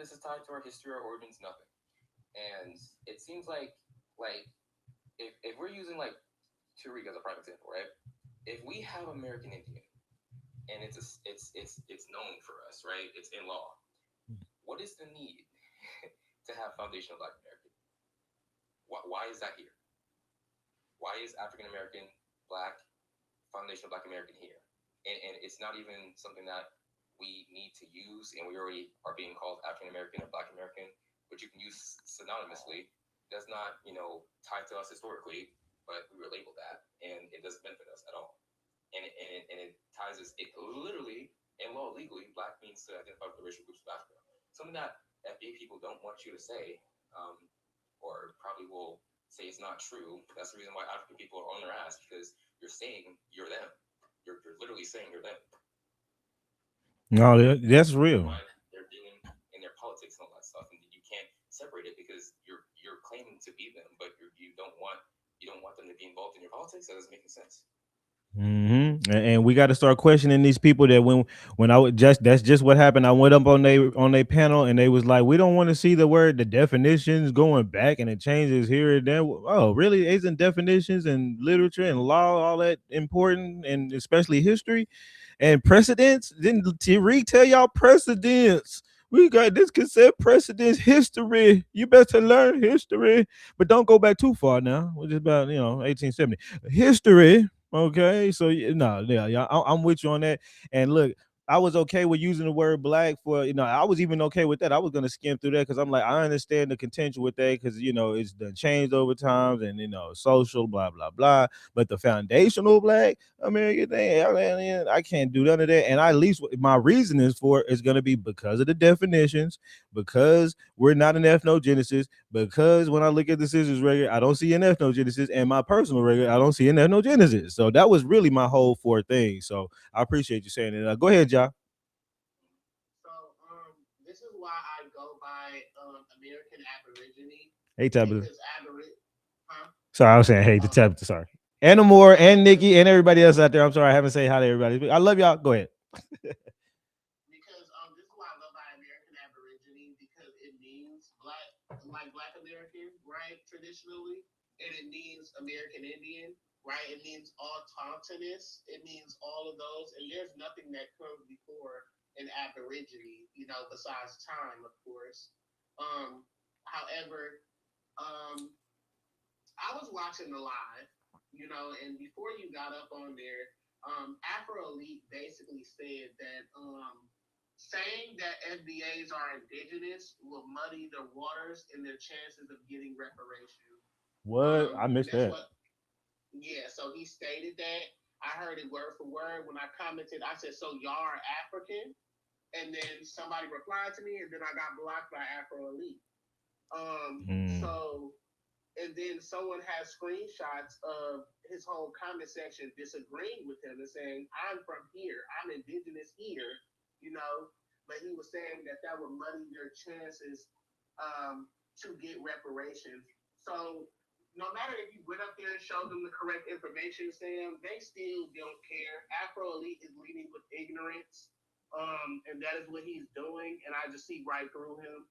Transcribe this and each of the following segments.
this is tied to our history or origins, nothing. And it seems like if we're using like Tariq as a prime example, right? If we have American Indian and it's known for us, right? It's in law. What is the need to have foundational Black American? Why is that here? Why is African American, Black, foundational Black American here? And it's not even something that we need to use, and we already are being called African American or Black American, which you can use synonymously. That's not, tied to us historically, but we were labeled that, and it doesn't benefit us at all. And it ties us, it literally, in law, legally, Black means to identify with the racial groups of Africa. Something that FBA people don't want you to say, or probably will say it's not true. That's the reason why African people are on their ass, because you're saying you're them. You're literally saying you're them. No, that's real. Why they're dealing in their politics and all that stuff, and you can't separate it because you're claiming to be them, but you don't want them to be involved in your politics. That doesn't make any sense. And we got to start questioning these people that when I would just that's just what happened. I went up on their panel and they was like, we don't want to see the definitions going back and it changes here and there. Oh, really? Isn't definitions and literature and law all that important, and especially history and precedents? Didn't Tariq tell y'all precedents? We got this cassette precedence history. You better learn history, but don't go back too far now. Which is about 1870 history. Okay, so no, yeah, I'm with you on that. And look, I was okay with using the word black for I was even okay with that. I was gonna skim through that because I'm like, I understand the contention with that because it's done changed over times and social blah blah blah. But the foundational black American thing, I can't do none of that. And at least my reasoning for it is gonna be because of the definitions, because we're not an ethnogenesis, because when I look at the census record, I don't see an ethnogenesis, and my personal record, I don't see an ethnogenesis. So that was really my whole four thing. So I appreciate you saying it. Go ahead, Ja. So this is why I go by American Aborigine Hey, Tabitha. because huh? Sorry, I was saying hey to Tabitha. Sorry. And Amore and Nikki and everybody else out there. I'm sorry, I haven't said hi to everybody. I love y'all. Go ahead. Because this is why I love my American Aborigine because it means black, like Black American, right? Traditionally, and it means American Indian, right? It means autochthonous. It means all of those, and there's nothing that comes before an Aborigine, besides time, of course. However, um, I was watching the live, and before you got up on there, Afro Elite basically said that saying that FBAs are indigenous will muddy their waters and their chances of getting reparations. What? I And missed that's that. what, yeah, so he stated that. I heard it word for word. When I commented, I said, so y'all are African? And then somebody replied to me, and then I got blocked by Afro Elite. Mm. So and then someone has screenshots of his whole comment section disagreeing with him and saying, I'm from here, I'm indigenous here, but he was saying that that would muddy their chances to get reparations. So no matter if you went up there and showed them the correct information, Sam, they still don't care. Afro Elite is leading with ignorance, and that is what he's doing, and I just see right through him.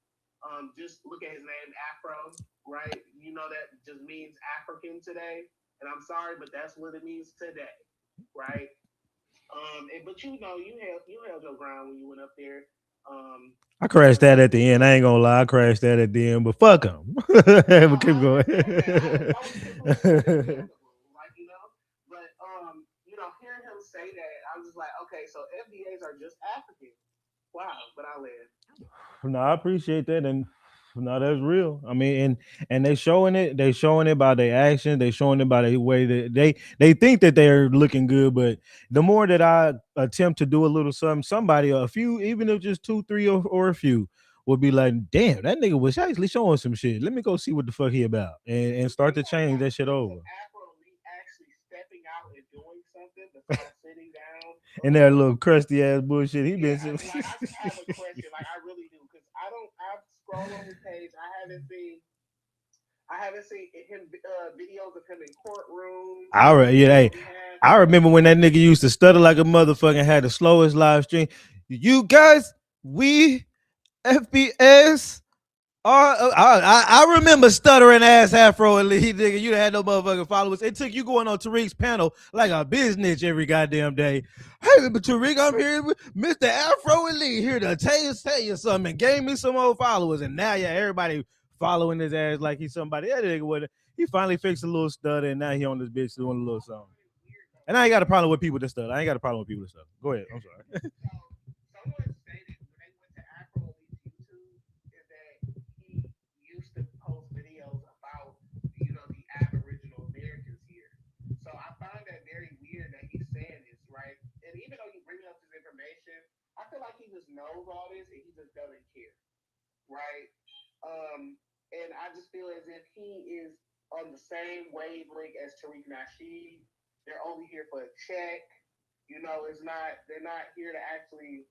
Just look at his name, Afro, right? That just means African today. And I'm sorry, but that's what it means today, right? But you held your ground when you went up there. I crashed And that at the you end. know, I ain't gonna lie, I crashed that at the end, but fuck them. no, But keep I going. understand that. I was simply understandable, But hearing him say that, I was just like, okay, so FBAs are just African. Wow, but I live. No, I appreciate that, and no, that's real. I mean, and they showing it. They showing it by their actions. They showing it by the way that they think that they're looking good. But the more that I attempt to do a little something, somebody, a few, even if just two, three, or a few, will be like, "Damn, that nigga was actually showing some shit. Let me go see what the fuck he about," and start We to got to change have that shit clips of over. Afro Elite actually stepping out and doing something besides sitting down. And that little crusty ass bullshit he Yeah, been saying. I just have a question. Like, I really do, because I've scrolled on his page. I haven't seen him videos of him in courtrooms. Yeah, hey, He has. I remember when that nigga used to stutter like a motherfucker and had the slowest live stream. You guys, we FBS. I remember stuttering ass Afro Elite, nigga. You had no motherfucking followers. It took you going on Tariq's panel like a business every goddamn day. Hey, but Tariq, I'm here with Mr. Afro Elite here to tell you something and gave me some more followers. And now, yeah, everybody following his ass like he's somebody. That nigga would. He finally fixed a little stutter, and now he on this bitch doing a little song. And I ain't got a problem with people that stutter. I ain't got a problem with people that stutter. Go ahead. I'm sorry. Someone stated when they went to Afro Elite's YouTube is that he used to post videos about the Aboriginal Americans here. So I find that very weird that he's saying this, right? And even though he's bringing up this information, I feel like he just knows all this and he just doesn't care, right? And I just feel as if he is on the same wavelength as Tariq Nasheed. They're only here for a check. It's not. They're not here to actually.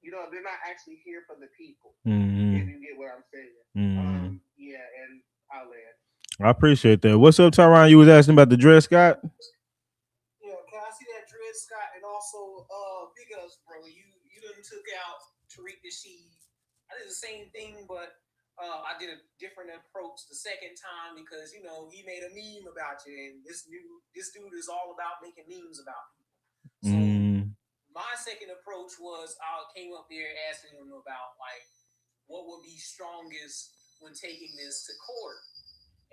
They're not actually here for the people. Mm-hmm. If you get what I'm saying. Yeah, and I'll land. I appreciate that. What's up, Tyron? You was asking about the dress, Scott? Yeah, can I see that Dred Scott? And also, big ups, bro. You done took out Tariq Nasheed. I did the same thing, but I did a different approach the second time because he made a meme about you, and this dude is all about making memes about people. So my second approach was I came up there asking him about like what would be strongest when taking this to court,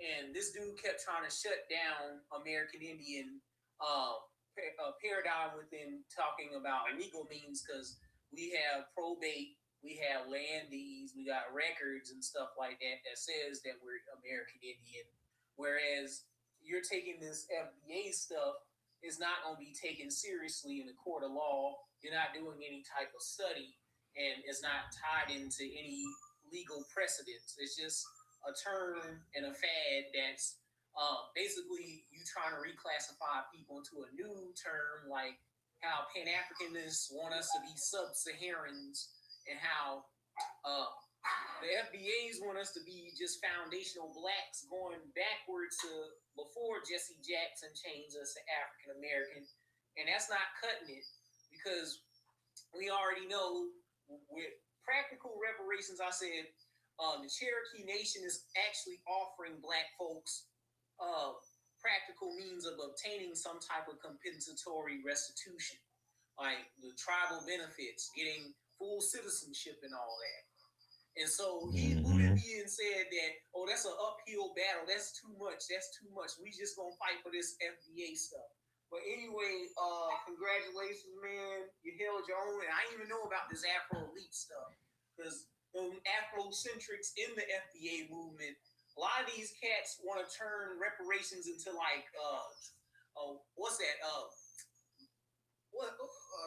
and this dude kept trying to shut down American Indian paradigm within talking about legal means because we have probate. We have land deeds, we got records and stuff like that says that we're American Indian. Whereas you're taking this FBA stuff is not going to be taken seriously in the court of law. You're not doing any type of study, and it's not tied into any legal precedents. It's just a term and a fad that's basically you trying to reclassify people into a new term, like how Pan-Africanists want us to be sub-Saharans, and how the FBAs want us to be just foundational blacks going backwards to before Jesse Jackson changed us to African American. And that's not cutting it because we already know with practical reparations, I said the Cherokee Nation is actually offering black folks practical means of obtaining some type of compensatory restitution, like the tribal benefits, getting full citizenship and all that. And so he booted me and said that, oh, that's an uphill battle. That's too much. We just gonna fight for this FBA stuff. But anyway, congratulations, man. You held your own. And I didn't even know about this Afro Elite stuff. Because Afrocentrics in the FBA movement, a lot of these cats want to turn reparations into like what's that?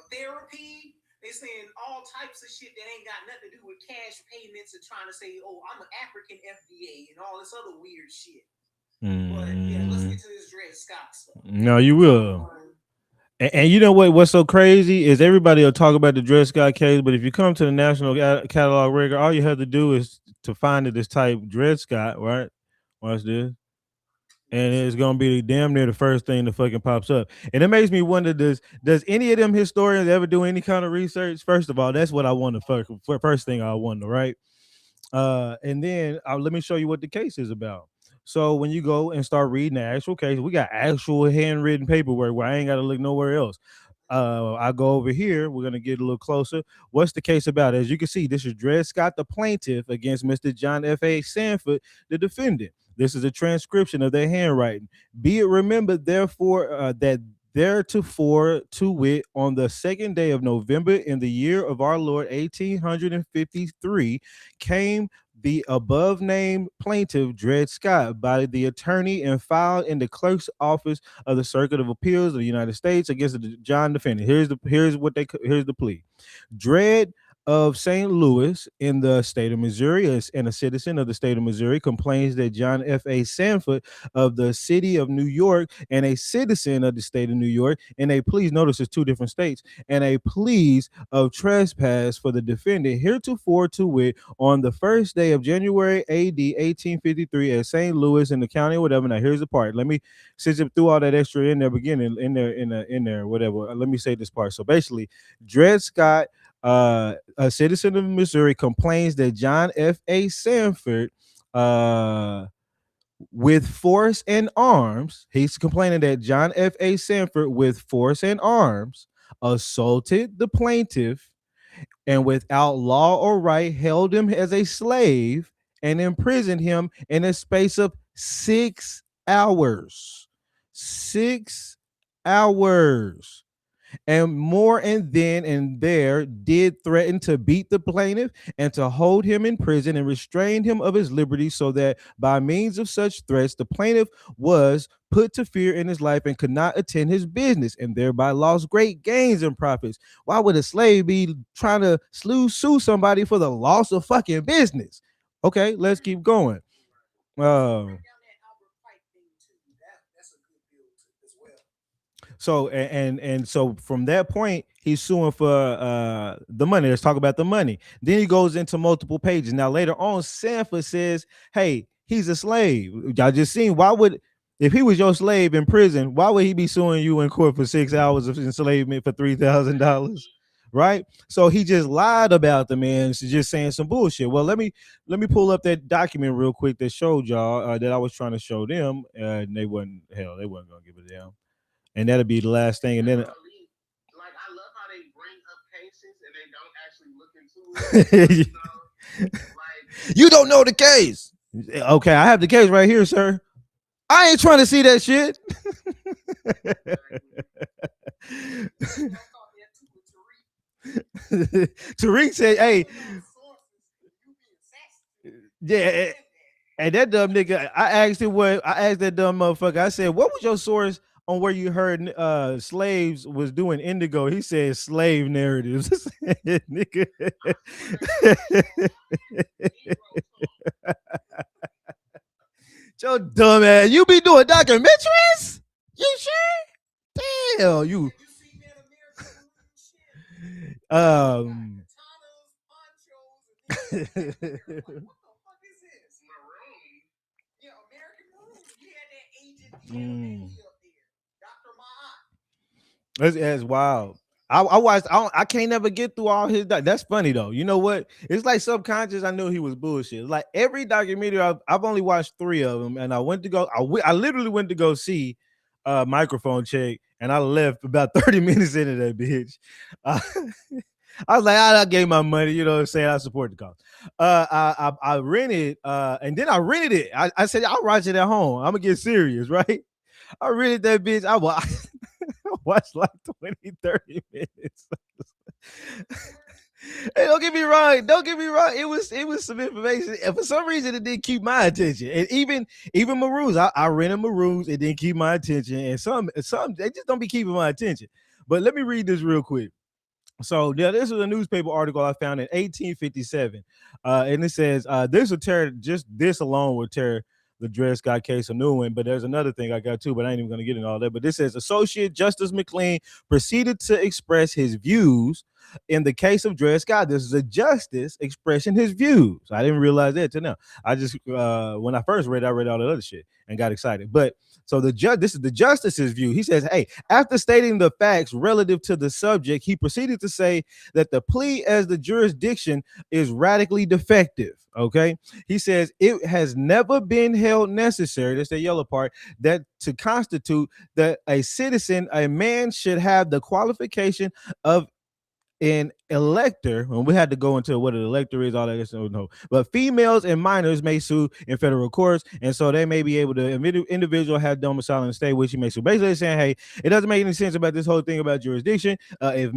Therapy. They saying all types of shit that ain't got nothing to do with cash payments and trying to say, oh, I'm an African FBA and all this other weird shit. But yeah, let's get to this Dred Scott stuff. No, you will. And you know what's so crazy is everybody will talk about the Dred Scott case, but if you come to the National Catalog record, all you have to do is to find it is type Dred Scott, right? Watch this. And it's gonna be damn near the first thing that fucking pops up. And it makes me wonder, does any of them historians ever do any kind of research? First of all, that's what I want to first thing I wonder, right? And then let me show you what the case is about. So when you go and start reading the actual case, we got actual handwritten paperwork where I ain't got to look nowhere else. I go over here. We're gonna get a little closer. What's the case about? As you can see, this is Dred Scott, the plaintiff, against Mr. John F.A. Sanford, the defendant. This is a transcription of their handwriting. Be it remembered, therefore, that theretofore, to wit, on the second day of November in the year of our Lord 1853, came the above named plaintiff Dred Scott by the attorney and filed in the clerk's office of the Circuit of Appeals of the United States against the John defendant. Here's the plea. Dred of St. Louis in the state of Missouri and a citizen of the state of Missouri complains that John F.A. Sanford of the city of New York and a citizen of the state of New York and a pleas, notice it's two different states, and a pleas of trespass for the defendant heretofore to wit on the first day of January A.D. 1853 at St. Louis in the county or whatever. Now here's the part. Let me, since it threw all that extra in there beginning, in there, whatever. Let me say this part. So basically, Dred Scott A citizen of Missouri complains that John F.A. Sanford, with force and arms, he's complaining that John F.A. Sanford, with force and arms, assaulted the plaintiff and without law or right held him as a slave and imprisoned him in a space of 6 hours. 6 hours and more, and then and there did threaten to beat the plaintiff and to hold him in prison and restrain him of his liberty, so that by means of such threats the plaintiff was put to fear in his life and could not attend his business, and thereby lost great gains and profits. Why would a slave be trying to sue somebody for the loss of fucking business? Okay, let's keep going. So and so from that point, he's suing for the money. Let's talk about the money. Then he goes into multiple pages. Now later on, Sanford says, "Hey, he's a slave." Y'all just seen, why would, if he was your slave in prison, why would he be suing you in court for 6 hours of enslavement for $3,000? Right? So he just lied about the man, just saying some bullshit. Well, let me pull up that document real quick that showed y'all that I was trying to show them. And they wasn't gonna give a damn. And that'll be the last thing. And then, like, I love how they bring up cases and they don't actually look into it. Like, you don't know the case. Okay, I have the case right here, sir. I ain't trying to see that shit. Tariq said, "Hey, yeah." And that dumb nigga, I asked that dumb motherfucker. I said, "What was your source on where you heard slaves was doing indigo?" He said, "Slave narratives." Nigga. Your dumb ass. You be doing documentaries? You sure? Damn, you. That's wild. I watched. I can't never get through all his. That's funny though. You know what? It's like subconscious. I knew he was bullshit. Like every documentary, I've only watched 3 of them, and I went to go. I literally went to go see Microphone Check, and I left about 30 minutes into that bitch. I was like, I gave my money. You know what I'm saying? I support the cause. I rented, and then I rented it. I said I'll watch it at home. I'm gonna get serious, right? I rented that bitch. I watched like 20, 30 minutes. Hey, don't get me wrong. It was some information, and for some reason it didn't keep my attention. And even Maroons, I rented Maroons. It didn't keep my attention, and some they just don't be keeping my attention. But let me read this real quick. So yeah, this is a newspaper article I found in 1857, and it says this will tear, just this alone will tear the Dred Scott case a new one. But there's another thing I got too, but I ain't even gonna get into all that. But this says Associate Justice McLean proceeded to express his views in the case of Dred Scott. This is a justice expressing his views. I didn't realize that till now. I just when I first read, I read all that other shit and got excited. But so this is the justice's view. He says, hey, after stating the facts relative to the subject, he proceeded to say that the plea as the jurisdiction is radically defective. Okay. He says it has never been held necessary, that's the yellow part, that to constitute that a citizen, a man should have the qualification of an elector, when we had to go into what an elector is, all that, so no. But females and minors may sue in federal courts, and so they may be able to. Individual have domicile in the state which he may sue. Basically, they're saying, hey, it doesn't make any sense about this whole thing about jurisdiction. If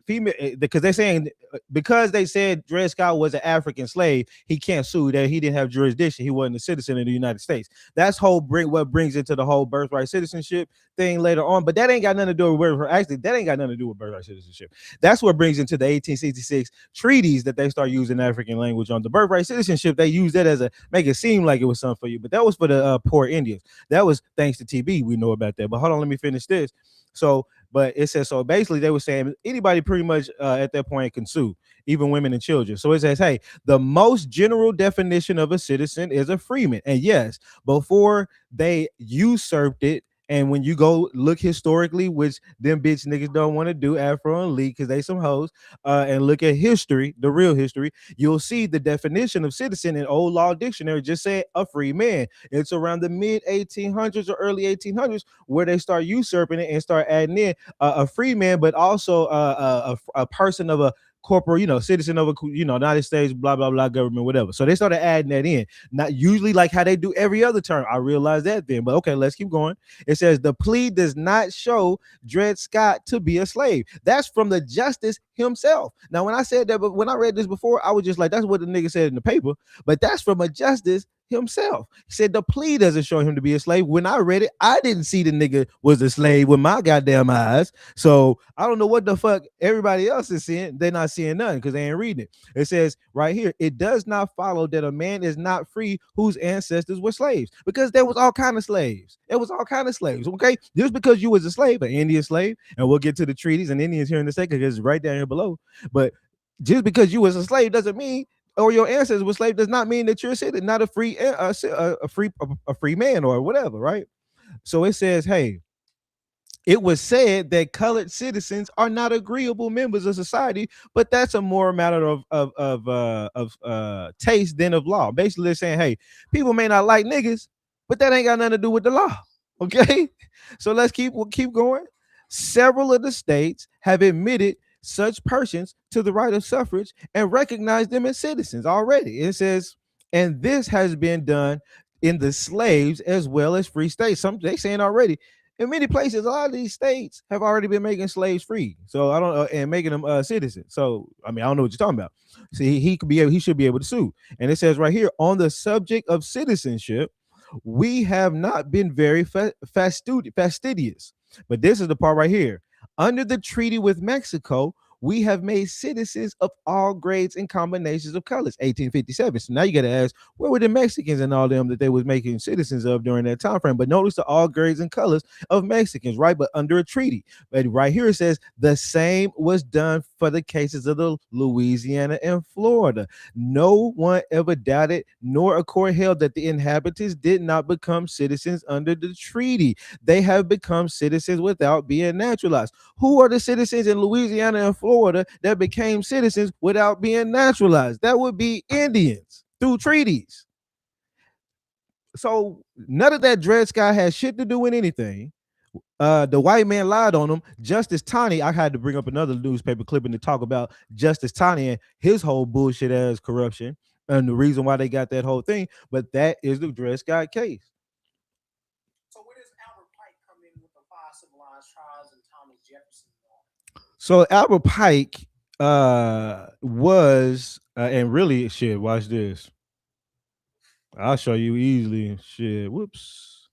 female, because they're saying because they said Dred Scott was an African slave, he can't sue that he didn't have jurisdiction. He wasn't a citizen of the United States. That's what brings into the whole birthright citizenship thing later on. But that ain't got nothing to do with actually. That ain't got nothing to do with birthright citizenship. That's what brings into the 1866 treaties that they start using African language on. The birthright citizenship, they use that as a make it seem like it was something for you, but that was for the poor Indians. That was thanks to TB. We know about that. But hold on, let me finish this. So, but it says, so basically they were saying anybody pretty much at that point can sue, even women and children. So it says, hey, the most general definition of a citizen is a freeman. And yes, before they usurped it And when you go look historically, which them bitch niggas don't want to do, Afro and Lee, because they some hoes, and look at history, the real history, you'll see the definition of citizen in old law dictionary just say a free man. It's around the mid 1800s or early 1800s where they start usurping it and start adding in a free man, but also a person of a corporate, citizen of a, United States, blah blah blah, government, whatever. So they started adding that in, not usually like how they do every other term. I realized that then, but okay, let's keep going. It says the plea does not show Dred Scott to be a slave. That's from the justice himself. Now, when I said that, but when I read this before, I was just like, that's what the nigga said in the paper, but that's from a justice himself. He said the plea doesn't show him to be a slave. When I read it, I didn't see the nigga was a slave with my goddamn eyes. So I don't know what the fuck everybody else is seeing. They're not seeing nothing because they ain't reading it. It says right here, it does not follow that a man is not free whose ancestors were slaves, because there was all kind of slaves. It was all kind of slaves. Okay, just because you was a slave, an Indian slave, and we'll get to the treaties and Indians here in a second because it's right down here below. But just because you was a slave doesn't mean, or your ancestors were slaves, does not mean that you're a citizen, not a free, a free man or whatever, right? So it says, hey, it was said that colored citizens are not agreeable members of society, but that's a more matter of taste than of law. Basically, they're saying, hey, people may not like niggas, but that ain't got nothing to do with the law. Okay, so we'll keep going. Several of the states have admitted such persons to the right of suffrage and recognized them as citizens already. It says, and this has been done in the slaves as well as free states. Some they saying already in many places, a lot of these states have already been making slaves free. So I don't know, and making them citizens. So I mean, I don't know what you're talking about. See, he should be able to sue. And it says right here on the subject of citizenship, we have not been very fastidious. But this is the part right here. Under the treaty with Mexico, we have made citizens of all grades and combinations of colors. 1857. So now you got to ask, where were the Mexicans and all them that they was making citizens of during that time frame? But notice the all grades and colors of Mexicans, right? But under a treaty. But right here it says the same was done for the cases of the Louisiana and Florida. No one ever doubted, nor a court held that the inhabitants did not become citizens under the treaty. They have become citizens without being naturalized. Who are the citizens in Louisiana and Florida that became citizens without being naturalized? That would be Indians through treaties. So none of that Dred Scott has shit to do with anything. The white man lied on him. Justice Taney, I had to bring up another newspaper clipping to talk about Justice Taney and his whole bullshit ass corruption and the reason why they got that whole thing. But that is the Dred Scott case. So where does Albert Pike come in with the five civilized tribes and Thomas Jefferson? So Albert Pike was and really shit, watch this. I'll show you easily. Shit. Whoops.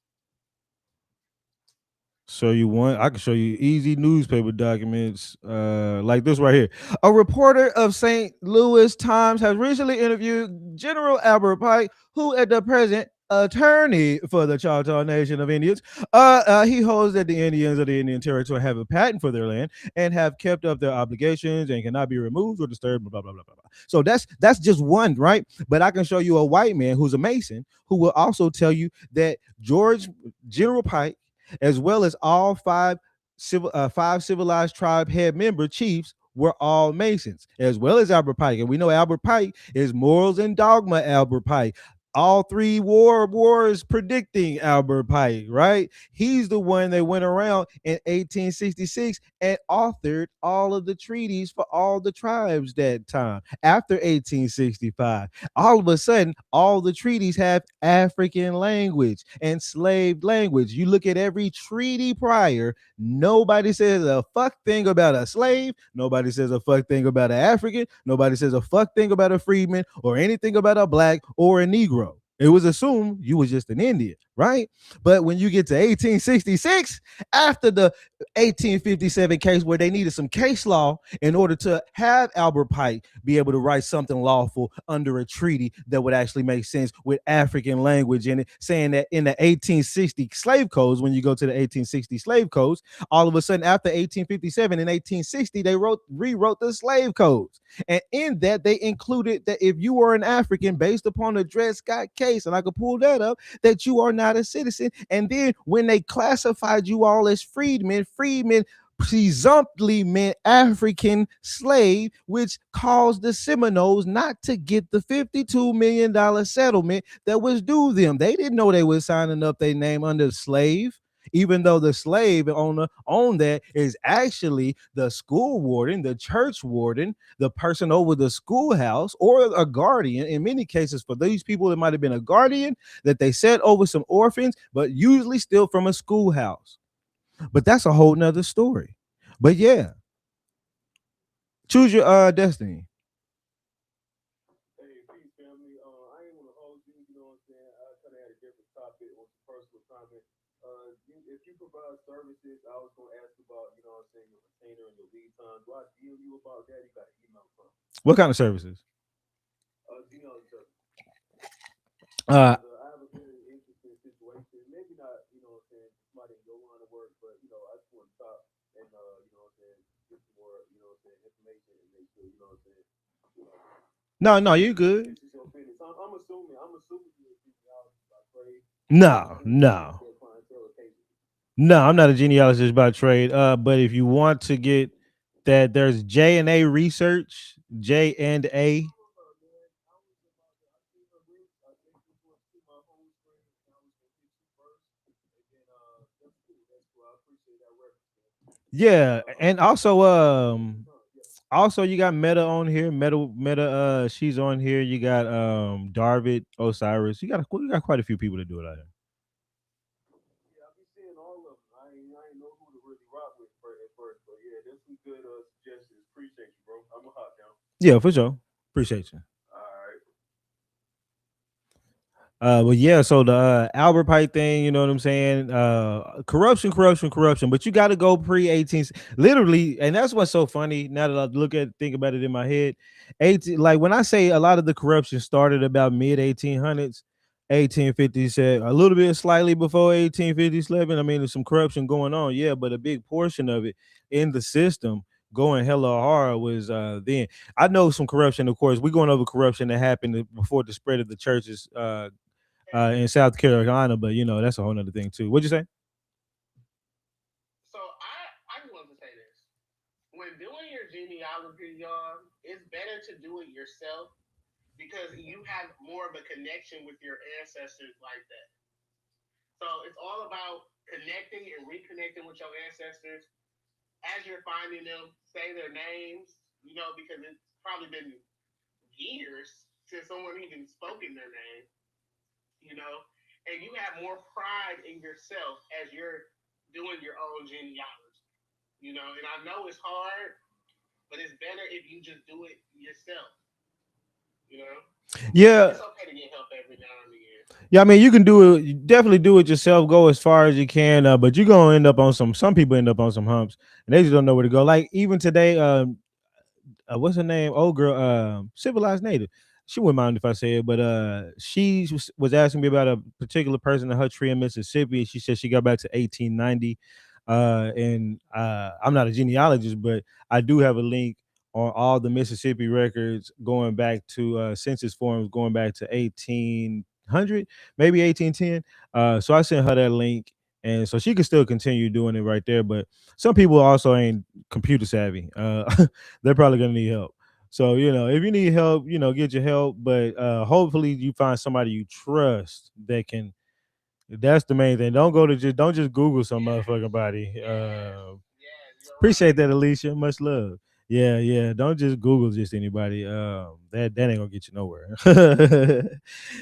So you want I can show you easy newspaper documents like this right here. A reporter of St. Louis Times has recently interviewed General Albert Pike, who at the present attorney for the Choctaw Nation of Indians. He holds that the Indians of the Indian Territory have a patent for their land and have kept up their obligations and cannot be removed or disturbed, blah, blah, blah, blah, blah. So that's just one, right? But I can show you a white man who's a Mason who will also tell you that General Pike, as well as all five civilized tribe head member chiefs, were all Masons, as well as Albert Pike. And we know Albert Pike is morals and dogma Albert Pike. All three wars predicting Albert Pike, right? He's the one that went around in 1866 and authored all of the treaties for all the tribes that time. After 1865, all of a sudden, all the treaties have African language, enslaved language. You look at every treaty prior, nobody says a fuck thing about a slave. Nobody says a fuck thing about an African. Nobody says a fuck thing about a freedman or anything about a black or a Negro. It was assumed you was just an Indian, right? But when you get to 1866, after the 1857 case where they needed some case law in order to have Albert Pike be able to write something lawful under a treaty that would actually make sense with African language in it, saying that in the 1860 slave codes, when you go to the 1860 slave codes, all of a sudden after 1857 and 1860, they rewrote the slave codes. And in that, they included that if you were an African, based upon the Dred Scott case, and I could pull that up, that you are not not a citizen. And then when they classified you all as freedmen presumptively meant African slave, which caused the Seminoles not to get the $52 million settlement that was due them. They didn't know they were signing up their name under slave, even though the slave owner on that is actually the school warden, the church warden, the person over the schoolhouse, or a guardian. In many cases, for these people, it might have been a guardian that they set over some orphans, but usually still from a schoolhouse. But that's a whole nother story. But yeah, choose your destiny. Hey, peace, family. I ain't want to hold you. You know what I'm saying? I kind of had a different topic on some personal comment. If you provide services, I was going to ask about, you know what I'm saying, your retainer and your lead time. Do I deal you about that? You got an email from. What kind of services? Email service. Uh, I have a very interesting situation. Maybe not, you know what I'm saying, somebody in your line of work, but, you know, I just want to talk and, you know what I'm saying, get some more, you know what I'm saying, information and make sure, you know what I'm saying, you know, no, you good. this is your opinion. So I'm assuming you're a genealogist by trade. No, And you no, their clientele occasionally. no. I'm not a genealogist by trade. But if you want to get that, there's J and A research, J and A. Yeah, and also you got Meta on here. Meta she's on here. You got Darvid, Osiris. You got quite a few people to do it out here. Yeah, I be seeing all of them. I ain't know who to really rock with at first, but yeah, there's some good suggestions. Appreciate you, bro. I'm a hot down. Yeah, for sure. Appreciate you. All right. But yeah, so the Albert Pike thing, you know what I'm saying? Corruption. But you got to go pre 18, literally, and that's what's so funny. Now that I think about it in my head, 18, like when I say a lot of the corruption started about mid 1800s, 1850 said a little bit slightly before 1857. I mean, there's some corruption going on, yeah, but a big portion of it in the system going hella hard was then. I know some corruption, of course. We're going over corruption that happened before the spread of the churches in South Carolina, but that's a whole other thing too. What'd you say? So I just wanted to say this. When doing your genealogy, y'all, it's better to do it yourself because you have more of a connection with your ancestors like that. So it's all about connecting and reconnecting with your ancestors as you're finding them. Say their names, because it's probably been years since someone even spoken their name, you know, and you have more pride in yourself as you're doing your own genealogy, and I know it's hard, but it's better if you just do it yourself, you know. Yeah, It's okay to get help every now and again. yeah. I mean, you can do it. You definitely do it yourself. Go as far as you can, but you're gonna end up on some. Some people end up on some humps, and they just don't know where to go. Like even today, what's her name? Old girl, civilized native. She wouldn't mind if I say it, but she was asking me about a particular person in her tree in Mississippi. She said she got back to 1890, and I'm not a genealogist, but I do have a link on all the Mississippi records going back to census forms going back to 1800, maybe 1810. So I sent her that link, and so she could still continue doing it right there. But some people also ain't computer savvy. They're probably gonna need help. So if you need help, get your help. But hopefully you find somebody you trust that can. That's the main thing. Don't just Google some motherfucking body. You're right. Appreciate that, Alicia. Much love. Yeah, yeah. Don't just Google just anybody. That ain't gonna get you nowhere.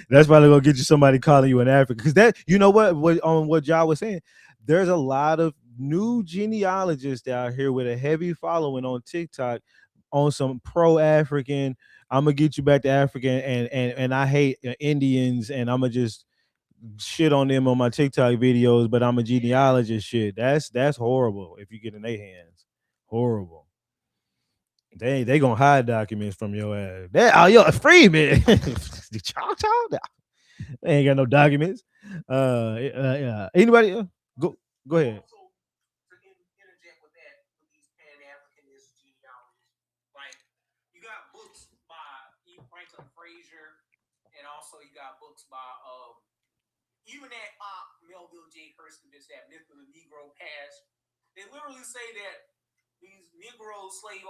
That's probably gonna get you somebody calling you in Africa. Because that, what y'all was saying, there's a lot of new genealogists out here with a heavy following on TikTok on some pro African. I'm gonna get you back to Africa, and I hate Indians, and I'm gonna just shit on them on my TikTok videos, but I'm a genealogist. Shit, that's horrible. If you get in their hands, horrible. They gonna hide documents from your ass. You're a free man. They ain't got no documents. Yeah. Anybody? Go ahead. Also, to interject with that, with these Pan Africanist genealogies, like you got books by E. Franklin Frazier, and also you got books by even that Melville J. Hurstovich, that myth of the Negro past, they literally say that these Negro slave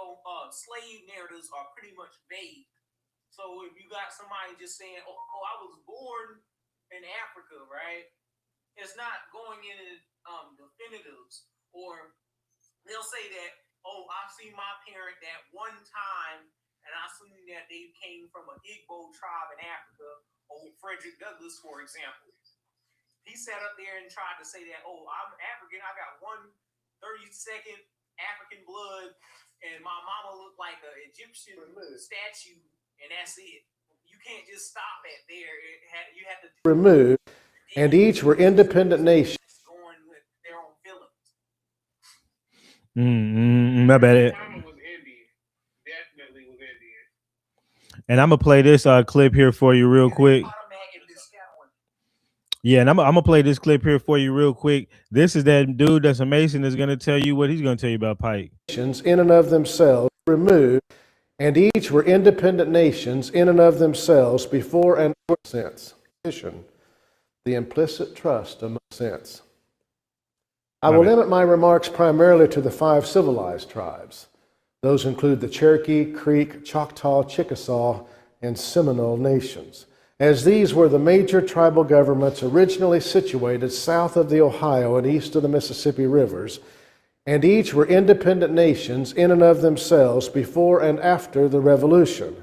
narratives are pretty much vague. So if you got somebody just saying, "Oh, I was born in Africa," right? It's not going in definitives, or they'll say that, "Oh, I've seen my parent that one time, and I seen that they came from an Igbo tribe in Africa." Oh, Frederick Douglass, for example, he sat up there and tried to say that, "Oh, I'm African. I got 1/32 African blood, and my mama looked like an Egyptian statue, and that's it." You can't just stop at there. You have to removed, and each were independent nations. going with their own feelings. My bad. Mama was Indian. Definitely was Indian. And I'm gonna play this clip here for you real quick. Yeah, and I'm gonna play this clip here for you real quick. This is that dude that's a Mason is gonna tell you what he's gonna tell you about Pike. In and of themselves removed, and each were independent nations in and of themselves before and since. The implicit trust of sense. I will limit my remarks primarily to the 5 civilized tribes. Those include the Cherokee, Creek, Choctaw, Chickasaw, and Seminole nations, as these were the major tribal governments originally situated south of the Ohio and east of the Mississippi rivers, and each were independent nations in and of themselves before and after the Revolution.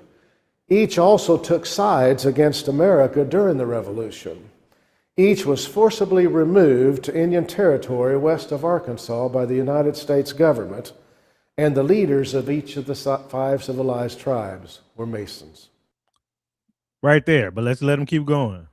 Each also took sides against America during the Revolution. Each was forcibly removed to Indian Territory west of Arkansas by the United States government, and the leaders of each of the 5 civilized tribes were Masons. Right there, but let's let him keep going.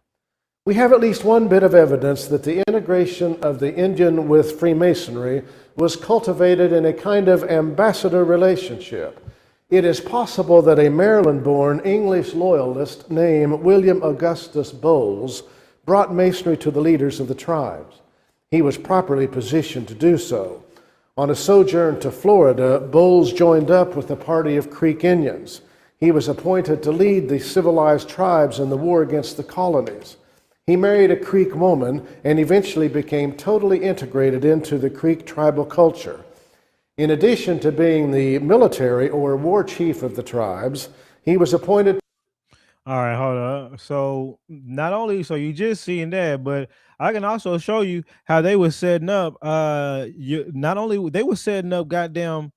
We have at least one bit of evidence that the integration of the Indian with Freemasonry was cultivated in a kind of ambassador relationship. It is possible that a Maryland-born English loyalist named William Augustus Bowles brought Masonry to the leaders of the tribes. He was properly positioned to do so. On a sojourn to Florida, Bowles joined up with a party of Creek Indians. He was appointed to lead the civilized tribes in the war against the colonies. He married a Creek woman and eventually became totally integrated into the Creek tribal culture. In addition to being the military or war chief of the tribes, he was appointed. All right, hold on. So not only so you just seeing that, but I can also show you how they were setting up. Not only they were setting up, goddamn,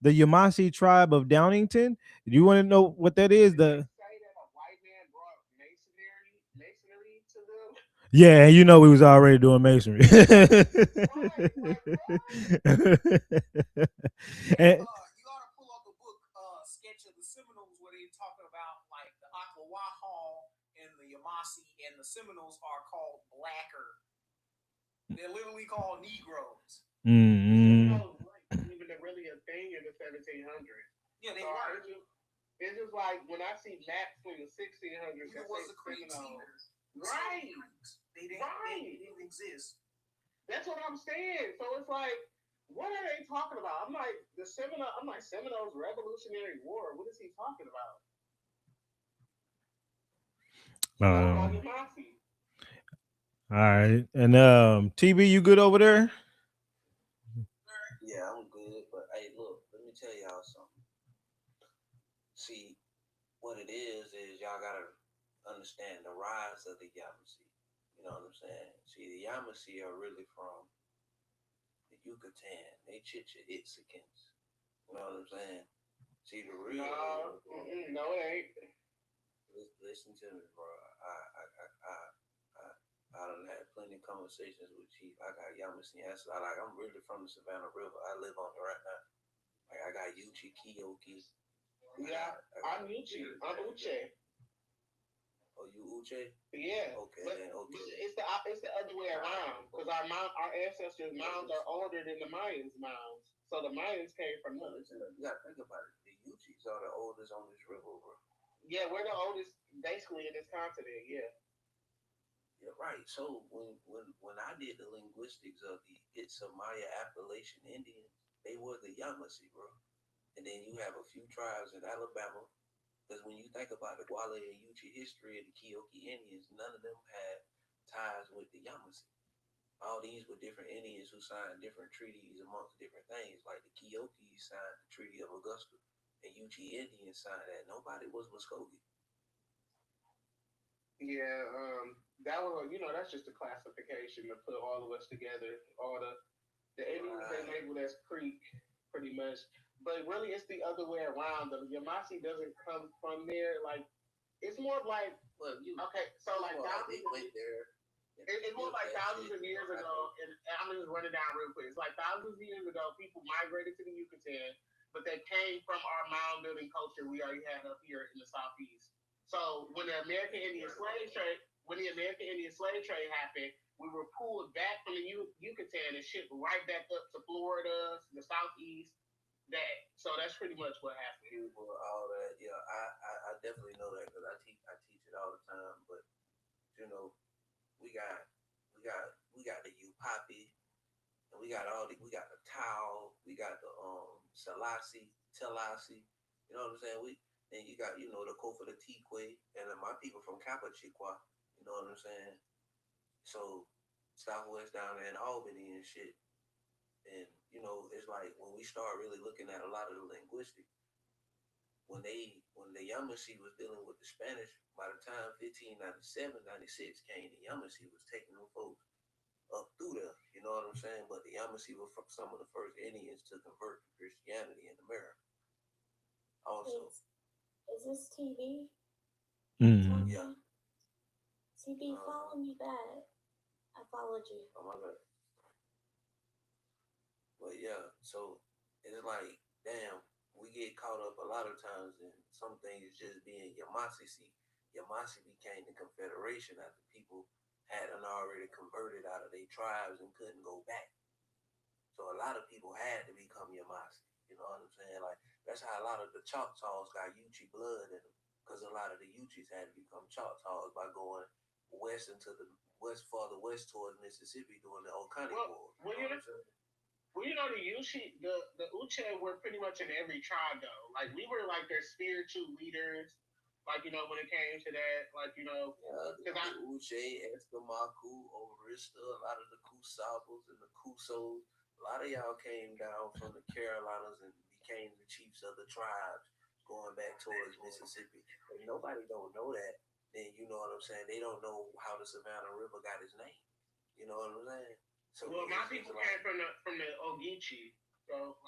the Yamasee tribe of Downington. Do you want to know what that is? The Say that a white man brought masonry to them. Yeah, and you know we was already doing masonry. And- You ought to pull up the book Sketch of the Seminoles, where they're talking about like the Aquawahal and the Yamasee, and the Seminoles are called blacker. They're literally called Negroes. Even really a thing in the 1700s. Yeah, they So were. it's just like when I see maps from the 1600s. It was the Creeks either. Right. They didn't exist. That's what I'm saying. So it's like, what are they talking about? I'm like Seminoles Revolutionary War. What is he talking about? All right, and TB, you good over there? Yeah, I'm good. But hey, look, let me tell y'all something. See, what it is y'all gotta understand the rise of the Yamasee. You know what I'm saying? See, the Yamasee are really from the Yucatan. They Chicha-Itzicans. You know what I'm saying? See, the real. No, it ain't. Listen to me, bro. I done had plenty of conversations with Chief. I got Yamasee answers. I'm really from the Savannah River. I live on it right now. Like I got Uchi, Kioki. Yeah, I'm Uchi. I'm Uche. Oh, you Uche? Yeah. Okay, then okay. It's the other way around because our ancestors' mounds are older than the Mayans' mounds. So the Mayans came from us. You gotta think about it. The Uchis are the oldest on this river, bro. Yeah, we're the oldest basically in this continent. Yeah. Yeah, right. So when I did the linguistics of the Itsamaya Appalachian Indians, they were the Yamasee, bro. And then you have a few tribes in Alabama. Because when you think about the Guale and Uchi history of the Kioki Indians, none of them had ties with the Yamasee. All these were different Indians who signed different treaties amongst different things. Like the Kiokees signed the Treaty of Augusta, and Yuchi Indians signed that. Nobody was Muskogee. Yeah, that was, that's just a classification to put all of us together. All the Indians they Right. labeled as Creek, pretty much. But really, it's the other way around. The Yamasi doesn't come from there. Like, it's more of like, Well, okay, so like well, they thousands of, went there. it's more built like that thousands shit. of years ago, and I'm gonna just run it down real quick. It's like thousands of years ago, people migrated to the Yucatan, but they came from our mound building culture we already had up here in the southeast. So when the American Indian slave trade, happened, we were pulled back from the Yucatan and shipped right back up to Florida, the southeast. So that's pretty much what happened. Cuba, all that. Yeah, I definitely know that because I teach it all the time. But you know, we got we got the Upapi, and we got the Tao, we got the Selassie, Telasi. You know what I'm saying? And you got the Kofa the Tikwe, and my people from Capachiqua. You know what I'm saying? So Southwest down there in Albany and shit. And it's like when we start really looking at a lot of the linguistics, when the Yamasee was dealing with the Spanish, by the time 1597, 96 came, the Yamasee was taking them folks up through there. You know what I'm saying? But the Yamasee were from some of the first Indians to convert to Christianity in America. Also, Is this TV? Mm. yeah. CB, follow me back. I followed you. Oh my God. But yeah, so it's like, damn, we get caught up a lot of times in some things just being Yamasee. See, Yamasee became the Confederation after people hadn't already converted out of their tribes and couldn't go back. So a lot of people had to become Yamasee. You know what I'm saying? Like, that's how a lot of the Choctaws got Yuchi blood in them. Because a lot of the Uchis had to become Choctaws by going west into the farther west towards Mississippi during the Oconee War. The Uche were pretty much in every tribe though. Like we were like their spiritual leaders. Like when it came to that, the Uche, Escamaku, Orista, a lot of the Kusabos and the Kusos, a lot of y'all came down from the Carolinas and became the chiefs of the tribes going back towards Mississippi. If nobody don't know that, then you know what I'm saying? They don't know how the Savannah River got its name. You know what I'm saying? So my people came from the Ogeechee. So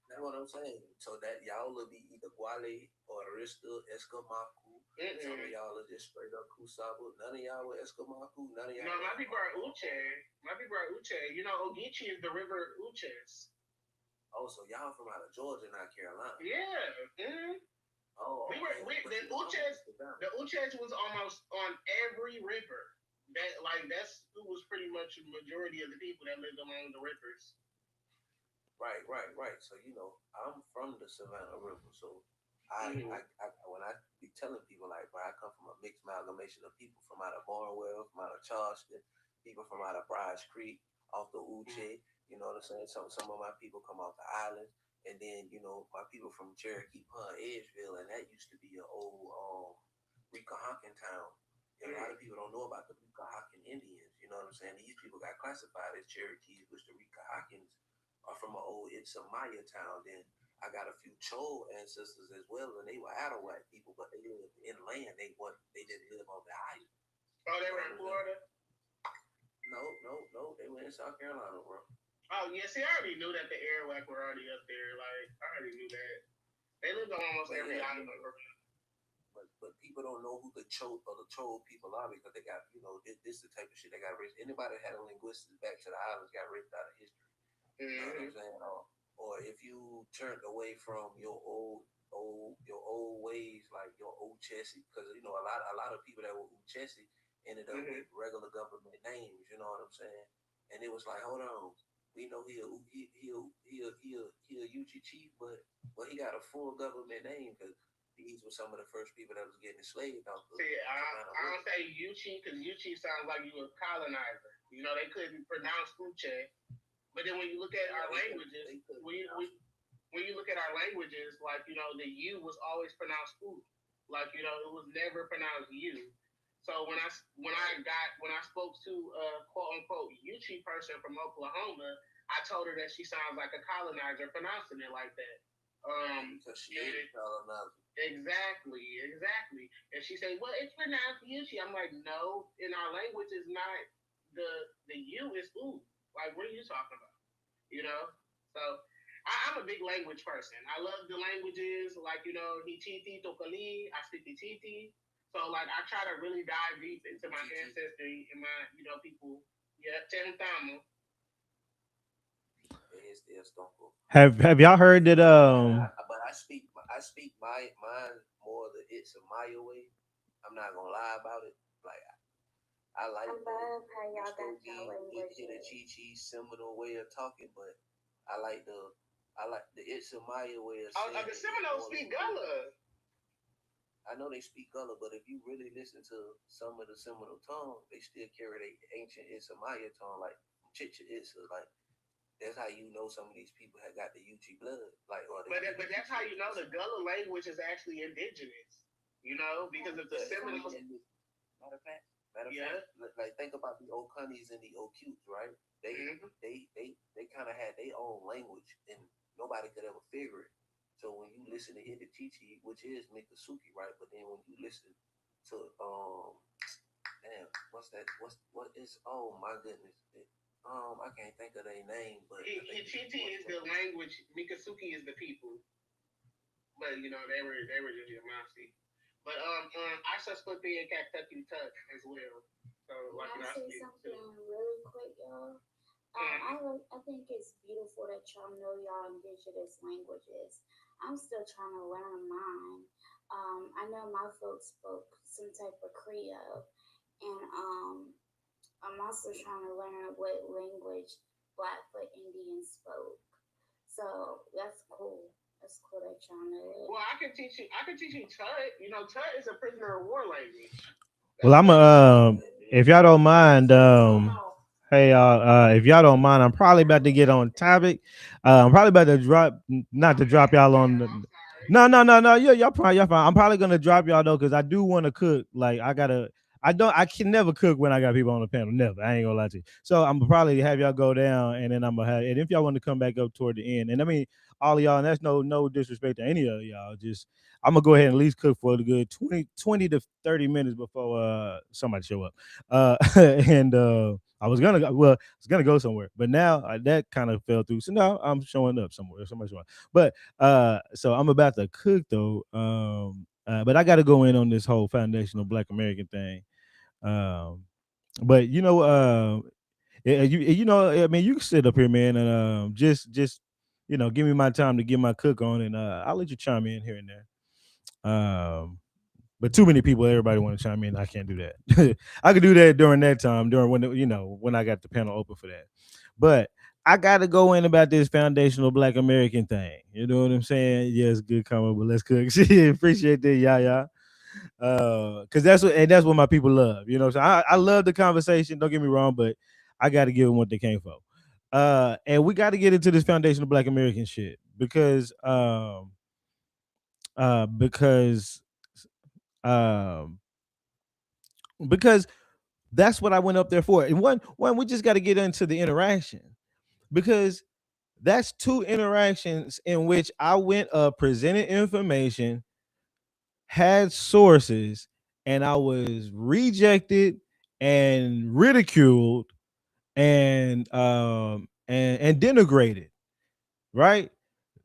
that's what I'm saying. So that y'all will be either Guale or Arista, Escamaku. Some of y'all are just straight up Kusabo. None of y'all were Escamaku. None of y'all. No, my people are Uche. Ogeechee is the river Uches. Oh, so y'all from out of Georgia, not Carolina? Yeah. Mm-hmm. Oh, okay. The Uches was almost on every river. That's who was pretty much the majority of the people that lived along the rivers. Right. So I'm from the Savannah River, so I when I be telling people like, bro, I come from a mixed amalgamation of people from out of Barnwell, from out of Charleston, people from out of Bryce Creek, off the Uche. You know what I'm saying? Some of my people come off the island, and then my people from Cherokee Pond, Edgeville, and that used to be an old Recahawken town. And a lot of people don't know about the Recahawken Indians. You know what I'm saying? These people got classified as Cherokees, which the Recahawkens are from an old Maya town. Then I got a few Chol ancestors as well, and they were Attawat people, but they lived inland. They didn't live on the island. Oh, they were in Florida? No. They were in South Carolina, bro. Oh, yeah. See, I already knew that the Arawak were already up there. Like, I already knew that. They lived on almost every island. But people don't know who the Chol people are because they got, this is the type of shit they got raised. Anybody that had a linguistics back to the islands got ripped out of history. You know what I'm saying? Or if you turned away from your old ways, like your old Chessie, because a lot of people that were Chessie ended up with regular government names. You know what I'm saying? And it was like, hold on, we know he a Uchi chief, but he got a full government name because these were some of the first people that was getting enslaved out there. See, I don't say Uchi because Uchi sounds like you were a colonizer. They couldn't pronounce Uche. But then when you look at our languages, when you look at our languages, like, the U was always pronounced U. Like, it was never pronounced U. So when I spoke to quote unquote Yuchi person from Oklahoma, I told her that she sounds like a colonizer pronouncing it like that. Because she is colonizer. Exactly. And she said, "Well, it's pronounced Yuchi." I'm like, "No, in our language, is not the U is U. Like, what are you talking about? You know?" So I'm a big language person. I love the languages, like Hichiti, Tokali, Asiti. So like, I try to really dive deep into my ancestry and my people. Yeah, Tentamo. Have y'all heard that? But I speak mine more the it's a Maya way. I'm not gonna lie about it. Like I like I love how y'all got your language. the Chi Seminole way of talking, but I like the it's a Maya way of saying. The Seminoles speak Gullah. I know they speak Gullah, but if you really listen to some of the Seminole tongue, they still carry the ancient Isamaya tongue, like Chicha Itza. Like that's how you know some of these people have got the Uchi blood. Like, but that's how you know the Gullah language is actually indigenous. Because of the Seminoles. Matter of fact, like think about the Oconees and the Ocutes, right? They kind of had their own language, and nobody could ever figure it. So when you listen to Hitichichi, which is Mikasuki, right? But then when you listen to damn, what is? Oh my goodness, I can't think of their name, but Hichiti is the language. Mikasuki is the people. But they were just Yamasi. But I suspect they got Kentucky touch as well. So like Can I say something really quick, y'all? I think it's beautiful that y'all know y'all indigenous languages. I'm still trying to learn mine. I know my folks spoke some type of Creole, and I'm also trying to learn what language Blackfoot Indians spoke. So that's cool. That's cool that y'all know it. Well, I can teach you. Tut. Tut is a prisoner of war language. Well, if y'all don't mind, hey, if y'all don't mind, I'm probably about to get on topic. I'm probably about to not to drop y'all on the. No. Yeah, y'all fine. I'm probably gonna drop y'all though, because I do want to cook. Like I can never cook when I got people on the panel. Never. I ain't gonna lie to you. So I'm probably have y'all go down, and then I'm gonna have. And if y'all want to come back up toward the end, and I mean all of y'all, and that's no disrespect to any of y'all. Just I'm gonna go ahead and at least cook for the good 20 to 30 minutes before somebody show up. And I was gonna go somewhere, but now that kind of fell through. So now I'm showing up somewhere. Somebody showing up. But so I'm about to cook though. But I got to go in on this whole foundational Black American thing. But I mean, you can sit up here, man, and just give me my time to get my cook on, and I'll let you chime in here and there. But too many people, everybody want to chime in. I can't do that. I could do that during that time, during when I got the panel open for that. But I got to go in about this foundational Black American thing. You know what I'm saying? Yes, good comment, but let's cook. Appreciate that, yeah. Because that's what my people love. So I love the conversation. Don't get me wrong, but I got to give them what they came for. And we got to get into this foundational Black American shit because because um because that's what I went up there for. And one we just got to get into the interaction, because that's two interactions in which I went up, presented information, had sources, and I was rejected and ridiculed and denigrated, right?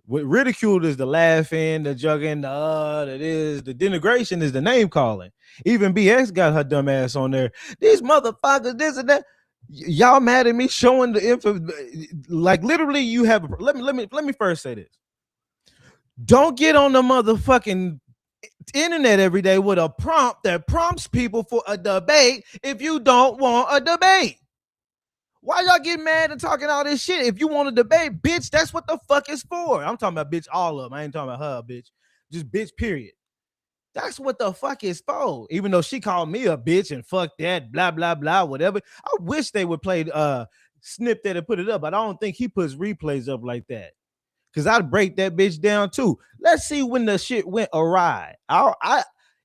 What ridiculed is the laughing, the jugging, that is the denigration is the name calling. Even BX got her dumb ass on there. These motherfuckers, this and that. Y'all mad at me showing the info? Like literally, you have. Let me first say this. Don't get on the motherfucking internet every day with a prompt that prompts people for a debate if you don't want a debate. Why y'all get mad and talking all this shit? If you want to debate, bitch, that's what the fuck it's for. I'm talking about bitch, all of them. I ain't talking about her, bitch. Just bitch, period. That's what the fuck is for. Even though she called me a bitch and fuck that, blah, blah, blah, whatever. I wish they would play snip that and put it up, but I don't think he puts replays up like that. Cause I'd break that bitch down too. Let's see when the shit went awry.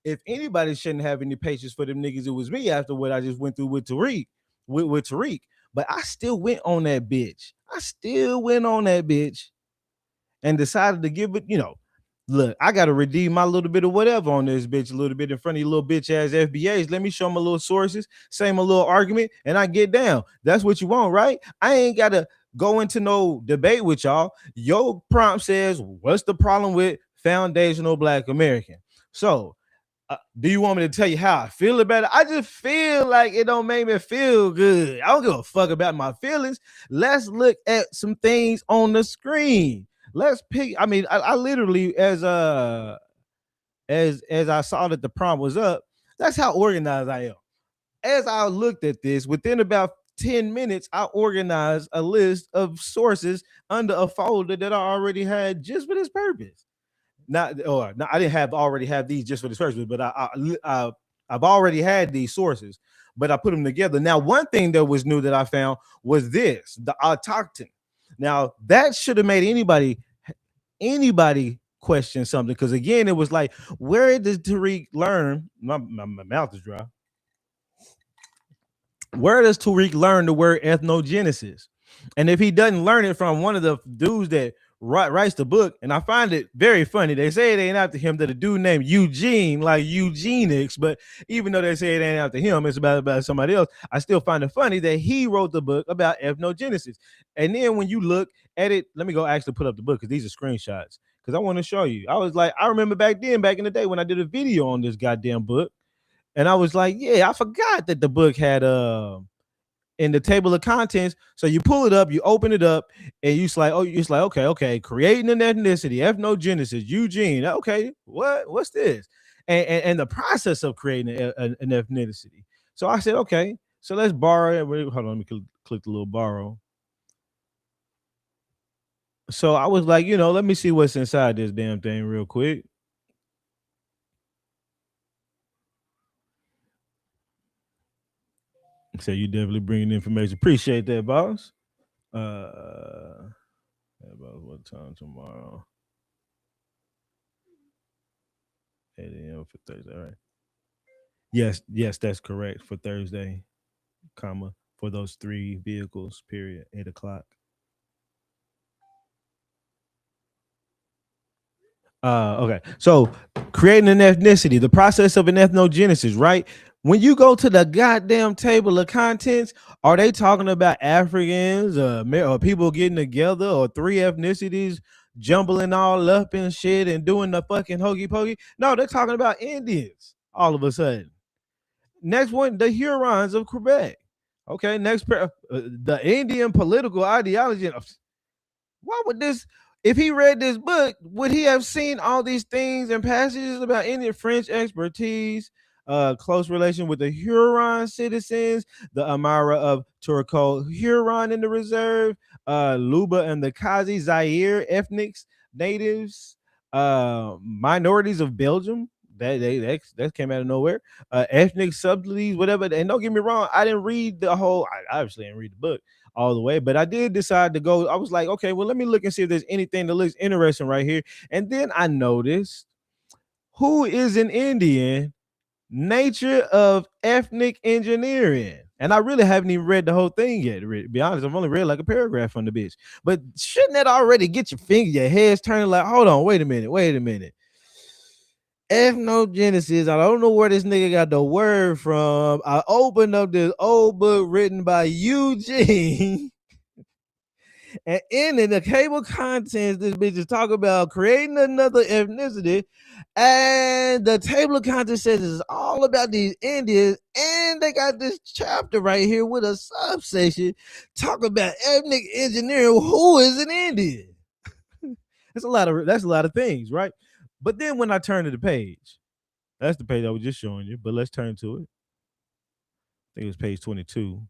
if anybody shouldn't have any patience for them niggas, it was me after what I just went through with Tariq, with Tariq. But I still went on that bitch. I still went on that bitch and decided to give it, look, I got to redeem my little bit of whatever on this bitch a little bit in front of you little bitch ass FBAs. Let me show them a little sources, say my little argument, and I get down. That's what you want, right? I ain't got to go into no debate with y'all. Your prompt says, what's the problem with foundational Black American? So, do you want me to tell you how I feel about it? I just feel like it don't make me feel good. I don't give a fuck about my feelings. Let's look at some things on the screen. Let's pick. I mean, I literally, as I saw that the prompt was up, that's how organized I am. As I looked at this, within about 10 minutes, I organized a list of sources under a folder that I already had just for this purpose. Not, I didn't already have these just for this purpose, but I've already had these sources, but I put them together. Now, one thing that was new that I found was this, the autochthon. Now, that should have made anybody question something, because again, it was like, where does Tariq learn? My mouth is dry. Where does Tariq learn the word ethnogenesis? And if he doesn't learn it from one of the dudes that writes the book, and I find it very funny. They say it ain't after him, that a dude named Eugene, like eugenics, but even though they say it ain't after him, it's about somebody else. I still find it funny that he wrote the book about ethnogenesis. And then when you look at it, let me go actually put up the book, because these are screenshots, because I want to show you. I was like, I remember back in the day when I did a video on this goddamn book, and I was like, yeah, I forgot that the book had in the table of contents. So you pull it up, you open it up, and you like, okay, creating an ethnicity, ethnogenesis, Eugene. Okay, what's this? And the process of creating an ethnicity. So I said, okay, so let's borrow it. Hold on, let me click the little borrow. So I was like, let me see what's inside this damn thing real quick. So you definitely bringing information. Appreciate that, boss. About what time tomorrow? 8 a.m. for Thursday. All right. Yes, that's correct for Thursday, comma, for those 3 vehicles, period, 8 o'clock. Okay. So creating an ethnicity, the process of an ethnogenesis, right? When you go to the goddamn table of contents, are they talking about Africans or people getting together, or 3 ethnicities jumbling all up and shit and doing the fucking hokey pokey? No, they're talking about Indians all of a sudden. Next one, the Hurons of Quebec. Okay, next the Indian political ideology. Why would this? If he read this book, would he have seen all these things and passages about Indian French expertise, close relation with the Huron citizens, the Amara of Turco Huron in the reserve, Luba and the Kazi Zaire ethnics, natives, minorities of Belgium? That came out of nowhere. Ethnic subtleties, whatever. And don't get me wrong, I didn't read the whole. I obviously didn't read the book all the way, but I did decide to go. I was like, okay, well, let me look and see if there's anything that looks interesting right here. And then I noticed, who is an Indian? Nature of ethnic engineering. And I really haven't even read the whole thing yet. To be honest, I've only read like a paragraph on the bitch. But shouldn't that already get your heads turning like, hold on, wait a minute. Ethnogenesis. I don't know where this nigga got the word from. I opened up this old book written by Eugene. And in the table contents, this bitch is talking about creating another ethnicity. And the table of contents says it's all about these Indians. And they got this chapter right here with a subsection talking about ethnic engineering. Who is an Indian? That's a lot of things, right? But then when I turn to the page, that's the page I was just showing you, but let's turn to it. I think it was page 22.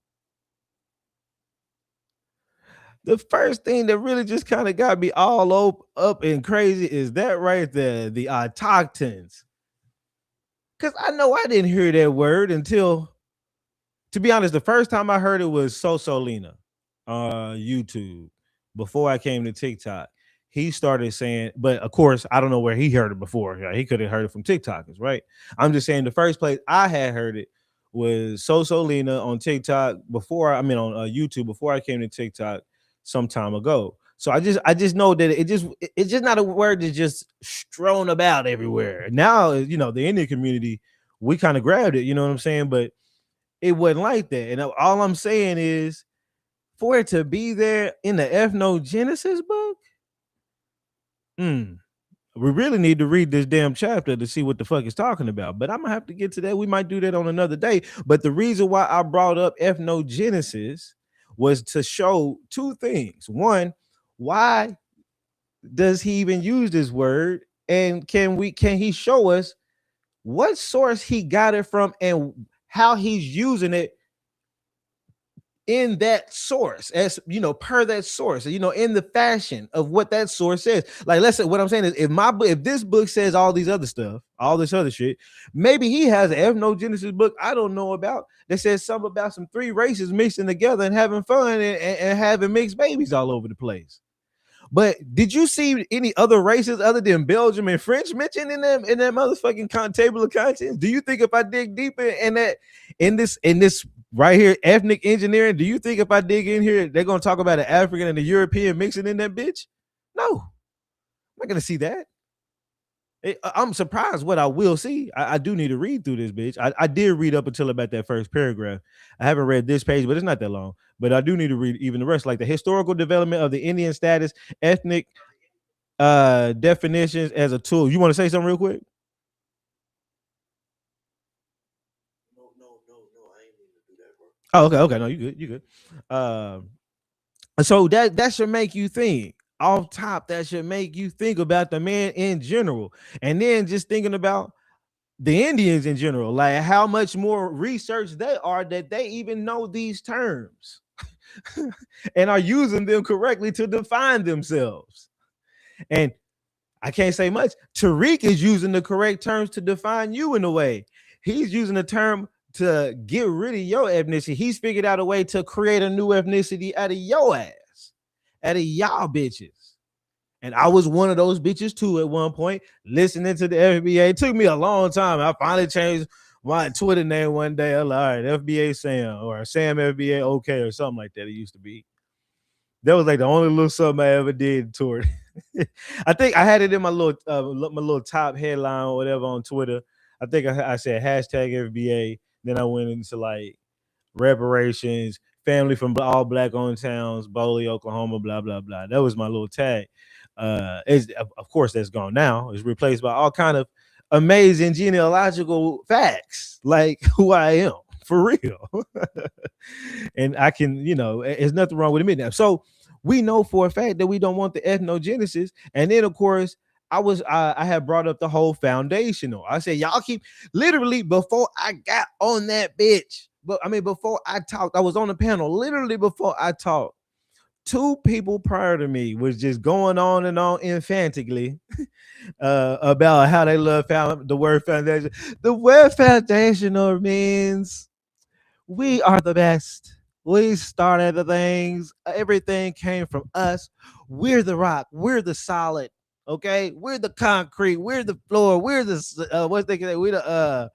The first thing that really just kind of got me all up and crazy is that right there, the autochthons. Because I know I didn't hear that word until, to be honest, the first time I heard it was Sosolina, YouTube, before I came to TikTok. he started saying, but of course, I don't know where he heard it before. Yeah, he could have heard it from TikTokers, right? I'm just saying the first place I had heard it was Lena on TikTok on YouTube before I came to TikTok some time ago. So I just know that it's just not a word that's just strewn about everywhere. Now, the Indian community, we kind of grabbed it, you know what I'm saying? But it wasn't like that. And all I'm saying is for it to be there in the ethnogenesis book, we really need to read this damn chapter to see what the fuck it's talking about. But I'm gonna have to get to that. We might do that on another day. But the reason why I brought up ethnogenesis was to show two things. One, why does he even use this word? And can he show us what source he got it from and how he's using it in that source, as per that source, in the fashion of what that source says. Like, let's say, what I'm saying is, if this book says all these other stuff, all this other shit, maybe he has an ethnogenesis book I don't know about that says something about some three races mixing together and having fun and having mixed babies all over the place. But did you see any other races other than Belgium and French mentioned in that motherfucking table of contents? Do you think if I dig deeper in this right here, ethnic engineering, do you think if I dig in here, they're gonna talk about an African and a European mixing in that bitch? No, I'm not gonna see that. I'm surprised what I will see. I do need to read through this bitch. I did read up until about that first paragraph. I haven't read this page, but it's not that long. But I do need to read even the rest, like the historical development of the Indian status, ethnic definitions as a tool. You want to say something real quick? No, I ain't need to do that, bro. Oh, okay. No, you good. So that should make you think. Off top, that should make you think about the man in general, and then just thinking about the Indians in general, like how much more research they are that they even know these terms and are using them correctly to define themselves. And I can't say much. Tariq is using the correct terms to define you in a way. He's using the term to get rid of your ethnicity. He's figured out a way to create a new ethnicity out of your ass, out of y'all bitches. And I was one of those bitches too at one point, listening to the FBA. It took me a long time. I finally changed my Twitter name one day. I'm like, all right, FBA Sam or Sam FBA okay or something like that. It used to be. That was like the only little something I ever did toward. I think I had it in my little top headline or whatever on Twitter. I think I said hashtag FBA. Then I went into like reparations, family from all black owned towns, Boley, Oklahoma, blah blah blah. That was my little tag. Of course that's gone now. It's replaced by all kind of amazing genealogical facts, like who I am for real. And I can, there's nothing wrong with admitting that. So we know for a fact that we don't want the ethnogenesis. And then of course I had brought up the whole foundational. I said, y'all keep literally before I got on that bitch. But I mean, before I talked, I was on the panel. Literally before I talked, two people prior to me was just going on and on infantically about how they love the word foundation. The word foundational means we are the best. We started the things. Everything came from us. We're the rock. We're the solid. Okay, we're the concrete. We're the floor. We're the what's they say? We the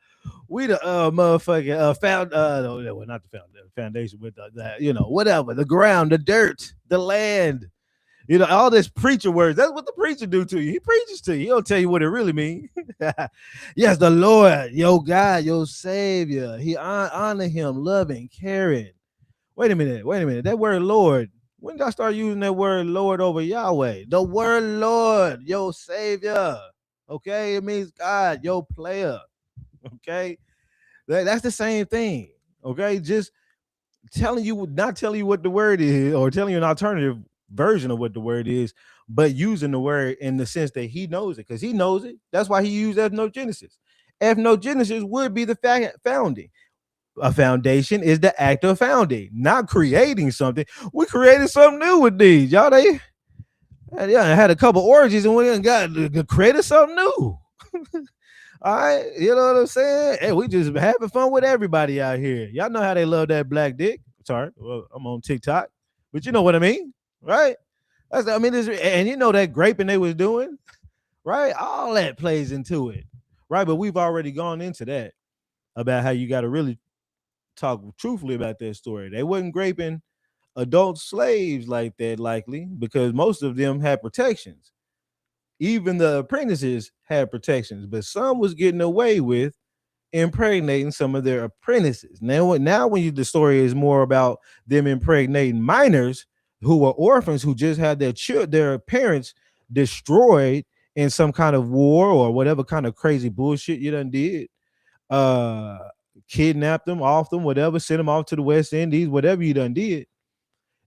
motherfucking found well, not the foundation, but the whatever, the ground, the dirt, the land, all this preacher words. That's what the preacher do to you. He preaches to you. He don't tell you what it really means. Yes, the Lord, your God, your Savior. He honor him, loving, caring. Wait a minute. That word Lord. When did I start using that word Lord over Yahweh? The word Lord, your Savior. Okay, it means God, your player. Okay, that's the same thing. Okay, just not telling you what the word is, or telling you an alternative version of what the word is, but using the word in the sense that he knows it, because he knows it. That's why he used ethnogenesis. Ethnogenesis would be the founding. A foundation is the act of founding, not creating something. We created something new with these. Y'all, had a couple orgies and we got created something new. All right, you know what I'm saying? Hey, we just having fun with everybody out here. Y'all know how they love that black dick. Sorry, well, I'm on TikTok, but you know what I mean, right? I mean, and you know that graping they was doing, right? All that plays into it, right? But we've already gone into that about how you got to really talk truthfully about that story. They wasn't raping adult slaves like that, likely, because most of them had protections. Even the apprentices had protections, but some was getting away with impregnating some of their apprentices. Now when the story is more about them impregnating minors who were orphans who just had their parents destroyed in some kind of war or whatever kind of crazy bullshit you done did. Uh, Kidnapped them, off them, whatever, sent them off to the West Indies, whatever you done did.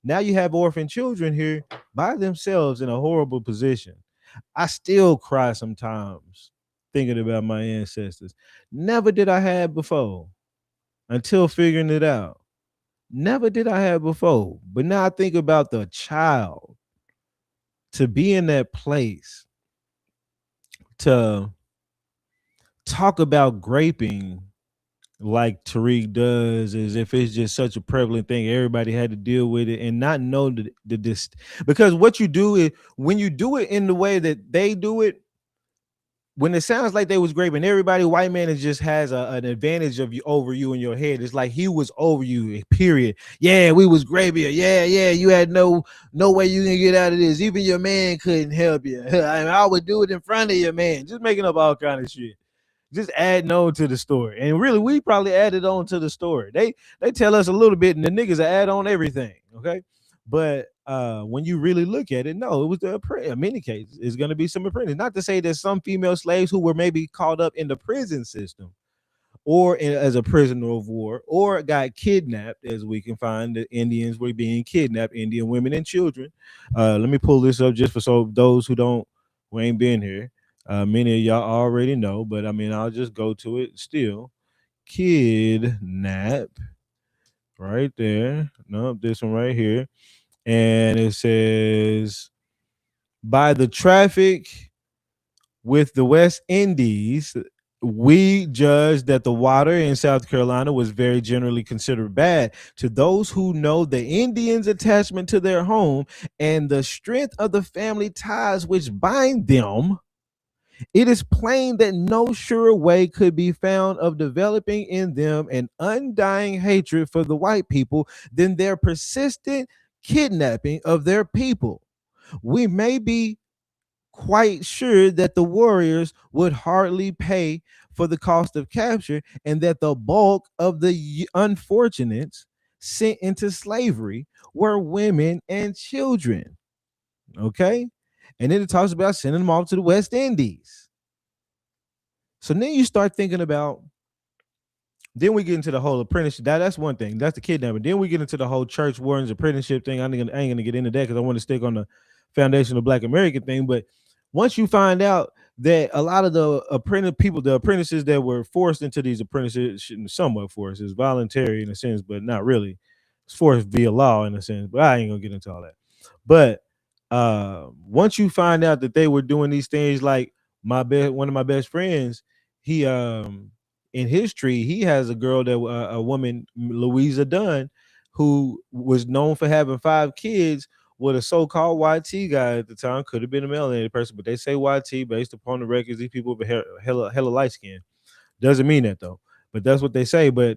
Now you have orphan children here by themselves in a horrible position. I still cry sometimes thinking about my ancestors. Never did I have before until figuring it out. Never did I have before. But now I think about the child to be in that place to talk about graping like Tariq does, as if it's just such a prevalent thing. Everybody had to deal with it and not know this, because what you do is when you do it in the way that they do it, when it sounds like they was graping everybody, white man is just has an advantage of you over you in your head. It's like he was over you, period. Yeah, we was graping. Yeah, you had no way you can get out of this. Even your man couldn't help you. I would do it in front of your man, just making up all kind of shit, just adding on to the story. And really, we probably added on to the story. They tell us a little bit, and the niggas add on everything. Okay, but when you really look at it, no, it was the apprentice. In many cases, it's going to be some apprentice. Not to say that some female slaves who were maybe caught up in the prison system or as a prisoner of war or got kidnapped, as we can find the Indians were being kidnapped, Indian women and children. Let me pull this up just for so those who ain't been here. Many of y'all already know, but I mean, I'll just go to it still. Kidnap right there. No, this one right here. And it says, by the traffic with the West Indies, we judge that the water in South Carolina was very generally considered bad. To those who know the Indians' attachment to their home and the strength of the family ties which bind them, it is plain that no surer way could be found of developing in them an undying hatred for the white people than their persistent kidnapping of their people. We may be quite sure that the warriors would hardly pay for the cost of capture, and that the bulk of the unfortunates sent into slavery were women and children. Okay? And then it talks about sending them off to the West Indies. So then you start thinking about, then we get into the whole apprenticeship. That's one thing. That's the kidnapping. Then we get into the whole church wardens apprenticeship thing. I ain't gonna get into that because I want to stick on the foundational Black American thing. But once you find out that a lot of the apprentices that were forced into these apprenticeships, somewhat forced, is voluntary in a sense, but not really. It's forced via law in a sense. But I ain't gonna get into all that. But once you find out that they were doing these things, like one of my best friends, he in history, he has a girl that a woman, Louisa Dunn, who was known for having 5 kids with a so-called YT guy at the time. Could have been a melanated person, but they say YT based upon the records. These people were hella light skin. Doesn't mean that though, but that's what they say. But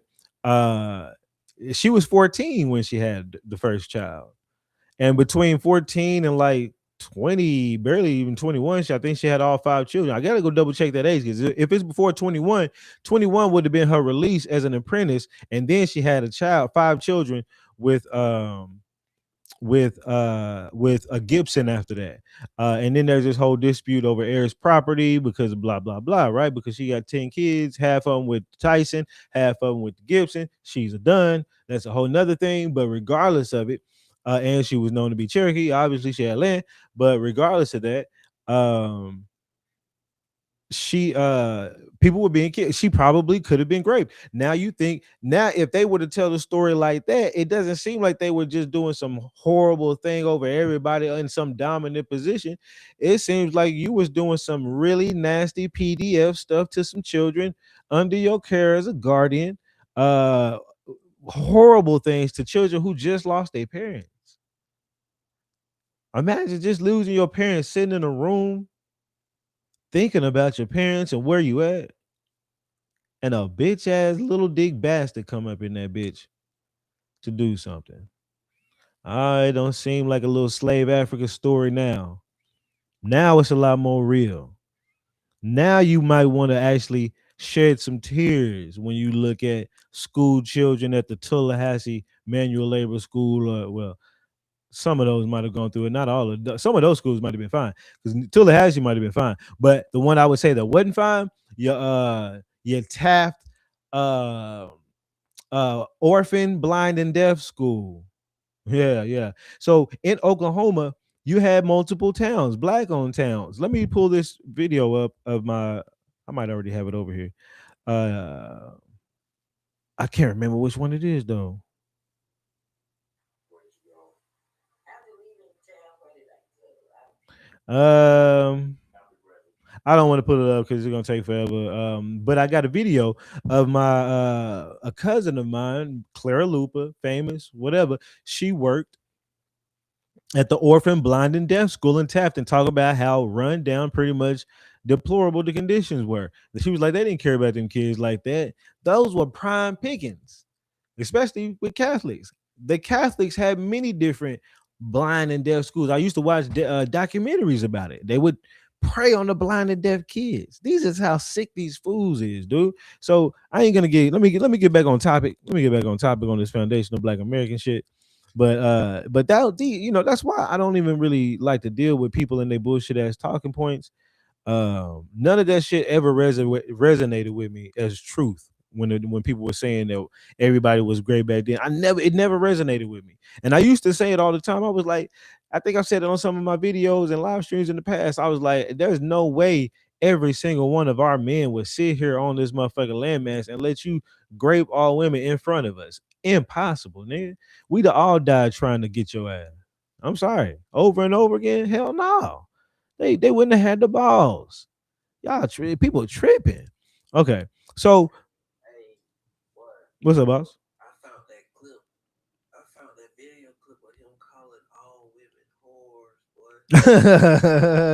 she was 14 when she had the first child, and between 14 and like 20, barely even 21, I think she had all 5 children. I gotta go double check that age, because if it's before 21, 21 would have been her release as an apprentice, and then she had 5 children with with a Gibson after that. And then there's this whole dispute over heir's property because of blah blah blah, right? Because she got 10 kids, half of them with Tyson, half of them with Gibson. She's a Dunn. That's a whole nother thing. But regardless of it, and she was known to be Cherokee. Obviously, she had land, but regardless of that, she people were being killed. She probably could have been raped. Now you think, now if they were to tell the story like that, it doesn't seem like they were just doing some horrible thing over everybody in some dominant position. It seems like you was doing some really nasty PDF stuff to some children under your care as a guardian. Horrible things to children who just lost their parents. Imagine just losing your parents, sitting in a room thinking about your parents and where you at, and a bitch ass little dick bastard come up in that bitch to do something. It don't seem like a little slave Africa story now. Now it's a lot more real. Now you might want to actually shed some tears when you look at school children at the Tallahassee Manual Labor School. Well, some of those might have gone through it. Not all of some of those schools might have been fine because Tallahassee might have been fine. But the one I would say that wasn't fine, your Taft uh orphan blind and deaf school. Yeah, yeah. So in Oklahoma, you had multiple towns, black owned towns. Let me pull this video up of my I might already have it over here. Uh I can't remember which one it is though. Um I don't want to put it up because it's gonna take forever. But I got a video of my a cousin of mine, Clara Lupa, famous, whatever. She worked at the orphan blind and deaf school in Taft and talk about how run down, pretty much deplorable the conditions were. She was like, they didn't care about them kids like that. Those were prime pickings, especially with Catholics. The Catholics had many different blind and deaf schools. I used to watch documentaries about it. They would prey on the blind and deaf kids. These is how sick these fools is, dude. So I ain't gonna get. Let me get back on topic. Let me get back on topic on this foundational Black American shit. But that's why I don't even really like to deal with people and their bullshit ass talking points. None of that shit ever resonated with me as truth when people were saying that everybody was great back then. It never resonated with me. And I used to say it all the time. I was like, I think I've said it on some of my videos and live streams in the past. I was like, there's no way every single one of our men would sit here on this motherfucking landmass and let you grape all women in front of us. Impossible, nigga. We'd have all died trying to get your ass. I'm sorry. Over and over again? Hell no. They wouldn't have had the balls. People tripping. Okay. So Hey, boy, what's up, boss? I found that clip. I found that video clip of him calling all women whores, boy.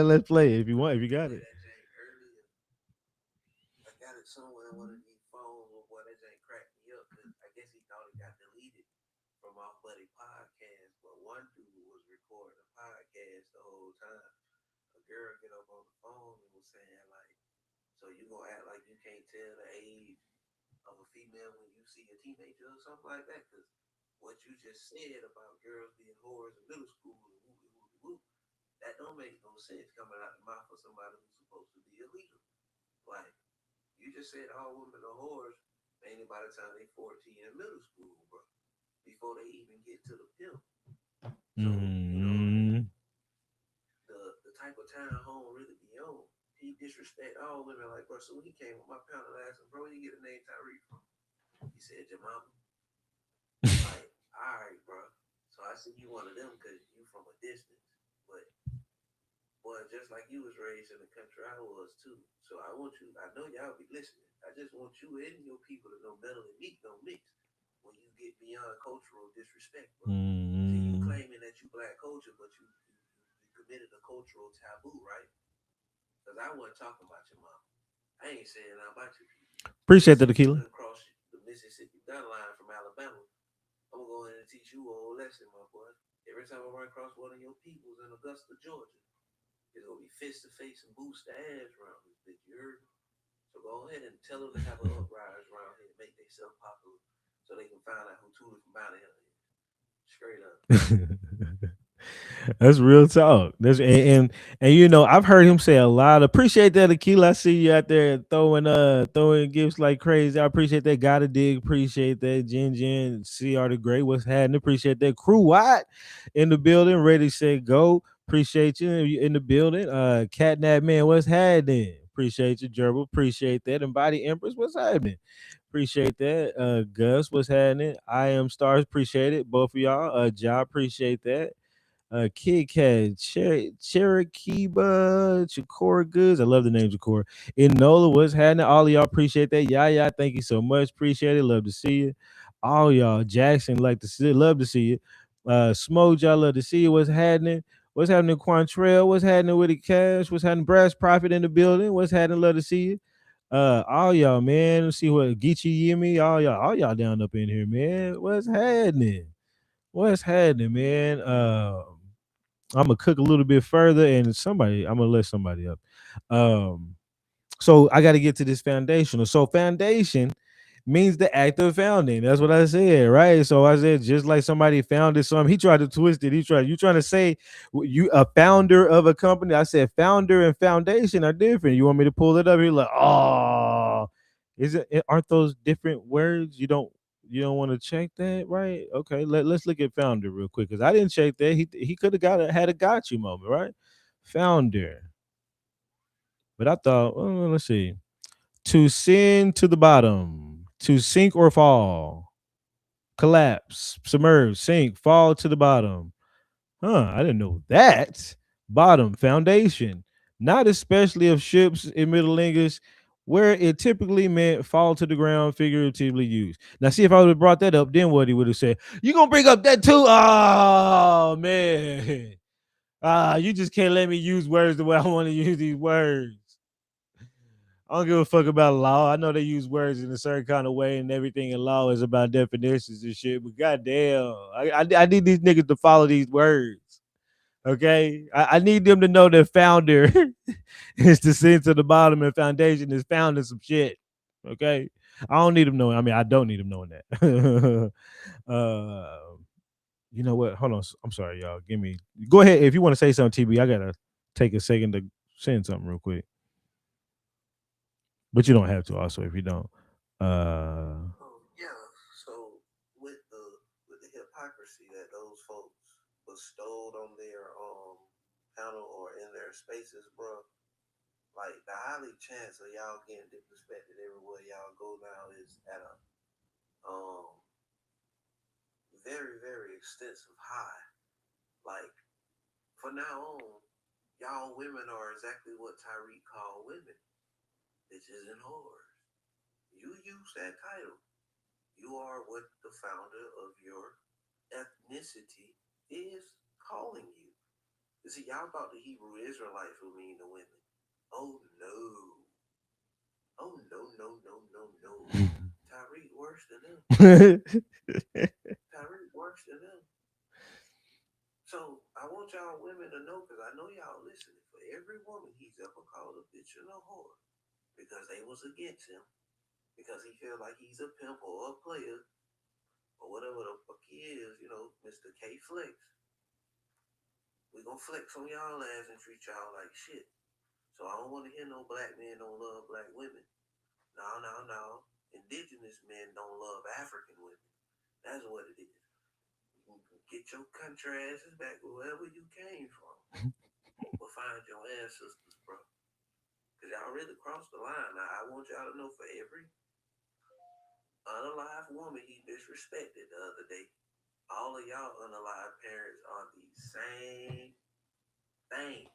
Let's play it if you want, if you got Play it. that Jane earlier. I got it somewhere in one of these phones, but boy, that Jane cracked me up because I guess he thought it got deleted from our buddy podcast. But one dude was recording a podcast the whole time. A girl get up on the phone and was saying like, "So you gonna act like you can't tell the age of a female when you see a teenager or something like that? Because what you just said about girls being whores in middle school and whoopie whoopie whoop, that don't make no sense coming out the mouth of somebody who's supposed to be a leader. Like you just said all women are whores, mainly by the time they 14 in middle school, bro, before they even get to the pimp. So, Mm. the type of time home really be on. He disrespect all women like, bro. So when he came with my panel, I asked him, bro, where you get the name Tyreek from? He said, your mama. Like, all right, bro. So I see you one of them because you from a distance. But, boy, just like you was raised in the country, I was too. So I want you, I know y'all be listening. I just want you and your people to know metal and meat don't mix when you get beyond cultural disrespect, bro. See, you claiming that you black culture, but you committed a cultural taboo, right? Because I wasn't talking about your mom. I ain't saying nothing about your people. Appreciate the tequila. Across the Mississippi gun line from Alabama, I'm gonna go in and teach you a whole lesson, my boy. Every time I run across one of your peoples in Augusta, Georgia, it's gonna be fist to face and boost the ass around this bitch. You heard me? So go ahead and tell them to have an uprise around here and make themselves popular so they can find out who Tootie from Bounty Hunter is. Straight up. That's real talk. And I've heard him say a lot. Appreciate that, Aquila. I see you out there throwing gifts like crazy. I appreciate that. Gotta dig. Appreciate that. Jen, CR the Great. What's happening? Appreciate that. Crew White in the building. Ready, set, go. Appreciate you in the building. Catnap Man, what's happening? Appreciate you, Gerbil. Appreciate that. And Body Empress, what's happening? Appreciate that. Gus, what's happening? I am Stars. Appreciate it. Both of y'all. Ja, appreciate that. Kid Kat, Cherokee, Chakora Goods. I love the name Chakora. Enola, what's happening? All of y'all appreciate that. Yeah, thank you so much. Appreciate it. Love to see you. All y'all, Jackson, love to see you. Smoke, y'all love to see you. What's happening? What's happening, Quantrell? What's happening with the cash? What's happening, Brass Profit in the building? What's happening? Love to see you. All y'all, man. Let's see what Geechee Yimmy, all y'all down up in here, man. What's happening? What's happening, man? I'm gonna cook a little bit further, and I'm gonna let somebody up. Um, so I got to get to this foundational. So foundation means the act of founding. That's what I said, right? So I said just like somebody founded something. He tried to twist it. You trying to say you a founder of a company? I said founder and foundation are different. You want me to pull it up? You're like, oh, aren't those different words? You don't want to check that, right? Okay, let's look at founder real quick because I didn't check that. He could have had a got you moment, right? Founder. But I thought, let's see. To send to the bottom, to sink or fall, collapse, submerge, sink, fall to the bottom. I didn't know that. Bottom, foundation, not especially of ships in Middle English, where it typically meant fall to the ground, figuratively used. Now, see if I would have brought that up, then what he would have said. You gonna bring up that too? Oh man. You just can't let me use words the way I want to use these words. I don't give a fuck about law. I know they use words in a certain kind of way, and everything in law is about definitions and shit. But goddamn, I need these niggas to follow these words. Okay, I need them to know that founder is the sense of the bottom, and foundation is founding some shit. Okay, I don't need them knowing. I mean, I don't need them knowing that. uh, you know what? Hold on. I'm sorry, y'all. Go ahead if you want to say something, TB. I gotta take a second to send something real quick. But you don't have to also if you don't. Yeah. So with the hypocrisy that those folks bestowed on their panel or in their spaces, bro, like the highly chance of y'all getting disrespected everywhere y'all go now is at a um very, very extensive high. Like for now on, y'all women are exactly what Tyreek called women. Bitches and whores. You use that title. You are what the founder of your ethnicity is calling you. You see, y'all about the Hebrew Israelites who mean to women. Oh no. Oh no, no, no, no, no. Tyreek worse than them. Tyreek worse than them. So I want y'all women to know, because I know y'all listening, for every woman he's ever called a bitch and a whore, because they was against him, because he feel like he's a pimp or a player, or whatever the fuck he is, Mr. K Flex. We gonna flex on y'all ass and treat y'all like shit. So I don't want to hear no black men don't love black women. No, no, no. Indigenous men don't love African women. That's what it is. Get your country asses back wherever you came from. Or find your ancestors, bro. Because y'all really crossed the line. Now, I want y'all to know, for every unalive woman he disrespected the other day, all of y'all unalive parents are the same thing.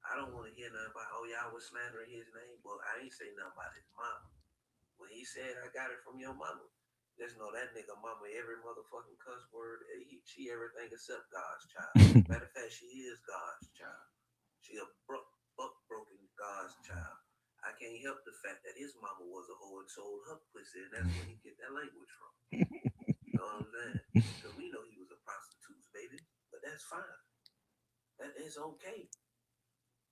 I don't want to hear nothing about, oh, y'all was slandering his name. Well, I ain't say nothing about his mama. When he said, I got it from your mama, just know that nigga mama every motherfucking cuss word. She everything except God's child. Matter of fact, she is God's child. She a broken God's child. I can't help the fact that his mama was a hoe and sold her pussy, and that's where he get that language from. You know what I'm saying? Because we know he was a prostitute's baby, but that's fine. That is okay.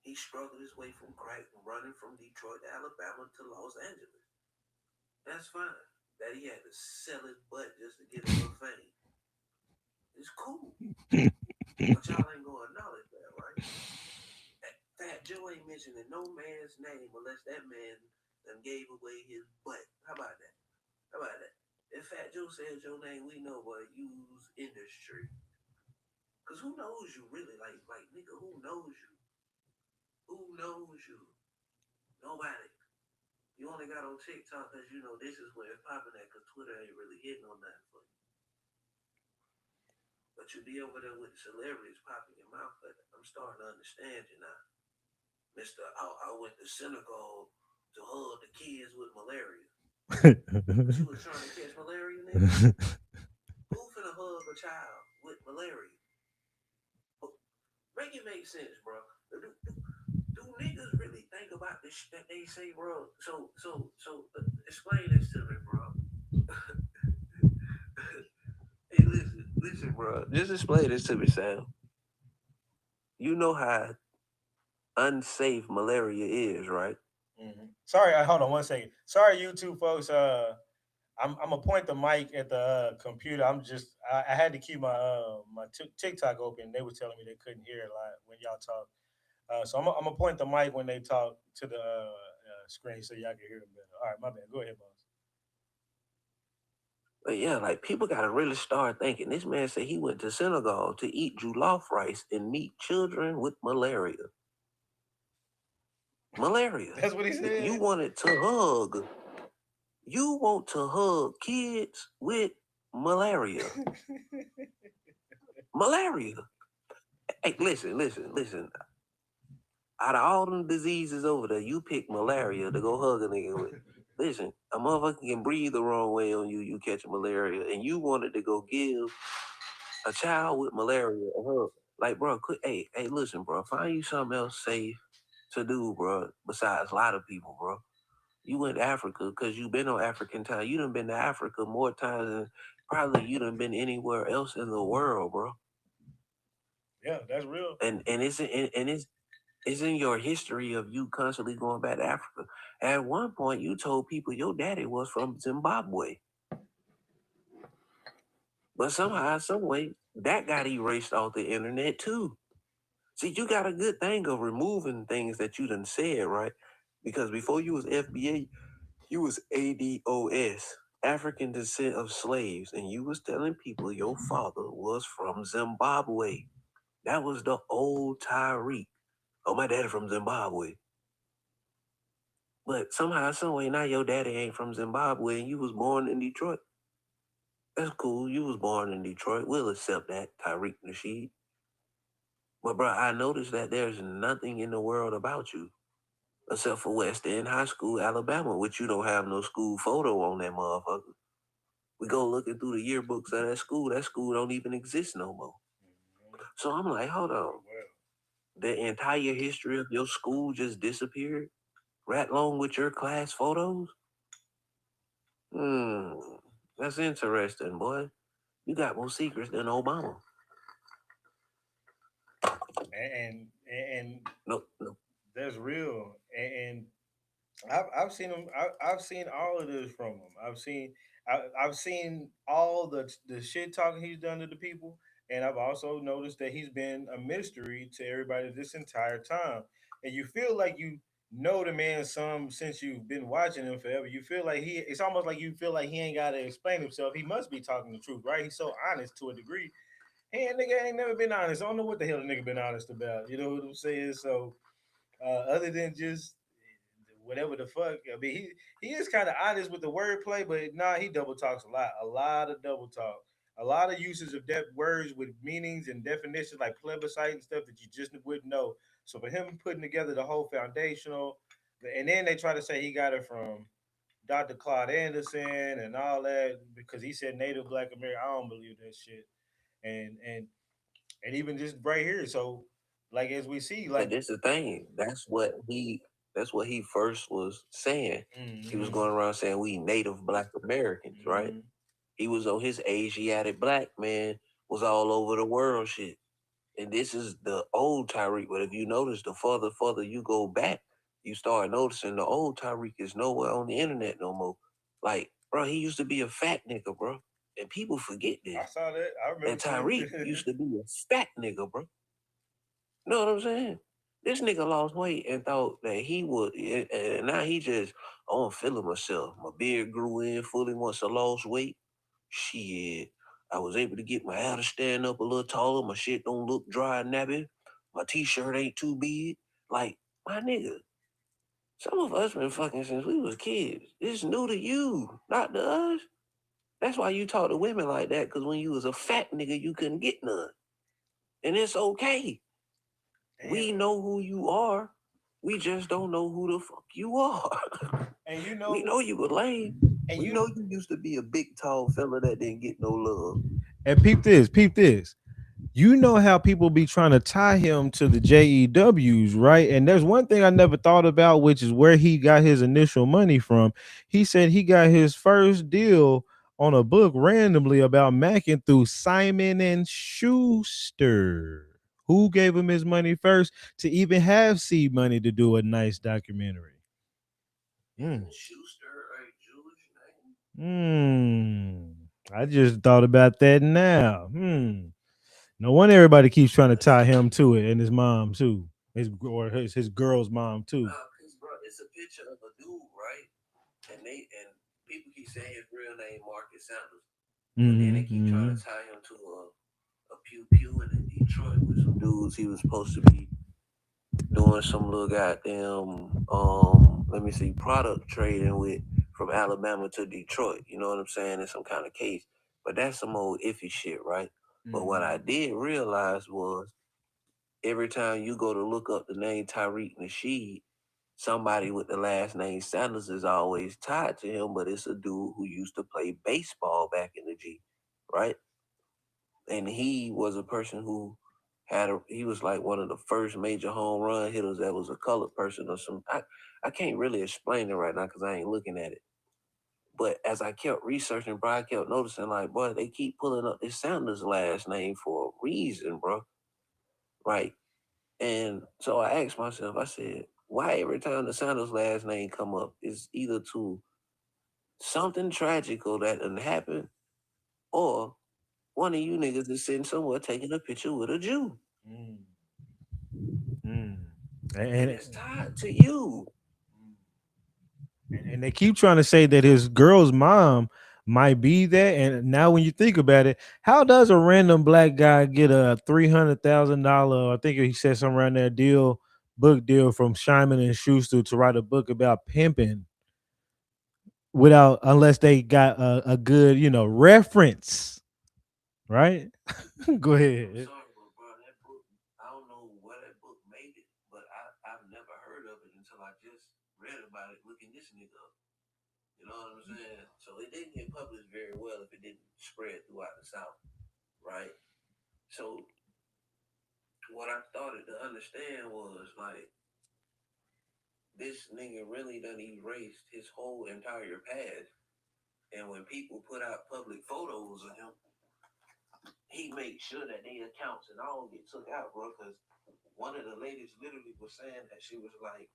He struggled his way from crack, running from Detroit to Alabama to Los Angeles. That's fine. That he had to sell his butt just to get a little fame. It's cool. But y'all ain't gonna acknowledge that, right? Fat Joe ain't mentioning no man's name unless that man done gave away his butt. How about that? How about that? If Fat Joe says your name, we know what use industry. Cause who knows you really? Like nigga, who knows you? Who knows you? Nobody. You only got on TikTok because this is where it's popping at, because Twitter ain't really hitting on that for you. But you be over there with the celebrities popping your mouth, but I'm starting to understand you now. Mr. I went to Senegal to hug the kids with malaria. But you was trying to catch malaria, nigga? Who finna hug a child with malaria? Make it make make sense, bro. Do niggas really think about this shit that they say, bro? So explain this to me, bro. Hey, listen, bro. Just explain this to me, Sam. You know how unsafe malaria is, right? Sorry, hold on one second. Sorry, YouTube folks. I'm gonna point the mic at the computer. I had to keep my TikTok open. They were telling me they couldn't hear a lot when y'all talk. So I'm gonna point the mic when they talk to the screen so y'all can hear them better. All right, my bad. Go ahead, boss. But yeah, like people gotta really start thinking. This man said he went to Senegal to eat jollof rice and meet children with malaria. Malaria. That's what he said. You wanted to hug. You want to hug kids with malaria. Malaria. Hey, listen. Out of all them diseases over there, you pick malaria to go hug a nigga with. Listen, a motherfucker can breathe the wrong way on you, you catch malaria, and you wanted to go give a child with malaria a hug. Like, bro, listen, bro, find you something else safe to do, bro, besides a lot of people, bro. You went to Africa because you been on African time. You done been to Africa more times than probably you done been anywhere else in the world, bro. Yeah, that's real. And it's in your history of you constantly going back to Africa. At one point, you told people your daddy was from Zimbabwe. But somehow, some way, that got erased off the internet too. See, you got a good thing of removing things that you done said, right? Because before you was FBA, you was ADOS, African Descent of Slaves, and you was telling people your father was from Zimbabwe. That was the old Tyreek. Oh, my daddy from Zimbabwe. But somehow, some way, now your daddy ain't from Zimbabwe and you was born in Detroit. That's cool. You was born in Detroit. We'll accept that, Tyreek Nasheed. But bro, I noticed that there's nothing in the world about you except for West End High School, Alabama, which you don't have no school photo on that motherfucker. We go looking through the yearbooks of that school don't even exist no more. So I'm like, hold on. The entire history of your school just disappeared? Right along with your class photos? That's interesting, boy. You got more secrets than Obama. And No. that's real. And I've seen him. I've seen all of this from him. I've seen all the shit talking he's done to the people, and I've also noticed that he's been a mystery to everybody this entire time. And you feel like you know the man some since you've been watching him forever. You feel like he. It's almost like you feel like he ain't got to explain himself. He must be talking the truth, right? He's so honest to a degree. Hey, nigga ain't never been honest. I don't know what the hell the nigga been honest about. You know what I'm saying? So other than just whatever the fuck. I mean, he is kind of honest with the wordplay, but nah, he double talks a lot of double talk, a lot of uses of words with meanings and definitions like plebiscite and stuff that you just wouldn't know. So for him putting together the whole foundational, and then they try to say he got it from Dr. Claude Anderson and all that because he said Native Black American. I don't believe that shit. And even just right here, so like as we see, But like this the thing. That's what he first was saying. He was mm-hmm, going around saying we Native Black Americans, right? mm-hmm. He was on his Asiatic black man was all over the world shit. And this is the old Tyreek. But if you notice, the further you go back, you start noticing the old Tyreek is nowhere on the internet no more. Like, bro, he used to be a fat nigga, bro. And people forget this. I saw that. I remember And Tyreek used to be a fat nigga, bro. Know what I'm saying? This nigga lost weight and thought that he would, and now he just, I'm feeling myself. My beard grew in fully once I lost weight. Shit, I was able to get my hair to stand up a little taller. My shit don't look dry and nappy. My t-shirt ain't too big. Like, my nigga, some of us been fucking since we was kids. It's new to you, not to us. That's why you talk to women like that, because when you was a fat nigga, you couldn't get none. And it's okay. Damn. We know who you are. We just don't know who the fuck you are. And you know, we know you were lame. And we know you used to be a big, tall fella that didn't get no love. And peep this. you know how people be trying to tie him to the JEWs, right? And there's one thing I never thought about, which is where he got his initial money from. He said he got his first deal on a book randomly about Mackin through Simon and Schuster. Who gave him his money first to even have seed money to do a nice documentary? Mm. Schuster, a Jewish name? I just thought about that now. No wonder everybody keeps trying to tie him to it, and his mom too. His girl's mom too. Cause bro, it's a picture of a dude, right? And people keep saying his real name Marcus Sanders, but then they keep trying to tie him to a pew pew in Detroit with some dudes he was supposed to be doing some little goddamn let me see, product trading with from Alabama to Detroit. You know what I'm saying? In some kind of case. But that's some old iffy shit, right? But what I did realize was every time you go to look up the name Tyreek Nasheed, somebody with the last name Sanders is always tied to him, but it's a dude who used to play baseball back in the G, right? And he was a person who he was like one of the first major home run hitters that was a colored person or some. I can't really explain it right now because I ain't looking at it. But as I kept researching, bro, I kept noticing like, boy, they keep pulling up this Sanders last name for a reason, bro. Right. And so I asked myself, I said, why every time the Sanders last name come up, it's either to something tragical that done happened, or one of you niggas is sitting somewhere taking a picture with a Jew. And And it's tied to you. and they keep trying to say that his girl's mom might be that. And now when you think about it, how does a random black guy get a $300,000? I think he said something around there book deal from Simon and Schuster to write a book about pimping without unless they got a good reference, right? Go I'm ahead. sorry, bro, that book, I don't know where that book made it, but I've never heard of it until I just read about it looking this nigga up. You know what I'm saying? So it didn't get published very well if it didn't spread throughout the South, right? So what I started to understand was like this nigga really done erased his whole entire past. And when people put out public photos of him, he makes sure that their accounts and all get took out, bro. Because one of the ladies literally was saying that she was like,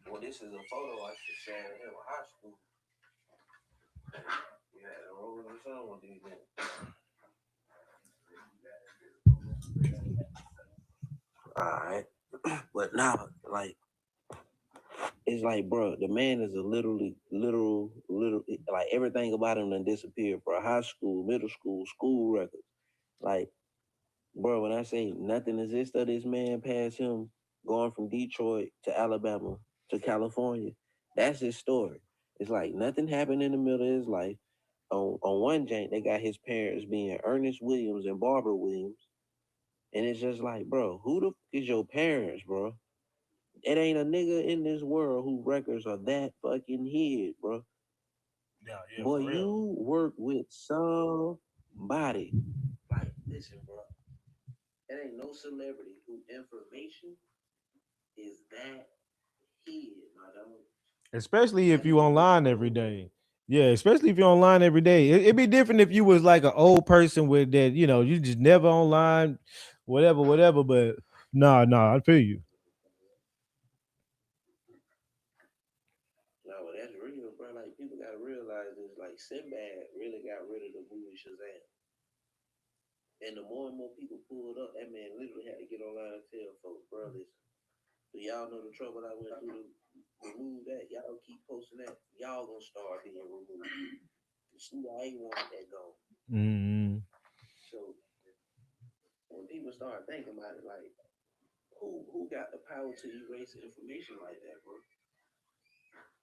well, this is a photo I should share with him in high school. You had to roll the sun with these niggas. Alright. But now, like, it's like, bro, the man is a literal, like everything about him done disappeared, bro. High school, middle school records. Like, bro, when I say nothing exists of this man past him going from Detroit to Alabama to California, that's his story. It's like nothing happened in the middle of his life. On one jank, they got his parents being Ernest Williams and Barbara Williams. And it's just like, bro, who the fuck is your parents, bro? It ain't a nigga in this world who records are that fucking hid, bro. Yeah, Boy, for real. you work with somebody. Like, listen, bro. There ain't no celebrity who information is that hid, my dog. Especially if That you is online every real. day. Yeah, especially if you're online every day. It'd be different if you was like an old person with that, you just never online, whatever. But I feel you. No, but that's real, bro. Like, people gotta realize this. Like, Sinbad really got rid of the movie Shazam. And the more and more people pulled up, that man literally had to get online and tell folks, bro, listen, do y'all know the trouble I went through to remove that? Y'all keep posting that. Y'all gonna start being removed. The CIA wanted that gone. Mm-hmm. So when people start thinking about it, like, who got the power to erase information like that, bro?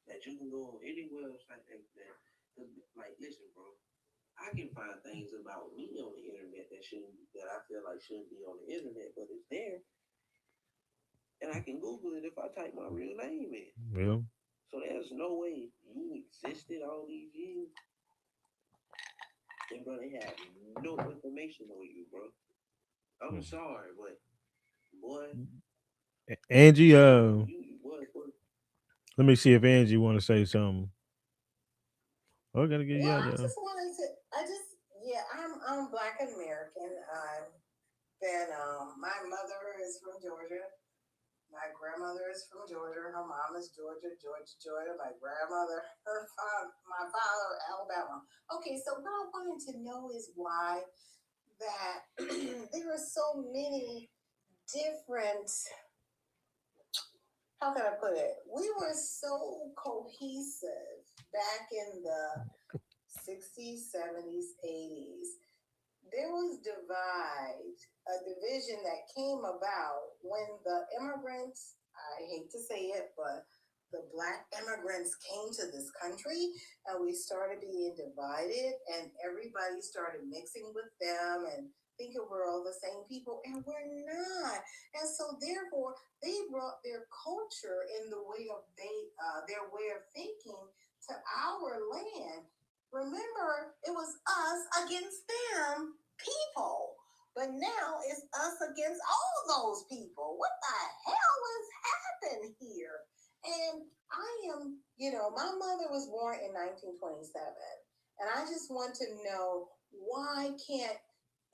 That you can go on any website that like, listen, bro, I can find things about me on the internet that I feel like shouldn't be on the internet, but it's there, and I can Google it if I type my real name in. Yeah. So there's no way you existed all these years And bro, they had no information on you, bro. I'm sorry, but boy, Angie, boy. let me see if Angie want to say something. Oh, I gotta get Well, yeah. I just wanted to. Yeah, I'm Black American. I've been. My mother is from Georgia. My grandmother is from Georgia. Her mom is Georgia. My grandmother, my father, Alabama. Okay, so what I wanted to know is why that there are so many different. How can I put it? We were so cohesive back in the 60s, 70s, 80s. There was a division that came about when the immigrants, I hate to say it, but the black immigrants came to this country and we started being divided and everybody started mixing with them and thinking we're all the same people and we're not. And so therefore they brought their culture in the way of their way of thinking to our land. Remember, it was us against them people. But now it's us against all those people. What the hell has happened here? And I am, my mother was born in 1927. And I just want to know why can't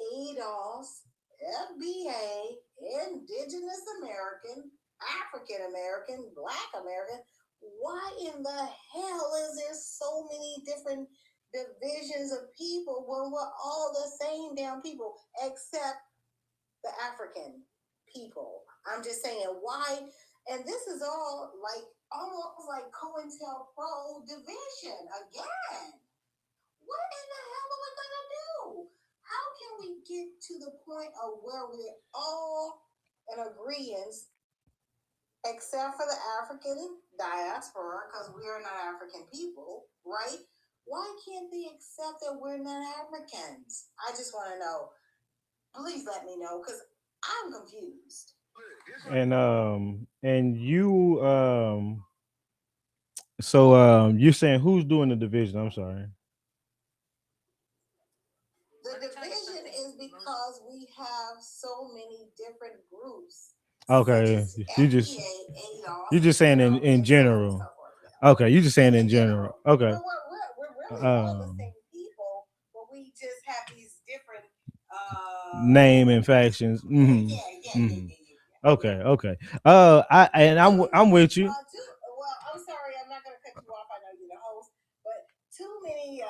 ADOS, FBA, Indigenous American, African American, Black American, why in the hell is there so many different divisions of people when we're all the same damn people except the African people? I'm just saying why, and this is all like almost like COINTELPRO division again. What in the hell are we gonna do? How can we get to the point of where we're all in agreement except for the African diaspora, because we are not African people, right? Why can't they accept that we're not Africans? I just want to know. Please let me know, because I'm confused. And you so you're saying who's doing the division? I'm sorry. The division is because we have so many different groups. Okay, you just saying in general. Okay, you just saying in general. Okay. We're really all the same people, but we just have these different name and factions. Okay, okay. I'm with you. Well, I'm sorry, I'm not gonna cut you off. I know you're the host, but too many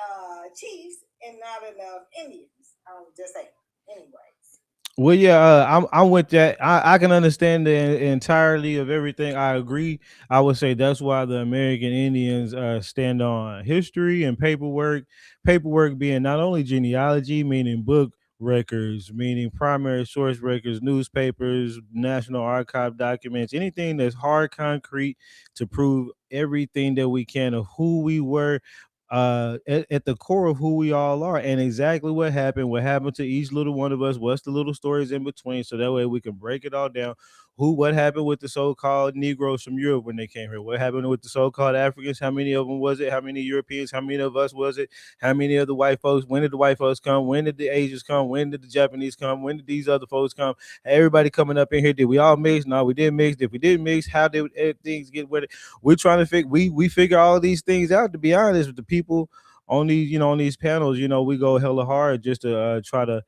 chiefs and not enough Indians. I'm just saying. Anyways. Well, yeah, I'm with that. I can understand the entirety of everything. I agree. I would say that's why the American Indians stand on history and paperwork. Paperwork being not only genealogy, meaning book records, meaning primary source records, newspapers, National Archive documents, anything that's hard, concrete to prove everything that we can of who we were, at the core of who we all are and exactly what happened to each little one of us, what's the little stories in between, so that way we can break it all down. What happened with the so-called Negroes from Europe when they came here? What happened with the so-called Africans? How many of them was it? How many Europeans? How many of us was it? How many of the white folks? When did the white folks come? When did the Asians come? When did the Japanese come? When did these other folks come? Everybody coming up in here, did we all mix? No, we didn't mix. If we didn't mix, how did things get with it? We're trying to figure, we figure all these things out, to be honest with the people on these, on these panels. We go hella hard just to try to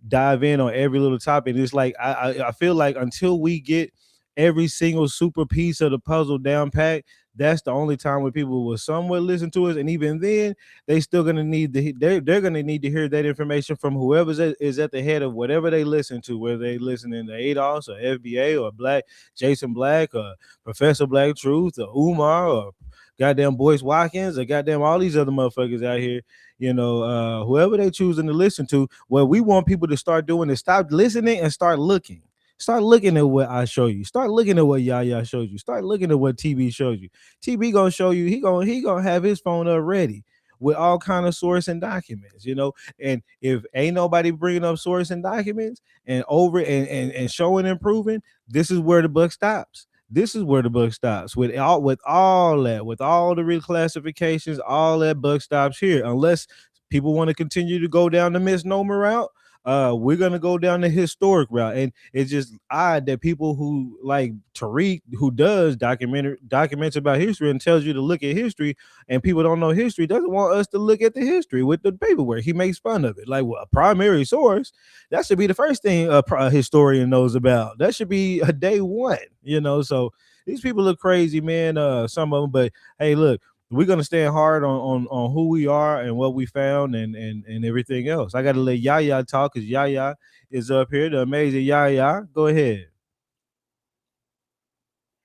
dive in on every little topic. It's like I feel like until we get every single super piece of the puzzle down pat, that's the only time where people will somewhat listen to us. And even then, they still gonna need they're gonna need to hear that information from whoever is at the head of whatever they listen to, whether they listening to ADOS or FBA or Black Jason Black or Professor Black Truth or Umar or goddamn Boyce Watkins or goddamn all these other motherfuckers out here. Whoever they choosing to listen to. What we want people to start doing is stop listening and start looking. Start looking at what I show you. Start looking at what Yaya shows you. Start looking at what TB shows you. TB gonna show you. He gonna have his phone up ready with all kind of source and documents. And if ain't nobody bringing up source and documents and and showing and proving, this is where the buck stops. This is where the buck stops with all that, with all the reclassifications, all that buck stops here, unless people want to continue to go down the misnomer route, we're gonna go down the historic route. And it's just odd that people who like Tariq, who does documents about history and tells you to look at history, and people don't know history, doesn't want us to look at the history with the paperwork. He makes fun of it. Like, well, a primary source, that should be the first thing a historian knows about. That should be a day one, you know. So these people look crazy, man. Some of them, but hey, look, we're gonna stand hard on who we are and what we found and everything else. I gotta let Yaya talk because Yaya is up here. The amazing Yaya. Go ahead.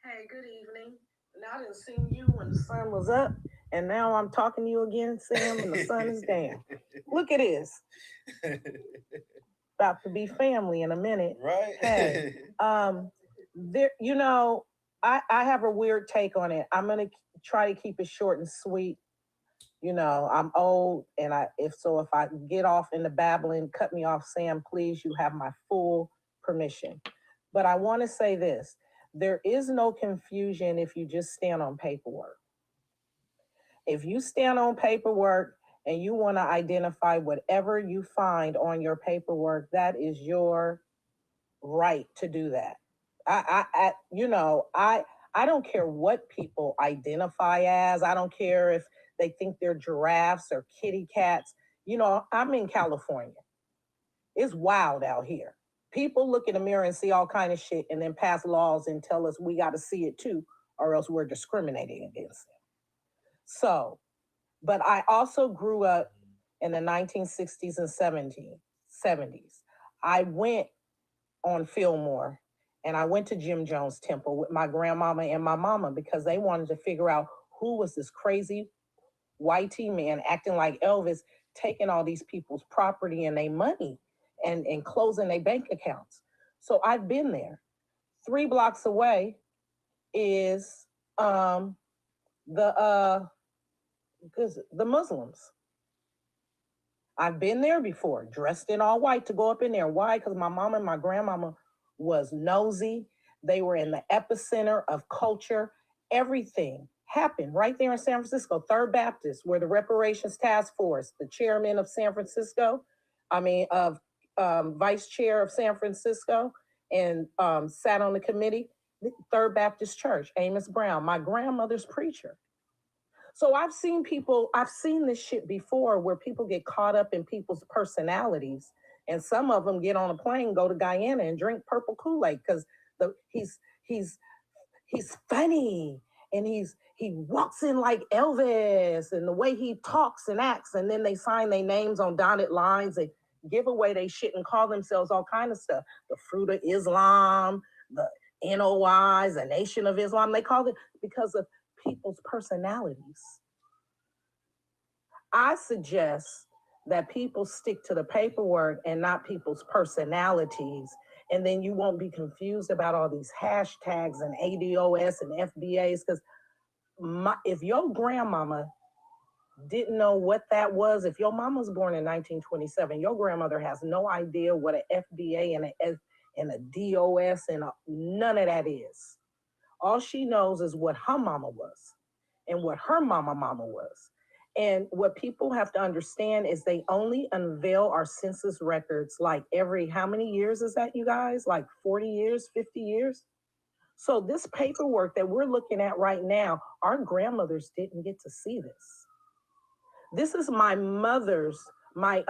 Hey, good evening. Now I done seen you when the sun was up, and now I'm talking to you again, Sam, and the sun is down. Look at this. About to be family in a minute. Right? Hey, there, I have a weird take on it. I'm gonna try to keep it short and sweet. I'm old, and if I get off in the babbling, cut me off, Sam, please. You have my full permission. But I want to say this: there is no confusion if you just stand on paperwork. If you stand on paperwork and you want to identify whatever you find on your paperwork, that is your right to do that. I don't care what people identify as. I don't care if they think they're giraffes or kitty cats. I'm in California. It's wild out here. People look in the mirror and see all kind of shit and then pass laws and tell us we got to see it too, or else we're discriminating against them. So, but I also grew up in the 1960s and 70s. I went on Fillmore and I went to Jim Jones Temple with my grandmama and my mama because they wanted to figure out who was this crazy white man acting like Elvis, taking all these people's property and their money and closing their bank accounts. So I've been there. 3 blocks away is the Muslims. I've been there before, dressed in all white to go up in there. Why? Because my mama and my grandmama was nosy. They were in the epicenter of culture. Everything happened right there in San Francisco. Third Baptist, where the Reparations Task Force, the chairman of San Francisco, vice chair of San Francisco, and sat on the committee. Third Baptist Church, Amos Brown, my grandmother's preacher. So I've seen this shit before where people get caught up in people's personalities, and some of them get on a plane, go to Guyana and drink purple Kool-Aid because he's funny and he walks in like Elvis and the way he talks and acts, and then they sign their names on dotted lines and give away they shit and call themselves all kind of stuff. The Fruit of Islam, the NOIs, the Nation of Islam. They call it because of people's personalities. I suggest that people stick to the paperwork and not people's personalities, and then you won't be confused about all these hashtags and ADOS and FBAs, because if your grandmama didn't know what that was, if your mama was born in 1927, your grandmother has no idea what an FBA and a DOS and none of that is. All she knows is what her mama was and what her mama was. And what people have to understand is they only unveil our census records like every, how many years is that, you guys? Like 40 years, 50 years? So this paperwork that we're looking at right now, our grandmothers didn't get to see this. This is my mother's, my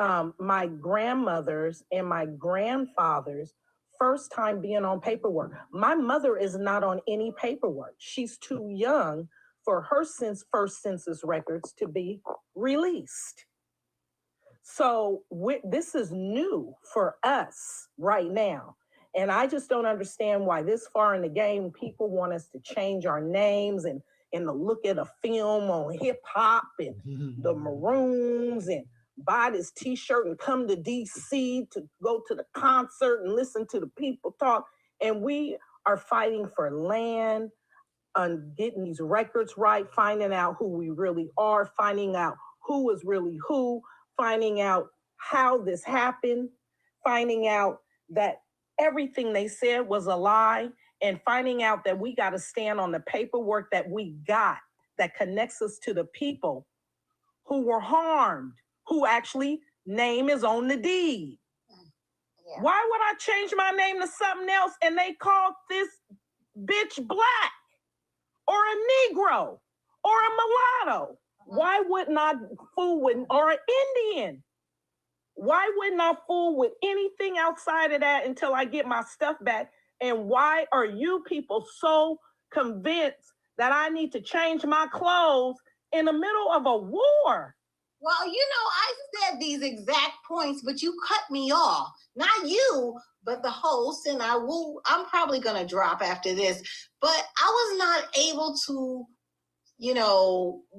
grandmother's and my grandfather's first time being on paperwork. My mother is not on any paperwork. She's too young for her first census records to be released. So this is new for us right now. And I just don't understand why this far in the game, people want us to change our names and to look at a film on hip hop and the Maroons and buy this t-shirt and come to DC to go to the concert and listen to the people talk. And we are fighting for land, on getting these records right, finding out who we really are, finding out who is really who, finding out how this happened, finding out that everything they said was a lie, and finding out that we got to stand on the paperwork that we got that connects us to the people who were harmed who actually name is on the deed. Yeah. Why would I change my name to something else and they called this bitch black or a Negro or a mulatto? Why wouldn't I fool with, or an Indian? Why wouldn't I fool with anything outside of that until I get my stuff back? And why are you people so convinced that I need to change my clothes in the middle of a war? Well, I said these exact points, but you cut me off. Not you, but the host, and I'm probably going to drop after this. But I was not able to,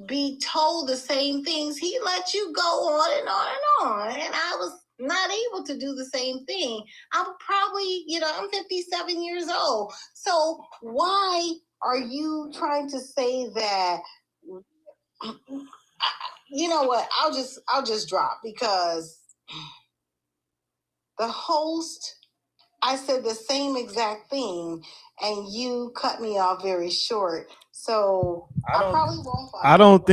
be told the same things. He let you go on and on and on. And I was not able to do the same thing. I'm probably, I'm 57 years old. So why are you trying to say that? You know what? I'll just drop, because the host, I said the same exact thing and you cut me off very short. So I probably won't follow. I don't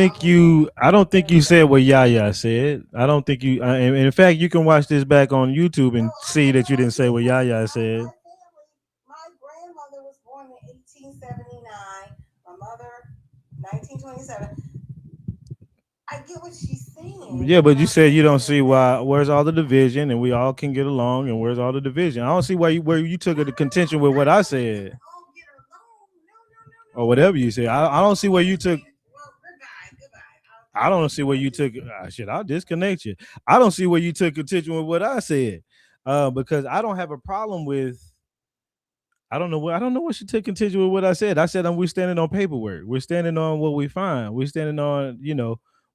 think you said what Yaya said. I don't think you. And in fact, you can watch this back on YouTube and see that you didn't say what Yaya said. My grandmother was born in 1879. My mother, 1927. I get what she's saying. Yeah, but you said you don't see why. Where's all the division, and we all can get along, and where's all the division? I don't see where you took a contention with what I said, or whatever you said. I don't see where you took. I don't see where you took. Shit, I'll disconnect you. I don't see where you took contention with what I said, because I don't have a problem with. I don't know what she took contention with what I said. I said we're standing on paperwork. We're standing on what we find. We're standing on,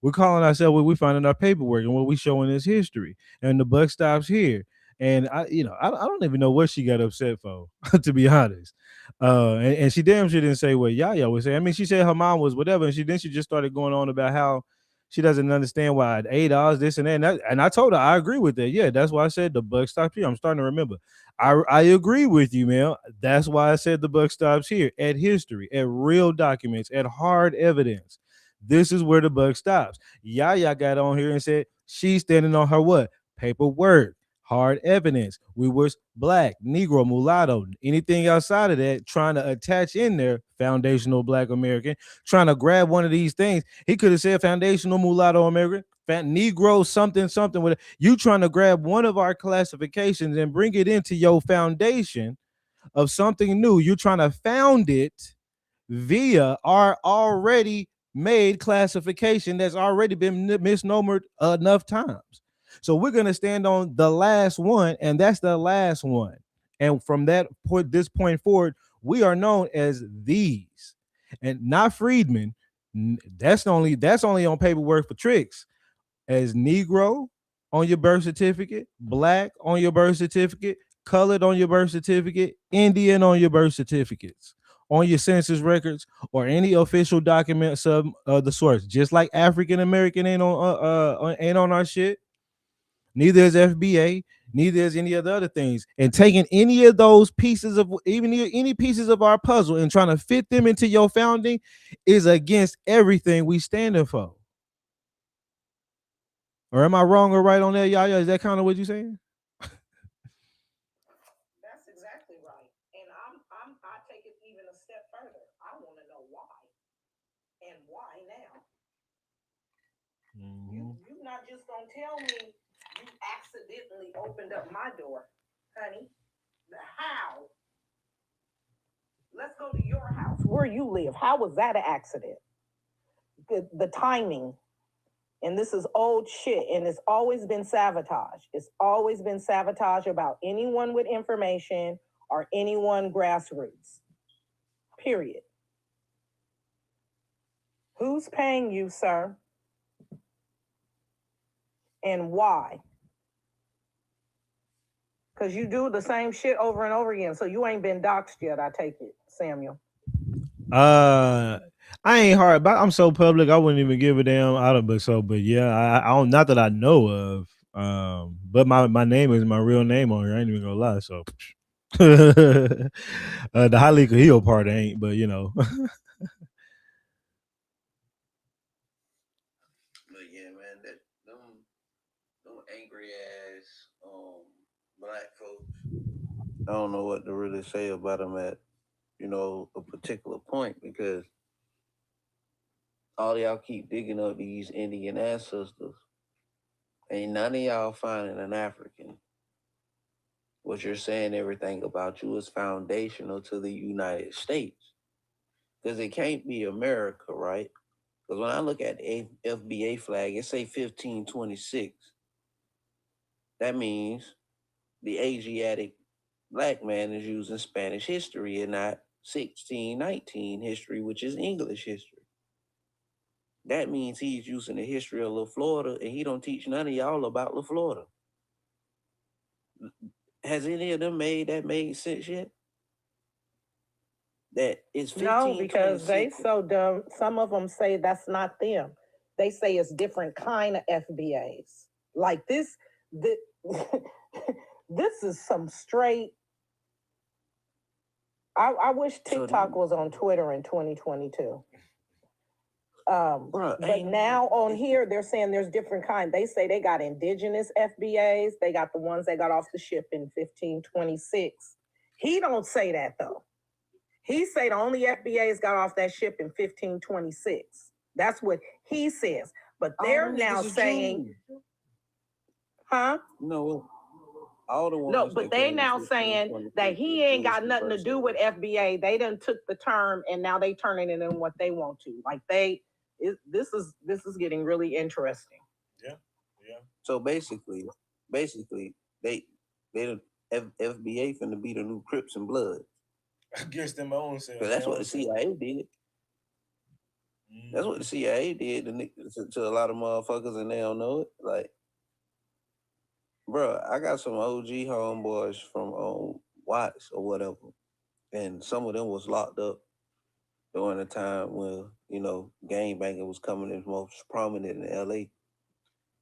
we're calling ourselves what we find in our paperwork and what we showing is history. And the buck stops here. And I don't even know what she got upset for, to be honest. And she damn sure didn't say what Yaya was saying. I mean, she said her mom was whatever, and she just started going on about how she doesn't understand why $8, this and that. And I told her I agree with that. Yeah, that's why I said the buck stops here. I'm starting to remember. I agree with you, man. That's why I said the buck stops here at history, at real documents, at hard evidence. This is where the buck stops. Yaya got on here and said she's standing on her what? Paperwork, hard evidence. We was black, Negro, mulatto, anything outside of that, trying to attach in there foundational black American, trying to grab one of these things. He could have said foundational mulatto American, Negro, something with it. You trying to grab one of our classifications and bring it into your foundation of something new. You're trying to found it via our already made classification that's already been misnomered enough times. So we're going to stand on the last one, and that's the last one. And from that point, this point forward, we are known as these, and not freedmen. That's only on paperwork for tricks. As Negro on your birth certificate, black on your birth certificate, colored on your birth certificate, Indian on your birth certificates, on your census records, or any official documents of the source. Just like African American ain't on our shit. Neither is FBA. Neither is any of the other things. And taking any of those pieces of any pieces of our puzzle and trying to fit them into your founding is against everything we standing for. Or am I wrong or right on that, Yaya? Is that kind of what you're saying? That's exactly right. And I take it even a step further. I want to know why. And why now? Mm-hmm. You not just gonna tell me you accidentally opened up my door, honey. How? Let's go to your house where you live. How was that an accident? The timing. And this is old shit, and it's always been sabotage. It's always been sabotage about anyone with information or anyone grassroots. Period. Who's paying you, sir? And why? Because you do the same shit over and over again. So you ain't been doxxed yet, I take it, Samuel. I ain't hard, but I'm so public, I wouldn't even give a damn out of it. So, but yeah, I don't, not that I know of. But my name is my real name on here. I ain't even gonna lie. So, the highly Kahil part ain't, but But yeah, man, them angry ass black folks. I don't know what to really say about them at, a particular point, because all y'all keep digging up these Indian ancestors. Ain't none of y'all finding an African. What you're saying, everything about you is foundational to the United States. Because it can't be America, right? Because when I look at the FBA flag, it say 1526. That means the Asiatic black man is using Spanish history and not 1619 history, which is English history. That means he's using the history of La Florida, and he don't teach none of y'all about La Florida. Has any of them made sense yet? That it's No, because they 1526. so dumb. Some of them say that's not them. They say it's different kind of FBAs. Like this, this is some straight. I wish TikTok was on Twitter in 2022. But now on here, they're saying there's different kind. They say they got indigenous FBAs. They got the ones they got off the ship in 1526. He don't say that though. He say the only FBAs got off that ship in 1526. That's what he says. But they're now saying, huh? No, all the ones. No, but they now saying that he ain't got nothing to do with FBA. They done took the term and now they turning it in what they want to. Like this is getting really interesting. Yeah. So basically, they FBA finna be the new Crips and Blood. Against them own self. Because that's what the CIA did. That's what the CIA did to a lot of motherfuckers, and they don't know it. Like, bro, I got some OG homeboys from Watts or whatever, and some of them was locked up during the time when gangbanging was coming in most prominent in LA.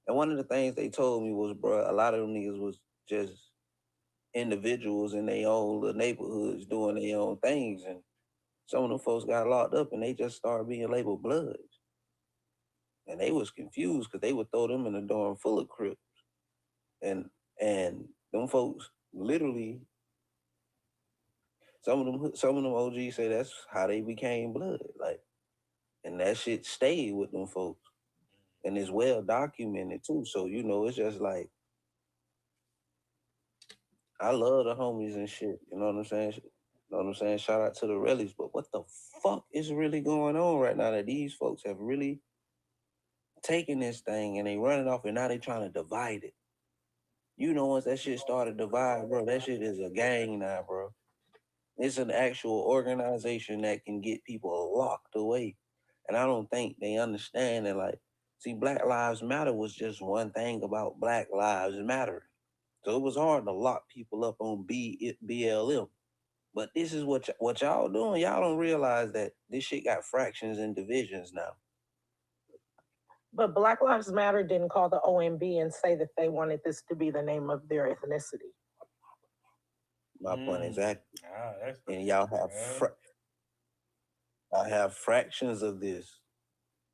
And one of the things they told me was, bro, a lot of them niggas was just individuals in their own little neighborhoods doing their own things, and some of them folks got locked up and they just started being labeled Bloods. And they was confused because they would throw them in a dorm full of Crips. And them folks literally, some of them OGs say that's how they became Blood. Like, and that shit stayed with them folks. And it's well documented too. So, it's just like, I love the homies and shit. You know what I'm saying? Shout out to the Rellies. But what the fuck is really going on right now that these folks have really taken this thing and they running off and now they trying to divide it? Once that shit started to divide, bro, that shit is a gang now, bro. It's an actual organization that can get people locked away. And I don't think they understand that, like, see, Black Lives Matter was just one thing about Black Lives Matter. So it was hard to lock people up on BLM. But this is what y'all doing. Y'all don't realize that this shit got fractions and divisions now. But Black Lives Matter didn't call the OMB and say that they wanted this to be the name of their ethnicity. My point exactly. And y'all have fractions of this.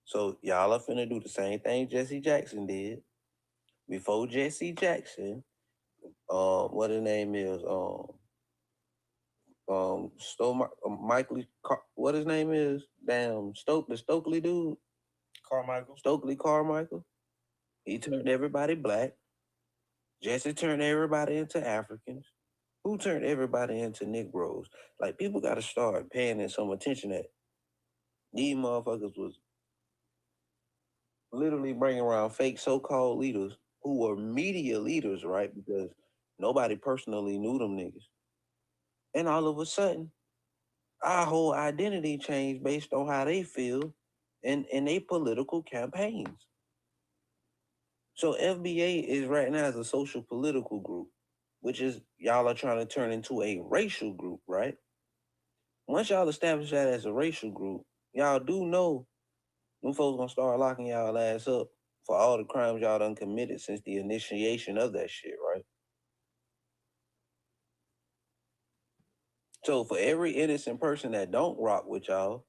So y'all are finna do the same thing Jesse Jackson did. Before Jesse Jackson, what his name is, Michael, what his name is? Damn, the Stokely dude. Stokely Carmichael. He turned everybody black. Jesse turned everybody into Africans. Who turned everybody into Negroes? Like, people got to start paying some attention that these motherfuckers was literally bringing around fake so-called leaders who were media leaders, right? Because nobody personally knew them niggas. And all of a sudden, our whole identity changed based on how they feel in their political campaigns. So FBA is right now as a social political group, which is y'all are trying to turn into a racial group, right? Once y'all establish that as a racial group, y'all do know them folks gonna start locking y'all ass up for all the crimes y'all done committed since the initiation of that shit, right? So for every innocent person that don't rock with y'all,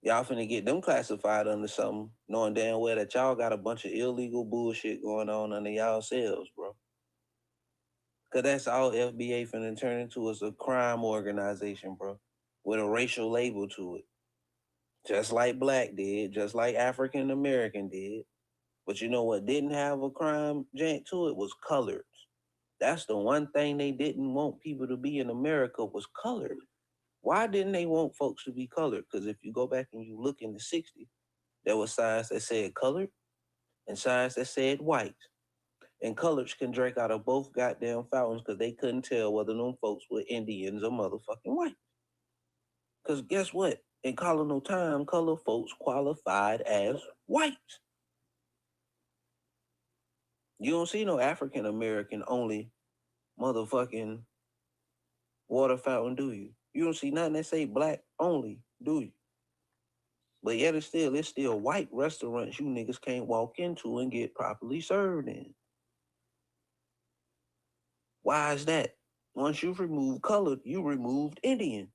Y'all finna get them classified under something, knowing damn well that y'all got a bunch of illegal bullshit going on under y'all selves, bro. Cause that's all FBA finna turn into is a crime organization, bro, with a racial label to it. Just like black did, just like African American did. But you know what didn't have a crime jank to it was colors. That's the one thing they didn't want people to be in America was colored. Why didn't they want folks to be colored? Because if you go back and you look in the 60s, there was signs that said colored and signs that said white. And coloreds can drink out of both goddamn fountains because they couldn't tell whether them folks were Indians or motherfucking white. Because guess what? In colonial time, color folks qualified as white. You don't see no African American only motherfucking water fountain, do you? You don't see nothing that say black only, do you? But yet it's still white restaurants you niggas can't walk into and get properly served in. Why is that? Once you've removed colored, you removed Indian.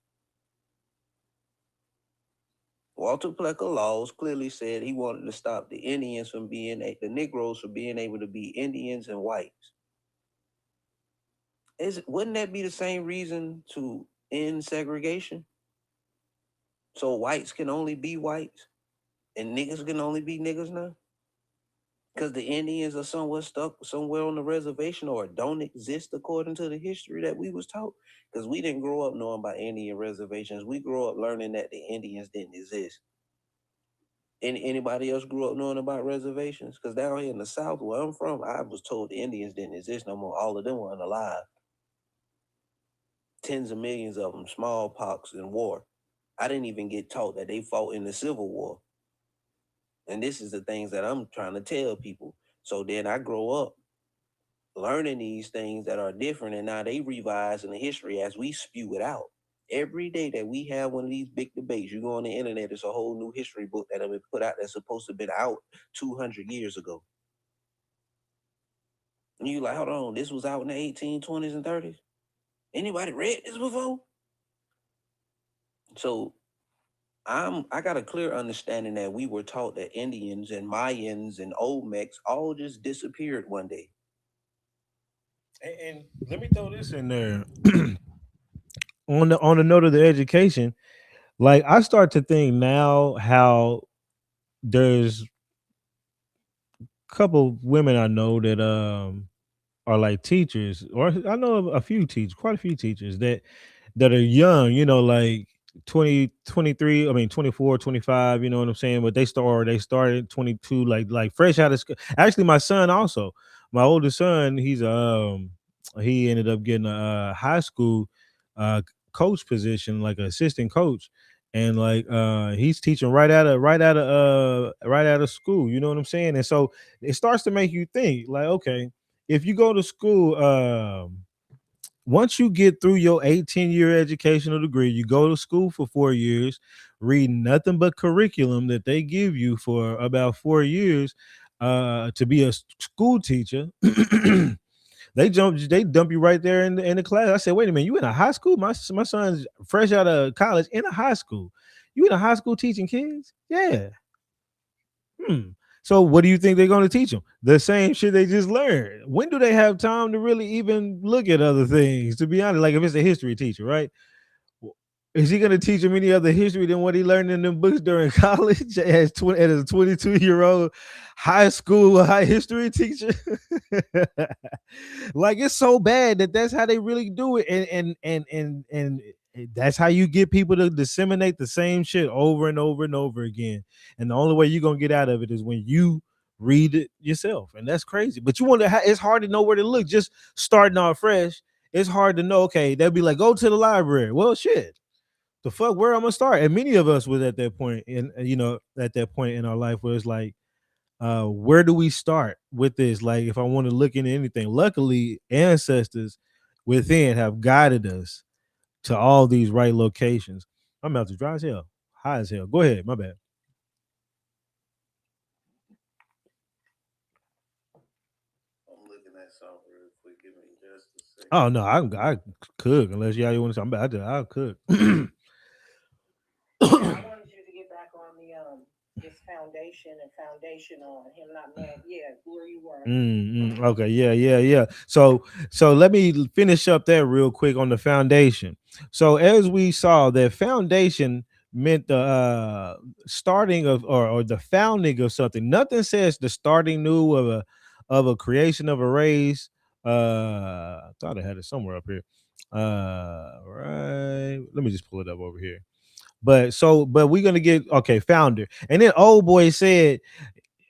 Walter Plecker Laws clearly said he wanted to stop the Indians from being, the Negroes from being able to be Indians and whites. Wouldn't that be the same reason to end segregation? So whites can only be whites and niggas can only be niggas now? Because the Indians are somewhere stuck somewhere on the reservation or don't exist according to the history that we was taught. Because we didn't grow up knowing about Indian reservations. We grew up learning that the Indians didn't exist. Anybody else grew up knowing about reservations? Because down here in the South, where I'm from, I was told the Indians didn't exist no more. All of them weren't alive. Tens of millions of them, smallpox and war. I didn't even get taught that they fought in the Civil War. And this is the things that I'm trying to tell people. So then I grow up learning these things that are different, and now they revise in the history as we spew it out. Every day that we have one of these big debates, you go on the internet, it's a whole new history book that have been put out that's supposed to have been out 200 years ago. And you like, hold on, this was out in the 1820s and 30s? Anybody read this before? So I got a clear understanding that we were taught that Indians and Mayans and Olmecs all just disappeared one day. And let me throw this in there. On the note of the education, like I start to think now how there's a couple women I know that are like teachers, or I know a few teachers, quite a few teachers that are young, like 20, 23, I mean 24, 25, you know what I'm saying? But they started 22, like fresh out of school. Actually, my son also, my oldest son, he ended up getting a high school uh coach position, like an assistant coach. And like he's teaching right out of school, you know what I'm saying? And so it starts to make you think, like, okay, if you go to school, once you get through your 18-year educational degree, you go to school for 4 years, read nothing but curriculum that they give you for about 4 years to be a school teacher. They dump you right there in the class. I said, wait a minute, you in a high school? My son's fresh out of college in a high school. You in a high school teaching kids? Yeah. So what do you think they're going to teach them? The same shit they just learned. When do they have time to really even look at other things? To be honest, like if it's a history teacher, right? Is he going to teach them any other history than what he learned in them books during college as a 22-year-old high school high history teacher? Like it's so bad that's how they really do it, and that's how you get people to disseminate the same shit over and over and over again. And the only way you're gonna get out of it is when you read it yourself, and that's crazy. But you wonder how it's hard to know where to look. Just starting off fresh, it's hard to know. Okay, they'll be like, go to the library. Well, shit, the fuck, where I'm gonna start? And many of us was at that point at that point in our life where it's like, where do we start with this? Like, if I want to look into anything, luckily ancestors within have guided us to all these right locations. I'm out to dry as hell, high as hell. Go ahead, my bad. I'm looking at something real quick. Give me just a second. Oh no, I cook unless y'all want to. I'm about to. I'll cook. I wanted you to get back on the this foundation and foundational and him not knowing, yeah, where you were. Okay, yeah. So let me finish up that real quick on the foundation. So as we saw, that foundation meant the starting of or the founding of something. Nothing says the starting new of a creation of a race. I thought I had it somewhere up here. Right. Let me just pull it up over here. But we're gonna get okay, founder. And then old boy said,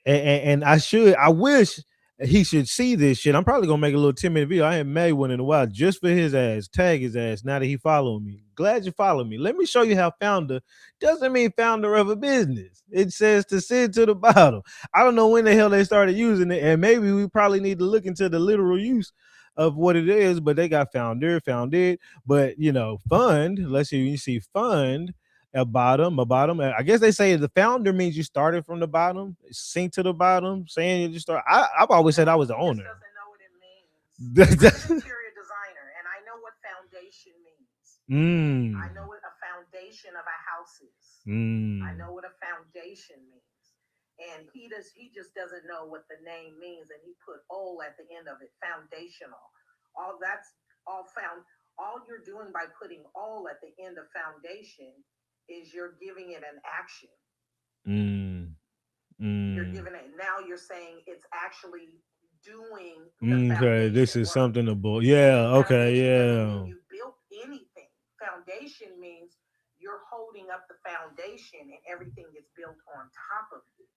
and I wish he should see this shit. I'm probably gonna make a little 10-minute video. I ain't made one in a while just for his ass. Tag his ass now that he following me. Glad you follow me. Let me show you how founder doesn't mean founder of a business. It says to send to the bottom. I don't know when the hell they started using it, and maybe we probably need to look into the literal use of what it is, but they got founder, founded, but fund. Let's see, you see fund a bottom. I guess they say the founder means you started from the bottom, sink to the bottom, saying you just start. I've always said I was the owner. Doesn't know what it means. I'm an interior designer, and I know what foundation means. I know what a foundation of a house is. I know what a foundation means. And he just doesn't know what the name means, and he put "ol" at the end of it. Foundational. All you're doing by putting "ol" at the end of foundation is you're giving it an action. You're giving it now. You're saying it's actually doing. Okay, this is something about. Yeah. Okay. Yeah. You built anything. Foundation means you're holding up the foundation, and everything is built on top of it.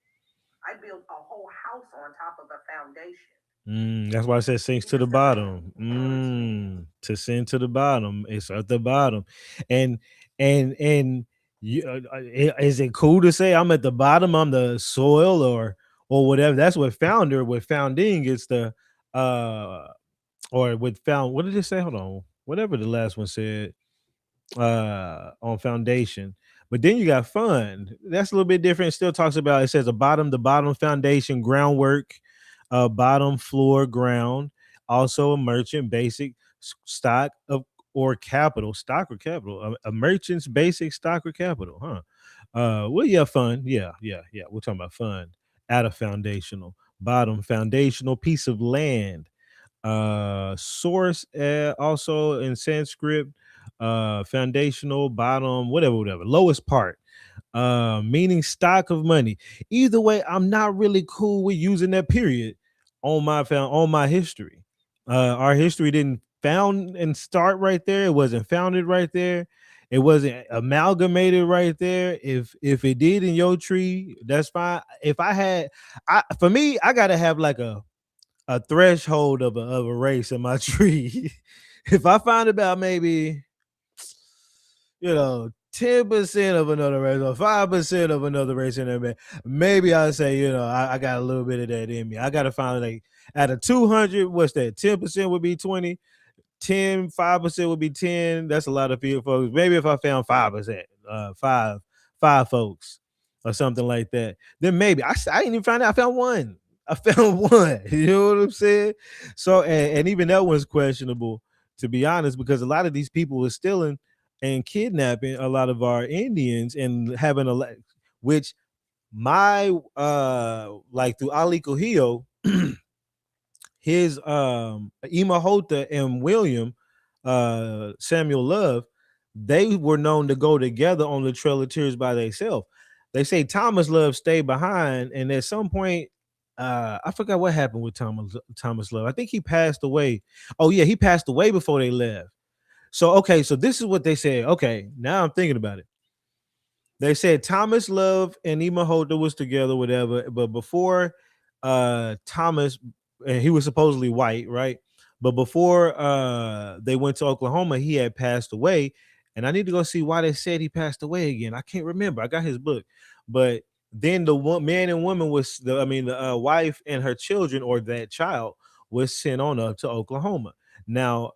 I built a whole house on top of a foundation. That's why I said sinks to the bottom. To sink to the bottom. It's at the bottom, and you, is it cool to say I'm at the bottom? I'm the soil or whatever. That's what founder. With founding, it's the or with found. What did it say? Hold on. Whatever the last one said. On foundation. But then you got fund. That's a little bit different. It still talks about, it says the bottom foundation, groundwork, bottom floor ground, also a merchant basic stock of or capital, stock or capital, a merchant's basic stock or capital, huh? Well, yeah, fund. Yeah. We're talking about fund at a foundational, bottom foundational piece of land. Source also in Sanskrit, foundational, bottom, whatever, lowest part, meaning stock of money. Either way, I'm not really cool with using that period on my history. Our history didn't found and start right there. It wasn't founded right there. It wasn't amalgamated right there. If it did in your tree, that's fine. If for me, I gotta have like a threshold of a race in my tree. If I find about maybe 10% of another race or 5% of another race in there, maybe I say, I got a little bit of that in me. I gotta find like out of 200, what's that? 10% would be 20, 5% would be 10. That's a lot of people folks. Maybe if I found 5%, five folks or something like that, then maybe I didn't even find out. I found one. You know what I'm saying? So, and even that one's questionable, to be honest, because a lot of these people were stealing and kidnapping a lot of our Indians and having which my like through Ali Kohio, his Imahota and William Samuel Love, they were known to go together on the Trail of Tears by themselves. They say Thomas Love stayed behind, and at some point, I forgot what happened with Thomas Love. I think he passed away. Oh yeah, he passed away before they left. So okay, so this is what they said. Okay, now I'm thinking about it. They said Thomas Love and Imahota was together, whatever. But before Thomas, and he was supposedly white, right? But before they went to Oklahoma, he had passed away. And I need to go see why they said he passed away again. I can't remember. I got his book. But then the one man and woman was the wife and her children, or that child, was sent on up to Oklahoma. Now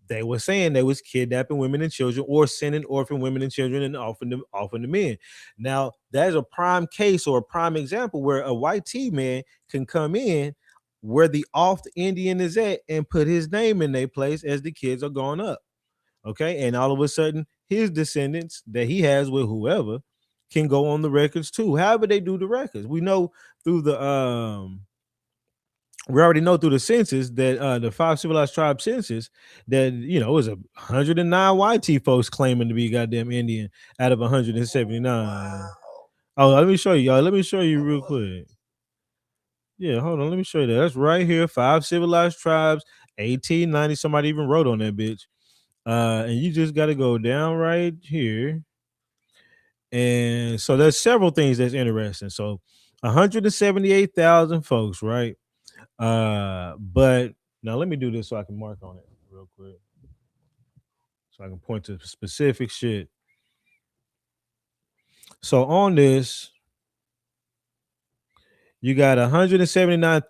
they were saying they was kidnapping women and children or sending orphan women and children and offering them in. Now that's a prime case or a prime example where a white T man can come in where the off Indian is at and put his name in their place as the kids are going up. Okay, and all of a sudden his descendants that he has with whoever can go on the records too. However they do the records, we know through the we already know through the census that the 5 civilized tribe census that it was 109 YT folks claiming to be goddamn Indian out of 179. Wow. Oh, let me show you, y'all. Let me show you real quick. Yeah, hold on. Let me show you that. That's right here. 5 civilized tribes, 1890. Somebody even wrote on that bitch. And you just got to go down right here. And so there's several things that's interesting. So 178,000 folks, right? But now let me do this so I can mark on it real quick. So I can point to specific shit. So on this, you got 179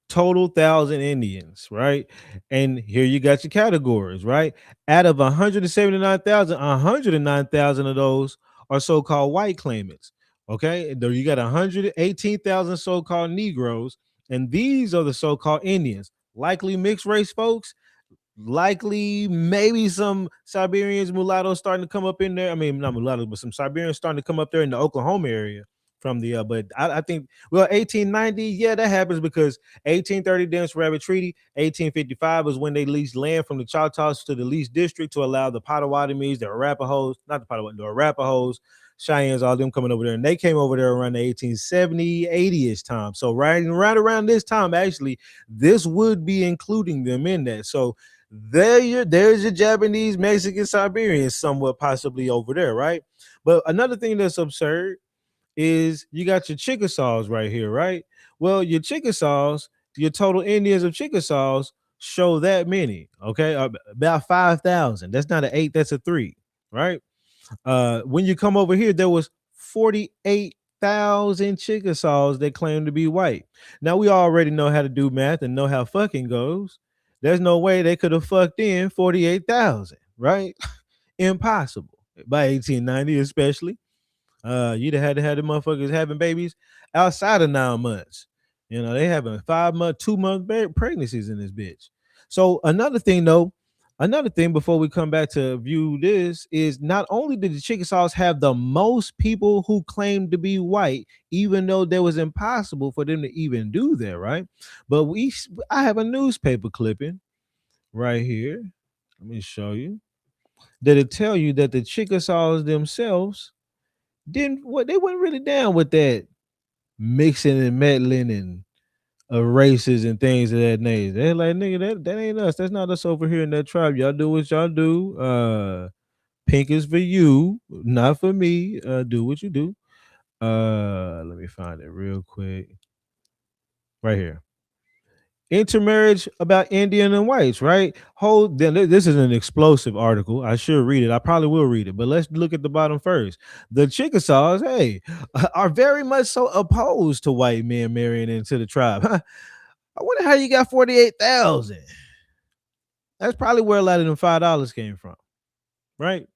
total thousand Indians, right? And here you got your categories, right? Out of 179,000, 109,000 of those are so-called white claimants. Okay, there you got 118,000 so-called Negroes, and these are the so-called Indians, likely mixed race folks, likely maybe some Siberians, mulattoes starting to come up in there. I mean, not mulattoes, but some Siberians starting to come up there in the Oklahoma area from the but I think 1890, yeah, that happens because 1830 Dance Rabbit Treaty, 1855 was when they leased land from the Choctaws to the leased district to allow the Potawatomis, the Arapahoes, not the Potawatomis, the Arapahoes, Cheyennes, all them coming over there, and they came over there around the 1870, 80ish time. So right around this time, actually, this would be including them in that. So there's your Japanese, Mexican, Siberians somewhat possibly over there, right? But another thing that's absurd is you got your Chickasaws right here, right? Well, your Chickasaws, your total Indians of Chickasaws show that many, okay? About 5,000. That's not an 8, that's a 3, right? When you come over here, there was 48,000 Chickasaws that claim to be white. Now we already know how to do math and know how fucking goes. There's no way they could have fucked in 48,000, right? Impossible. By 1890, especially. You'd have had to have the motherfuckers having babies outside of 9 months. They having 5 month, 2 month pregnancies in this bitch. So another thing before we come back to view this is not only did the Chickasaws have the most people who claimed to be white, even though that was impossible for them to even do that, right? But I have a newspaper clipping right here. Let me show you. That it tell you that the Chickasaws themselves they weren't really down with that mixing and meddling and races and things of that nature. They're like, nigga, that ain't us. That's not us over here in that tribe. Y'all do what y'all do. Pink is for you, not for me. Do what you do. Let me find it real quick. Right here. Intermarriage about Indian and whites, right? This is an explosive article. I should read it. I probably will read it, but let's look at the bottom first. The Chickasaws, hey, are very much so opposed to white men marrying into the tribe. I wonder how you got 48,000. That's probably where a lot of them $5 came from, right?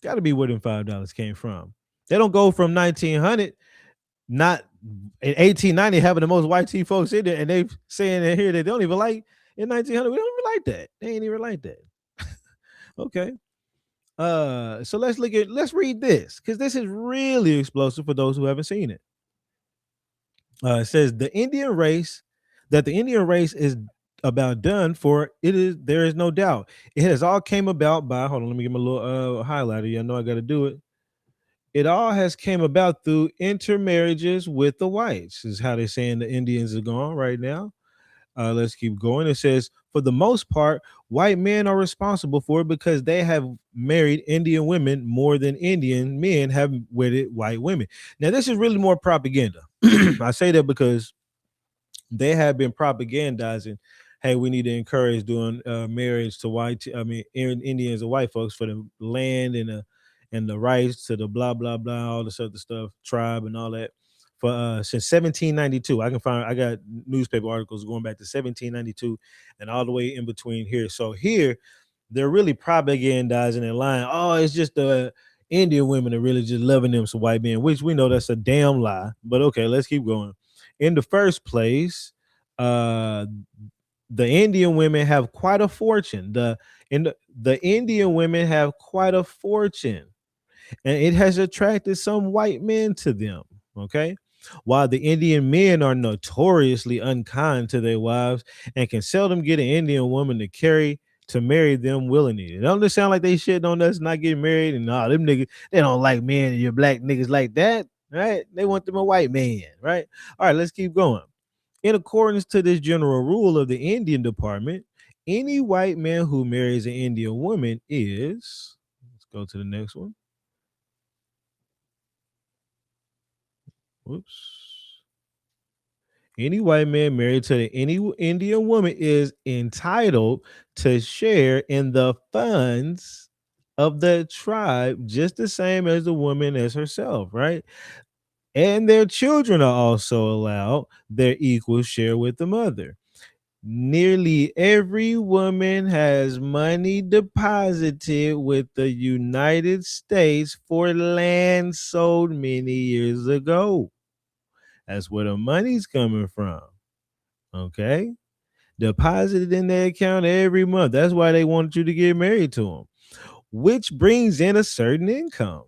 Got to be where them $5 came from. They don't go from 1900, not in 1890 having the most white tea folks in there, and they saying that here they don't even like in 1900. We don't even like that. They ain't even like that. Okay. So let's read this because this is really explosive for those who haven't seen it. It says the Indian race is about done for. There is no doubt. It has all came about by, hold on, let me give me a little highlighter. You know I got to do it. It all has came about through intermarriages with the whites, is how they're saying the Indians are going right now. Let's keep going. It says, for the most part, white men are responsible for it because they have married Indian women more than Indian men have wedded white women. Now, this is really more propaganda. I say that because they have been propagandizing, hey, we need to encourage doing marriage to Indians and white folks for the land and the rights to the blah blah blah, all this other stuff, tribe and all that. For since 1792, I got newspaper articles going back to 1792 and all the way in between here. So here they're really propagandizing and lying. Oh, it's just the Indian women are really just loving them some white men, which we know that's a damn lie. But okay, let's keep going. In the first place, the Indian women have quite a fortune. The Indian women have quite a fortune. and it has attracted some white men to them. Okay. While the Indian men are notoriously unkind to their wives and can seldom get an Indian woman to marry them willingly. It don't just sound like they shit on us not getting married and nah, them niggas, they don't like men and your black niggas like that, right? They want them a white man, right? All right, let's keep going. In accordance to this general rule of the Indian Department, any white man who marries an Indian woman is, let's go to the next one. Whoops. Any white man married to any Indian woman is entitled to share in the funds of the tribe just the same as the woman as herself, right? And their children are also allowed their equal share with the mother. Nearly every woman has money deposited with the United States for land sold many years ago. That's where the money's coming from. Okay. Deposited in their account every month. That's why they want you to get married to them, which brings in a certain income.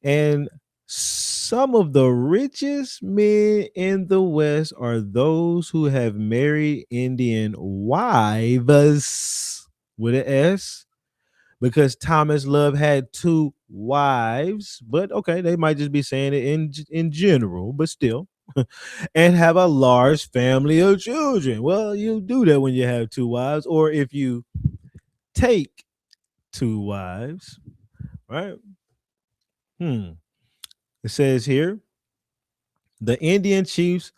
And some of the richest men in the West are those who have married Indian wives with an S, because Thomas Love had two wives, but okay, they might just be saying it in general, but still, and have a large family of children. Well, you do that when you have two wives, or if you take two wives, right? It says here the Indian chiefs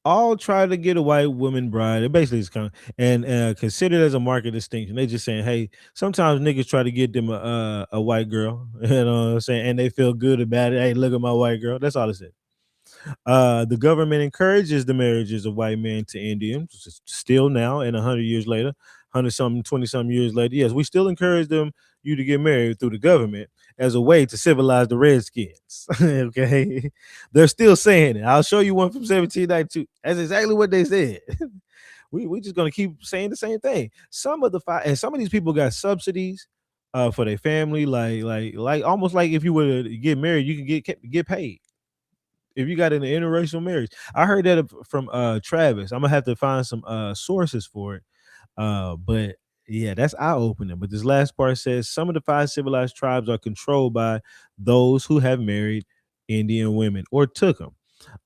all try to get a white woman bride. It basically is kind of and considered as a market distinction. They just saying, hey, sometimes niggas try to get them a white girl, you know what I'm saying, and they feel good about it. Hey, look at my white girl. That's all it said. The government encourages the marriages of white men to Indians still now, and 100 years later, 100 something, 20 something years later. Yes, we still encourage them you to get married through the government as a way to civilize the Redskins. Okay, they're still saying it. I'll show you one from 1792. That's exactly what they said. We just gonna keep saying the same thing. Some of the and some of these people got subsidies for their family, like almost like if you were to get married, you can get paid if you got an interracial marriage. I heard that from Travis. I'm gonna have to find some sources for it. But yeah, that's eye opening. But this last part says some of the five civilized tribes are controlled by those who have married Indian women or took them.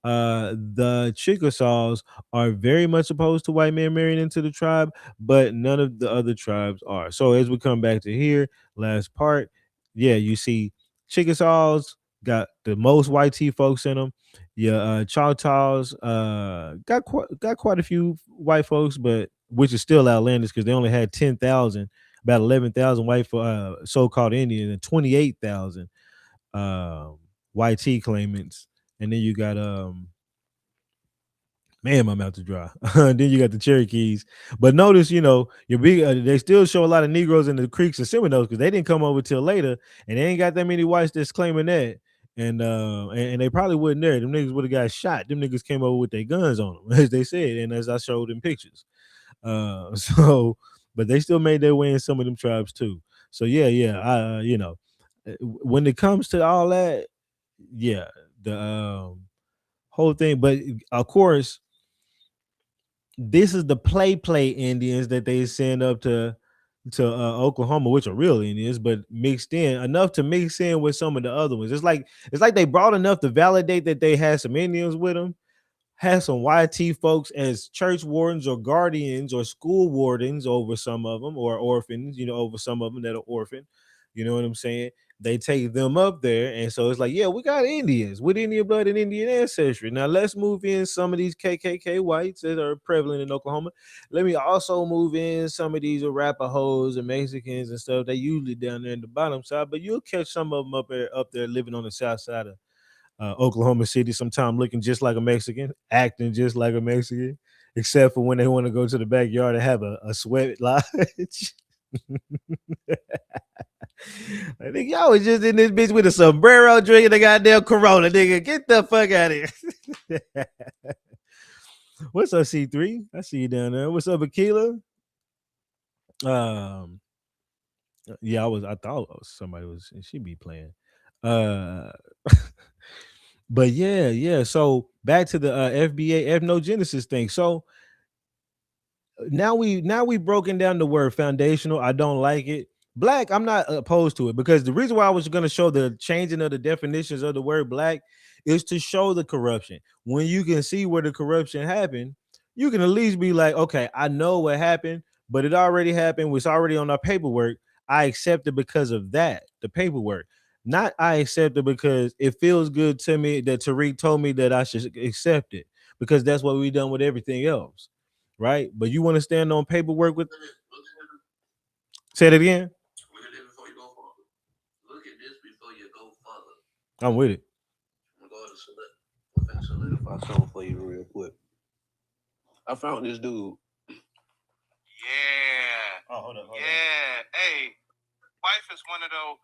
The Chickasaws are very much opposed to white men marrying into the tribe, but none of the other tribes are. So as we come back to here, last part, yeah, you see Chickasaws got the most white tea folks in them. Yeah, Choctaws got quite a few white folks, but which is still outlandish because they only had 10,000, about 11,000 white so-called Indians, and 28,000 white tea claimants. And then you got man, my mouth is dry. Then you got the Cherokees. But notice, your big they still show a lot of Negroes in the Creeks and Seminoles because they didn't come over till later, and they ain't got that many whites that's claiming that. And they probably wouldn't there. Them niggas would have got shot. Them niggas came over with their guns on them, as they said, and as I showed in pictures. So, but they still made their way in some of them tribes too. So yeah, when it comes to all that, yeah, the whole thing. But of course, this is the play Indians that they send up to Oklahoma, which are real Indians, but mixed in enough to mix in with some of the other ones. It's like they brought enough to validate that they had some Indians with them, had some YT folks as church wardens or guardians or school wardens over some of them, or orphans, over some of them that are orphaned. You know what I'm saying? They take them up there, and so it's like, yeah, we got Indians with Indian blood and Indian ancestry. Now let's move in some of these KKK whites that are prevalent in Oklahoma. Let me also move in some of these Arapahoes and Mexicans and stuff. They usually down there in the bottom side, but you'll catch some of them up there living on the south side of Oklahoma City, sometime looking just like a Mexican, acting just like a Mexican, except for when they want to go to the backyard and have a sweat lodge. I think y'all was just in this bitch with a sombrero drinking the goddamn Corona, nigga. Get the fuck out of here. What's up, C3? I see you down there. What's up, Aquila? Yeah, I thought somebody was, she be playing. Uh, but yeah. So back to the FBA ethnogenesis thing. So now we broken down the word foundational. I don't like it. Black, I'm not opposed to it because the reason why I was going to show the changing of the definitions of the word black is to show the corruption. When you can see where the corruption happened, you can at least be like, okay, I know what happened, but it already happened. It's already on our paperwork. I accept it because of that, the paperwork. Not I accept it because it feels good to me that Tariq told me that I should accept it because that's what we done with everything else, right? But you want to stand on paperwork with. Say it again. Look at this before you go further. Look at this before you go further. I'm with it. I'm going to solidify something for you real quick. I found this dude. Yeah. Oh, hold up. Yeah. Hey, wife is one of those.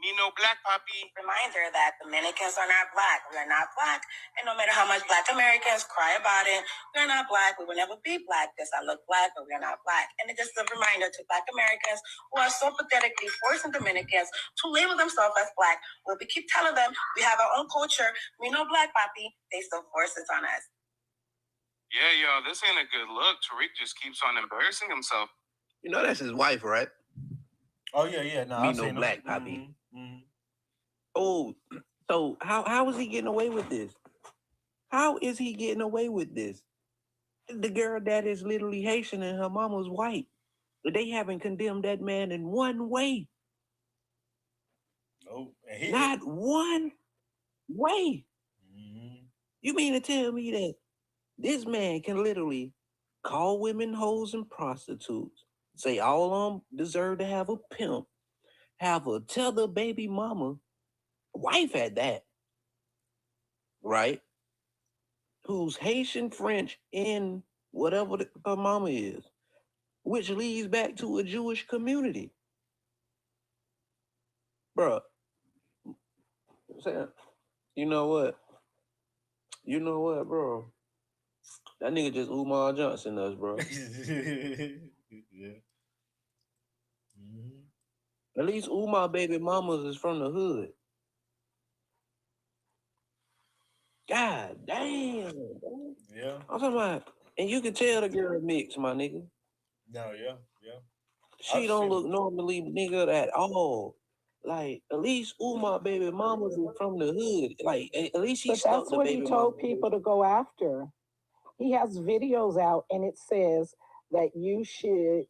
Me no black poppy. Reminder that Dominicans are not black. We are not black. And no matter how much black Americans cry about it, we're not black. We will never be black because I look black, but we are not black. And it's just a reminder to black Americans who are so pathetically forcing Dominicans to label themselves as black. When we keep telling them we have our own culture, we know black poppy, they still force it on us. Yeah, y'all, this ain't a good look. Tariq just keeps on embarrassing himself. You know that's his wife, right? Oh yeah. No, Me no black poppy. Oh, so how is he getting away with this? How is he getting away with this? The girl that is literally Haitian and her mama's white. They haven't condemned that man in one way. Oh, Not one way. You mean to tell me that this man can literally call women hoes and prostitutes, say all of them deserve to have a pimp, have a tether baby mama, wife at that, right? Who's Haitian, French, and whatever her mama is, which leads back to a Jewish community. Bruh, you know what? You know what, bro? That nigga just Umar Johnson us, bro. Yeah. At least Umar baby mamas is from the hood. God damn. Yeah. I'm talking about, and you can tell the girl mixed, my nigga. No, yeah. She don't look normally nigga at all. Like, at least Umar baby mamas is from the hood. Like, at least she But stuck that's the what baby he told mama. people to go after. He has videos out and it says that you should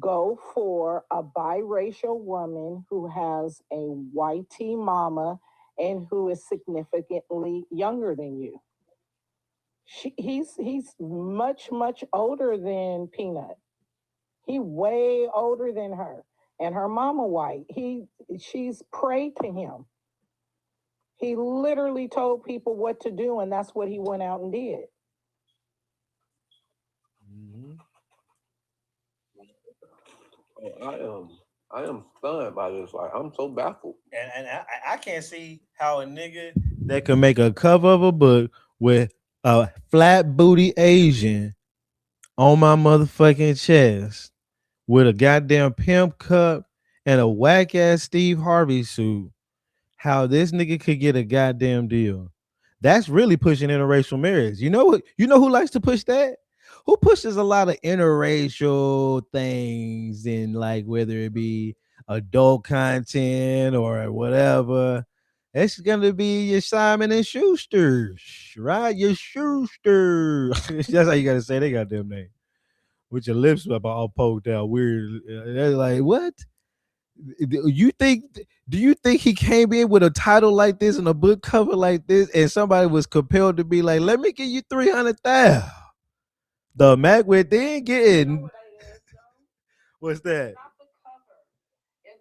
go for a biracial woman who has a white mama and who is significantly younger than you. He's much older than Peanut. He way older than her, and her mama white. She's prey to him. He literally told people what to do, and that's what he went out and did. I am stunned by this. Like, I'm so baffled. And I can't see how a nigga that could make a cover of a book with a flat booty Asian on my motherfucking chest with a goddamn pimp cup and a whack ass Steve Harvey suit, how this nigga could get a goddamn deal. That's really pushing interracial marriage. You know what? You know who likes to push that? Who pushes a lot of interracial things in, like, whether it be adult content or whatever? It's gonna be your Simon and Schuster, right? Your Schuster. That's how you gotta say they goddamn name. With your lips up all poked out, weird. They're like, what? You think? Do you think he came in with a title like this and a book cover like this, and somebody was compelled to be like, "Let me give you 300,000"? The Mac with then getting. What's that? Not the cover.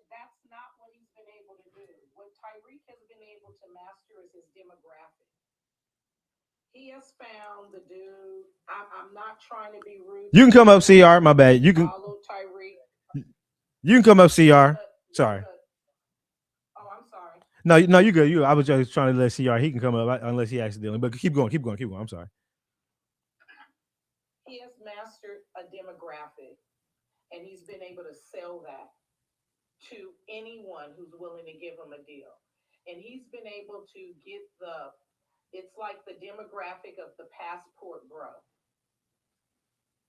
That's not what he's been able to do. What Tyreek has been able to master is his demographic. He has found the dude. I'm not trying to be rude. You can come up, CR. My bad. You can. Follow Tyreek. You can come up, CR. Sorry. Oh, I'm sorry. No, you good. I was just trying to let CR. He can come up unless he accidentally. But keep going. I'm sorry. He has mastered a demographic, and he's been able to sell that to anyone who's willing to give him a deal. and he's been able to get it's like the demographic of the passport bro.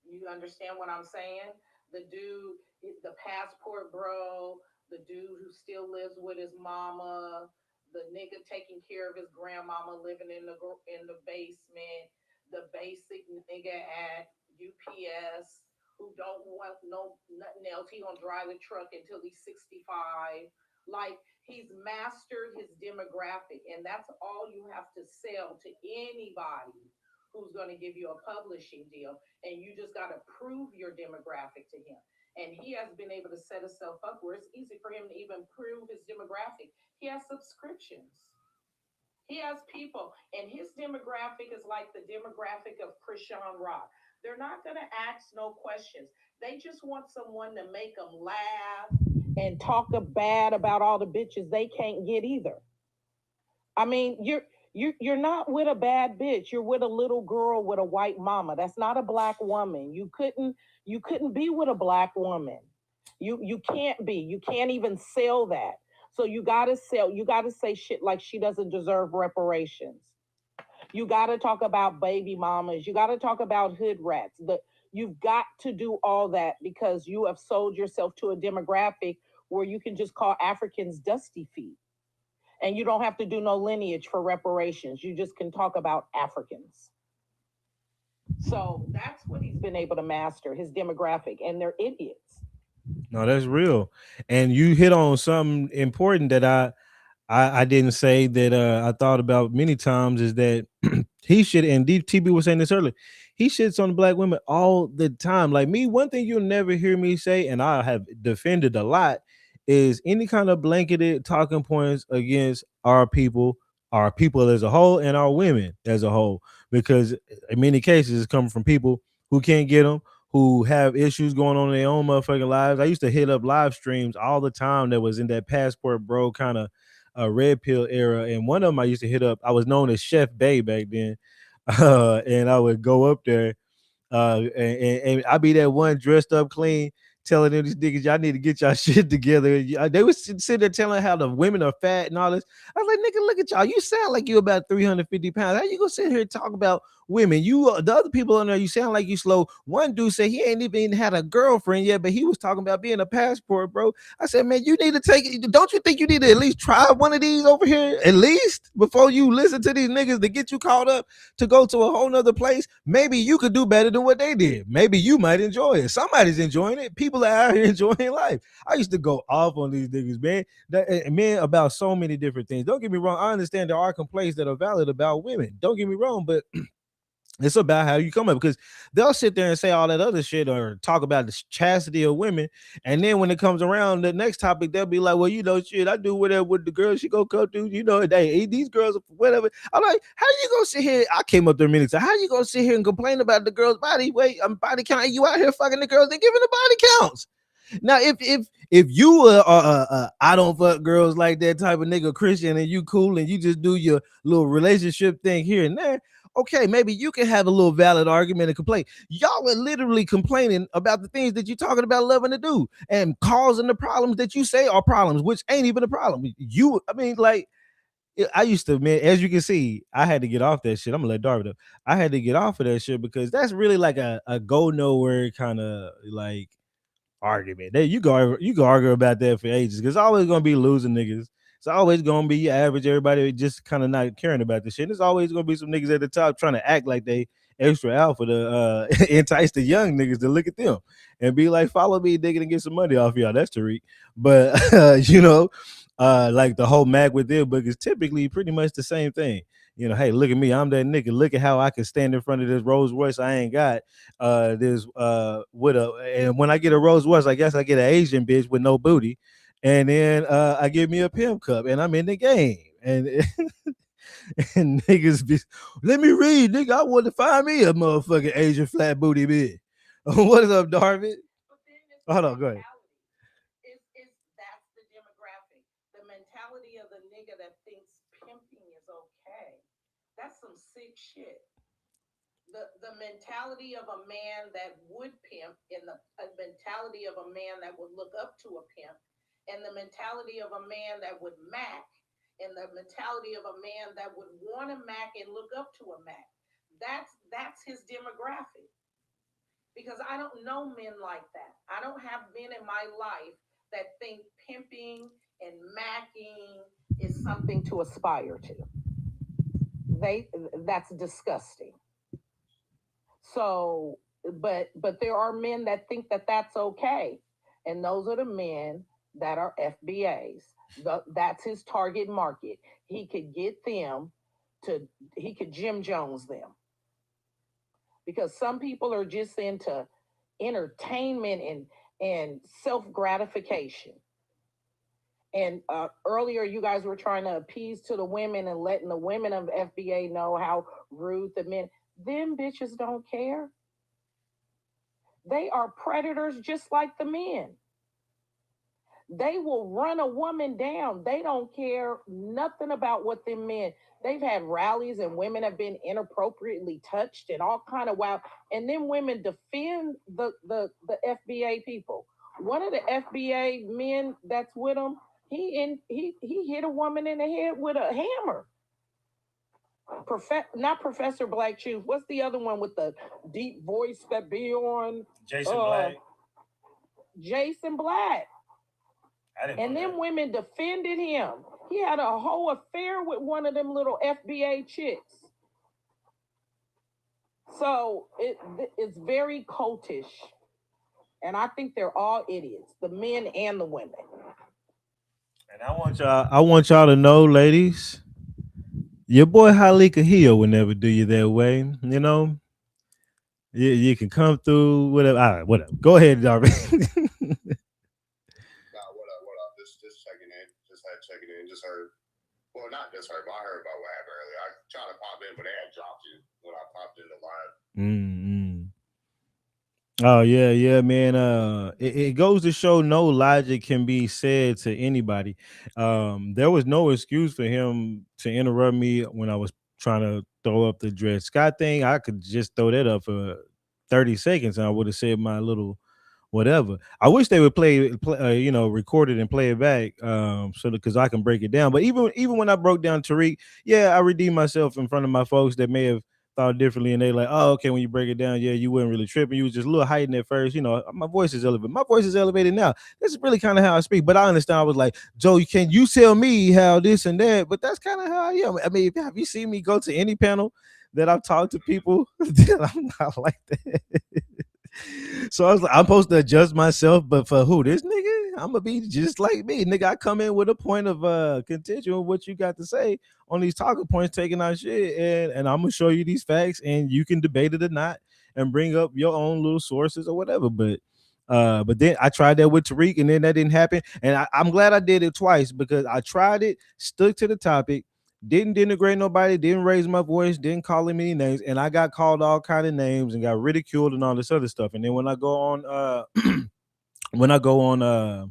You understand what I'm saying? The dude, the passport bro, the dude who still lives with his mama, the nigga taking care of his grandmama, living in the basement, the basic nigga at UPS who don't want nothing else. He gonna drive the truck until he's 65. Like he's mastered his demographic, and that's all you have to sell to anybody who's going to give you a publishing deal, and you just got to prove your demographic to him. And he has been able to set himself up where it's easy for him to even prove his demographic. He has subscriptions. He has people, and his demographic is like the demographic of Krishan Rock. They're not going to ask no questions. They just want someone to make them laugh and talk bad about all the bitches they can't get either. I mean, you're not with a bad bitch. You're with a little girl with a white mama. That's not a black woman. You couldn't be with a black woman. You can't be. You can't even sell that. So you gotta sell. You gotta say shit like she doesn't deserve reparations. You gotta talk about baby mamas. You gotta talk about hood rats. You've got to do all that because you have sold yourself to a demographic where you can just call Africans dusty feet and you don't have to do no lineage for reparations. You just can talk about Africans. So that's what he's been able to master, his demographic, and they're idiots. No, that's real. And you hit on something important that I didn't say that I thought about many times is that he should, and TB was saying this earlier, he shits on black women all the time. Like me, one thing you'll never hear me say, and I have defended a lot, is any kind of blanketed talking points against our people as a whole, and our women as a whole, because in many cases it's coming from people who can't get them, who have issues going on in their own motherfucking lives. I used to hit up live streams all the time that was in that passport bro kind of red pill era, and one of them I used to hit up. I was known as Chef Bay back then, and I would go up there and I be that one dressed up clean, telling them these niggas, y'all need to get y'all shit together. They was sitting there telling how the women are fat and all this. I was like, nigga, look at y'all. You sound like you about 350 pounds. How you gonna sit here and talk about women? You the other people on there, you sound like you slow. One dude said he ain't even had a girlfriend yet, but he was talking about being a passport, bro. I said, man, you need to take it. Don't you think you need to at least try one of these over here, at least before you listen to these niggas to get you caught up to go to a whole nother place? Maybe you could do better than what they did. Maybe you might enjoy it. Somebody's enjoying it. People are out here enjoying life. I used to go off on these niggas, man. Man, about so many different things. Don't get me wrong. I understand there are complaints that are valid about women. Don't get me wrong, but it's about how you come up, because they'll sit there and say all that other shit or talk about the chastity of women, and then when it comes around the next topic, they'll be like, "Well, you know, shit, I do whatever with the girls she go come through. You know, these girls, whatever." I'm like, "How you gonna sit here?" I came up there minutes. How you gonna sit here and complain about the girl's body? Wait, I'm body counting. You out here fucking the girls and giving the body counts. Now, if you I don't fuck girls like that type of nigga Christian, and you cool and you just do your little relationship thing here and there, okay, maybe you can have a little valid argument and complain. Y'all are literally complaining about the things that you're talking about loving to do and causing the problems that you say are problems, which ain't even a problem. I mean, like, I used to, man, as you can see, I had to get off that shit. I'm gonna let Darby know. I had to get off of that shit because that's really like a go nowhere kind of like argument. You go argue about that for ages because it's always gonna be losing niggas. It's always gonna be your average everybody just kind of not caring about the shit. And it's always gonna be some niggas at the top trying to act like they extra alpha to entice the young niggas to look at them and be like, follow me, nigga, and get some money off y'all. That's Tariq. But like the whole mag with their book is typically pretty much the same thing. You know, hey, look at me, I'm that nigga. Look at how I can stand in front of this Rolls Royce I ain't got. There's with a, and when I get a Rolls Royce, I guess I get an Asian bitch with no booty, and then I give me a pimp cup, and I'm in the game. And and niggas be, let me read, nigga. I want to find me a motherfucking Asian flat booty bitch. What is up, Darvin? Hold on, go ahead. That's the demographic. The mentality of the nigga that thinks pimping is okay. That's some sick shit. The mentality of a man that would pimp, and the mentality of a man that would look up to a pimp, and the mentality of a man that would mac, and the mentality of a man that would want a Mac and look up to a Mac. That's his demographic. Because I don't know men like that. I don't have men in my life that think pimping and macking is something to aspire to. That's disgusting. So, but there are men that think that that's okay, and those are the men that are FBAs. That's his target market. He could get them to. He could Jim Jones them, because some people are just into entertainment and self gratification. And earlier, you guys were trying to appease to the women and letting the women of FBA know how rude the men. Them bitches don't care. They are predators just like the men. They will run a woman down. They don't care nothing about what them men. They've had rallies and women have been inappropriately touched and all kind of wild. And then women defend the FBA people. One of the FBA men that's with them, he hit a woman in the head with a hammer. Not Professor Black Shoes. What's the other one with the deep voice that be on? Jason Black. Jason Black. And them women defended him. He had a whole affair with one of them little FBA chicks. So it's very cultish. And I think they're all idiots, the men and the women. And I want y'all to know, ladies, your boy Halika Hill would never do you that way. You know, you can come through, whatever. All right, whatever. Go ahead, Darby. What up? Just checking in. Just had checking in. Just heard. Well, not just heard, but I heard about what happened earlier. I tried to pop in, but they had dropped you when I popped in the live. Oh yeah, man. It goes to show no logic can be said to anybody. There was no excuse for him to interrupt me when I was trying to throw up the Dred Scott thing. I could just throw that up for 30 seconds and I would have said my little whatever. I wish they would record it and play it back, so because I can break it down. But even when I broke down Tariq, yeah, I redeemed myself in front of my folks that may have thought differently, and they like, oh, okay, when you break it down, yeah, you weren't really tripping. You was just a little heightened at first. You know, my voice is elevated. My voice is elevated now. This is really kind of how I speak. But I understand. I was like, Joe, can you tell me how this and that? But that's kind of how I am. I mean, have you seen me go to any panel that I've talked to people that I'm not like that? So I was like, I'm supposed to adjust myself, but for who? This nigga? I'm gonna be just like me, nigga. I come in with a point of contention with what you got to say on these talking points, taking out shit, and I'm gonna show you these facts, and you can debate it or not, and bring up your own little sources or whatever. But then I tried that with Tariq, and then that didn't happen, and I'm glad I did it twice because I tried it, stuck to the topic. Didn't denigrate nobody, didn't raise my voice, didn't call him any names, and I got called all kind of names and got ridiculed and all this other stuff. And then when I go on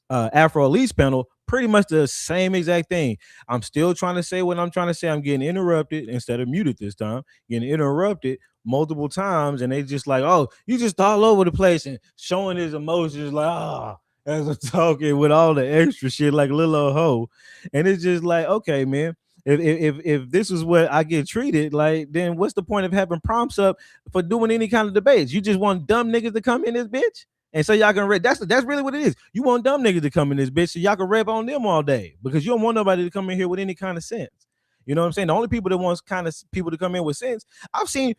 Afro Elite's panel, pretty much the same exact thing. I'm still trying to say what I'm trying to say. I'm getting interrupted instead of muted this time, getting interrupted multiple times, and they just like, oh, you just all over the place and showing his emotions like, as I'm talking with all the extra shit like a little old hoe. And it's just like, okay, man. If this is what I get treated like, then what's the point of having prompts up for doing any kind of debates? You just want dumb niggas to come in this bitch? And so y'all can rap. That's really what it is. You want dumb niggas to come in this bitch so y'all can rap on them all day because you don't want nobody to come in here with any kind of sense. You know what I'm saying? The only people that wants kind of people to come in with sense. I've seen.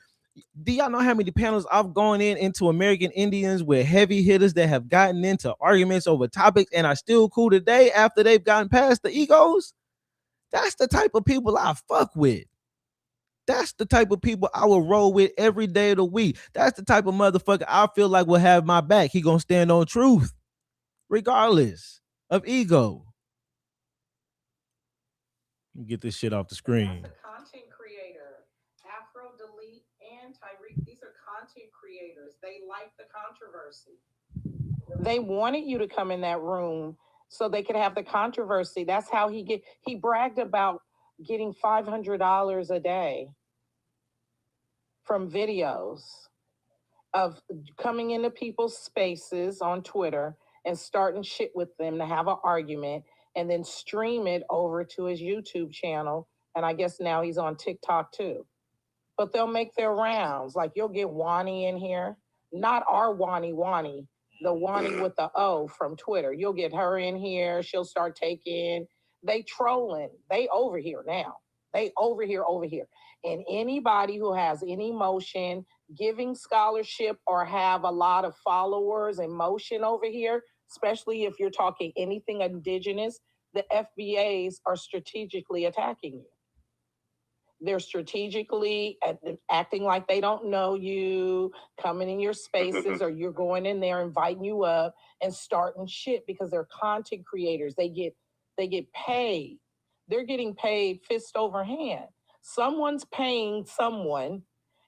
Do y'all know how many panels I've gone into American Indians with heavy hitters that have gotten into arguments over topics and are still cool today after they've gotten past the egos? That's the type of people I fuck with. That's the type of people I will roll with every day of the week. That's the type of motherfucker I feel like will have my back. He gonna stand on truth, regardless of ego. Get this shit off the screen. That's a content creator. Afro Delete and Tyreek, these are content creators. They like the controversy. They wanted you to come in that room so they could have the controversy. That's how he bragged about getting $500 a day from videos of coming into people's spaces on Twitter and starting shit with them to have an argument and then stream it over to his YouTube channel. And I guess now he's on TikTok too. But they'll make their rounds. Like you'll get Wani in here, not our Wani, the Wani with the O from Twitter. You'll get her in here. She'll start taking. They trolling. They over here now. They over here. And anybody who has any motion, giving scholarship, or have a lot of followers and motion over here, especially if you're talking anything indigenous, the FBAs are strategically attacking you. They're strategically acting like they don't know you, coming in your spaces, or you're going in there, inviting you up and starting shit because they're content creators. They get paid. They're getting paid fist over hand. Someone's paying someone,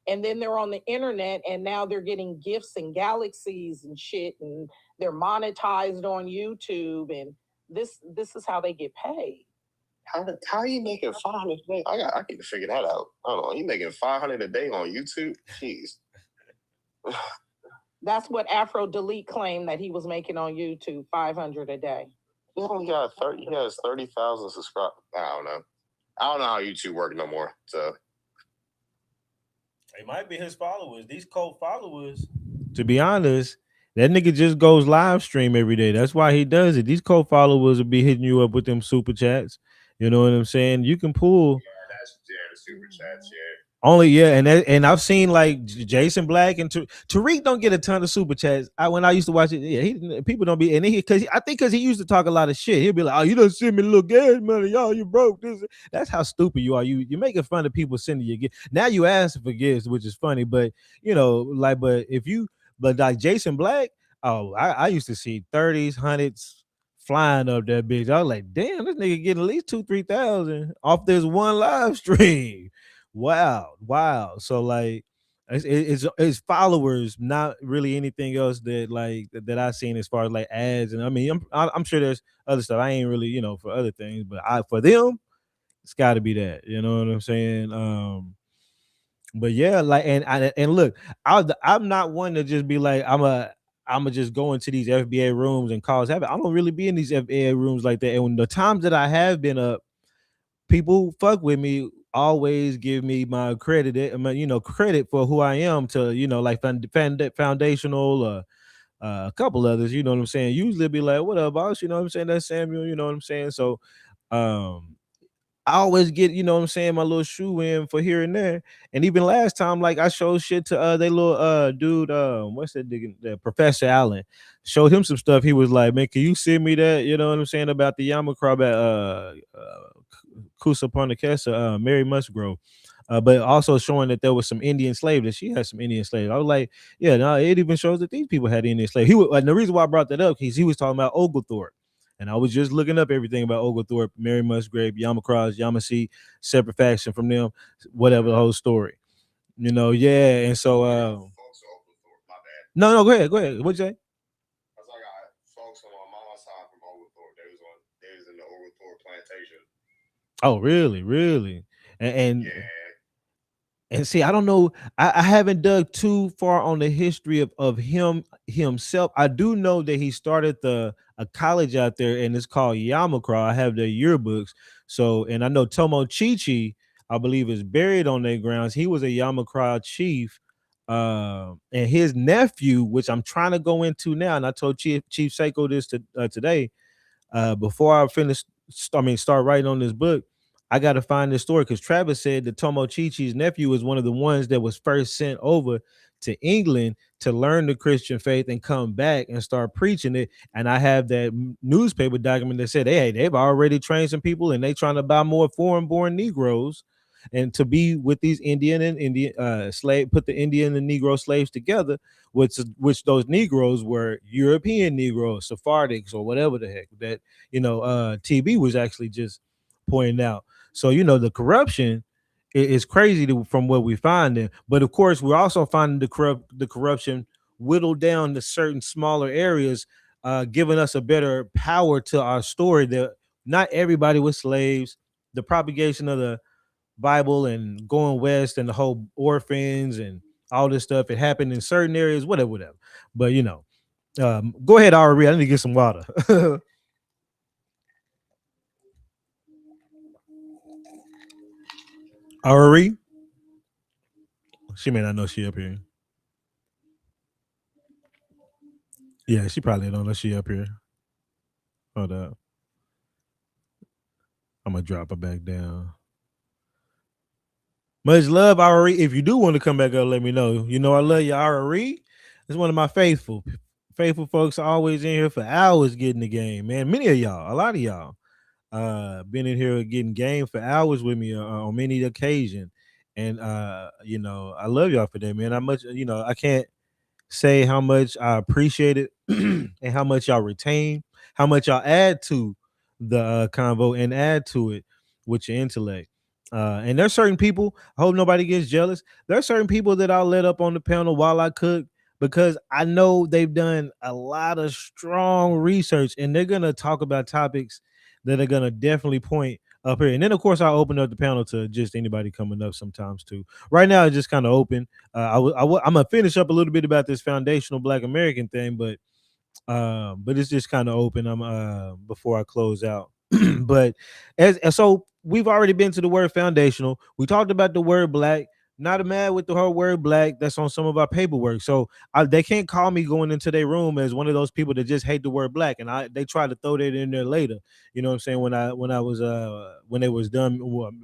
and then they're on the internet, and now they're getting gifts and galaxies and shit, and they're monetized on YouTube, and this is how they get paid. How are you making 500 a day? I need to figure that out. Hold on, you making 500 a day on YouTube? Jeez. That's what Afro Delete claimed that he was making on YouTube, 500 a day. He only got 30. He has 30,000 subscribers. I don't know how YouTube work no more. So it might be his followers. These cult followers. To be honest, that nigga just goes live stream every day. That's why he does it. These cult followers will be hitting you up with them super chats. You know what I'm saying? You can pull. Yeah, the super chats, yeah. Only and I've seen like Jason Black and Tariq don't get a ton of super chats. When I used to watch it, people don't be, and I think because he used to talk a lot of shit. He'll be like, "Oh, you don't send me a little gas money, y'all. You broke this." That's how stupid you are. You're making fun of people sending you gifts. Now you ask for gifts, which is funny, but but like Jason Black, I used to see 30s, 100s flying up that bitch. I was like, damn, this nigga getting at least 2,000-3,000 off this one live stream. Wow. So like it's followers, not really anything else that I've seen as far as like ads. And I mean, I'm sure there's other stuff. I ain't really, for other things, but for them, it's got to be that. You know what I'm saying? But yeah, like and look, I'm not one to just be like I'm just go into these FBA rooms and cause havoc. I don't really be in these FBA rooms like that. And when the times that I have been up, people fuck with me, always give me my credit, credit for who I am to, like foundational, a couple others, you know what I'm saying? Usually be like, what up, boss? You know what I'm saying? That's Samuel, you know what I'm saying? So I always get, you know what I'm saying, my little shoe in for here and there. And even last time, like I showed shit to they little dude, what's that nigga, Professor Allen. Showed him some stuff. He was like, man, can you send me that? You know what I'm saying, about the Yamacrab at Kusa Ponakesa, Mary Musgrove. But also showing that there was some Indian slave, that she had some Indian slaves. I was like, yeah, no, it even shows that these people had Indian slaves. And the reason why I brought that up is he was talking about Oglethorpe. And I was just looking up everything about Oglethorpe, Mary Musgrave, Yamacross, Yamasee, separate faction from them, whatever the whole story. Yeah. And so no, go ahead. What'd you say? I got folks on my mom's side from Oglethorpe. They was in the Oglethorpe plantation. Oh, really? And yeah. And see, I don't know. I haven't dug too far on the history of him himself. I do know that he started a college out there, and it's called Yamakra. I have their yearbooks. So, and I know Tomo Chichi, I believe, is buried on their grounds. He was a Yamakra chief, and his nephew, which I'm trying to go into now, and I told Chief Seiko this today. Before I start writing on this book, I got to find this story because Travis said that Tomo Chichi's nephew was one of the ones that was first sent over to England to learn the Christian faith and come back and start preaching it. And I have that newspaper document that said, hey, they've already trained some people and they trying to buy more foreign-born Negroes and to be with these Indian slave, put the Indian and Negro slaves together, which those Negroes were European Negroes, Sephardics, or whatever the heck that TB was actually just pointing out. So the corruption is crazy from what we find there. But of course, we're also finding the corruption whittled down to certain smaller areas, giving us a better power to our story that not everybody was slaves. The propagation of the Bible and going west and the whole orphans and all this stuff, it happened in certain areas, whatever. But go ahead, Ari. I need to get some water. Ari, she may not know she up here. Yeah, she probably don't know she up here. Hold up. I'm gonna drop her back down. Much love, Ari. If you do want to come back up, let me know. You know I love you, Ari. It's one of my faithful folks always in here for hours getting the game, man. Many of y'all, a lot of y'all, been in here getting game for hours with me on many occasions. And I love y'all for that, man. I much, I can't say how much I appreciate it and how much y'all retain, how much y'all add to the convo and add to it with your intellect. And there's certain people, I hope nobody gets jealous. There's certain people that I'll let up on the panel while I cook because I know they've done a lot of strong research and they're going to talk about topics that are going to definitely point up here. And then, of course, I'll open up the panel to just anybody coming up sometimes too. Right now, it's just kind of open. I'm gonna finish up a little bit about this foundational Black American thing, but it's just kind of open. I'm before I close out. But as so we've already been to the word foundational. We talked about the word black. Not mad with the whole word black. That's on some of our paperwork. So they can't call me going into their room as one of those people that just hate the word black. And they try to throw that in there later. You know what I'm saying? When I was when they was done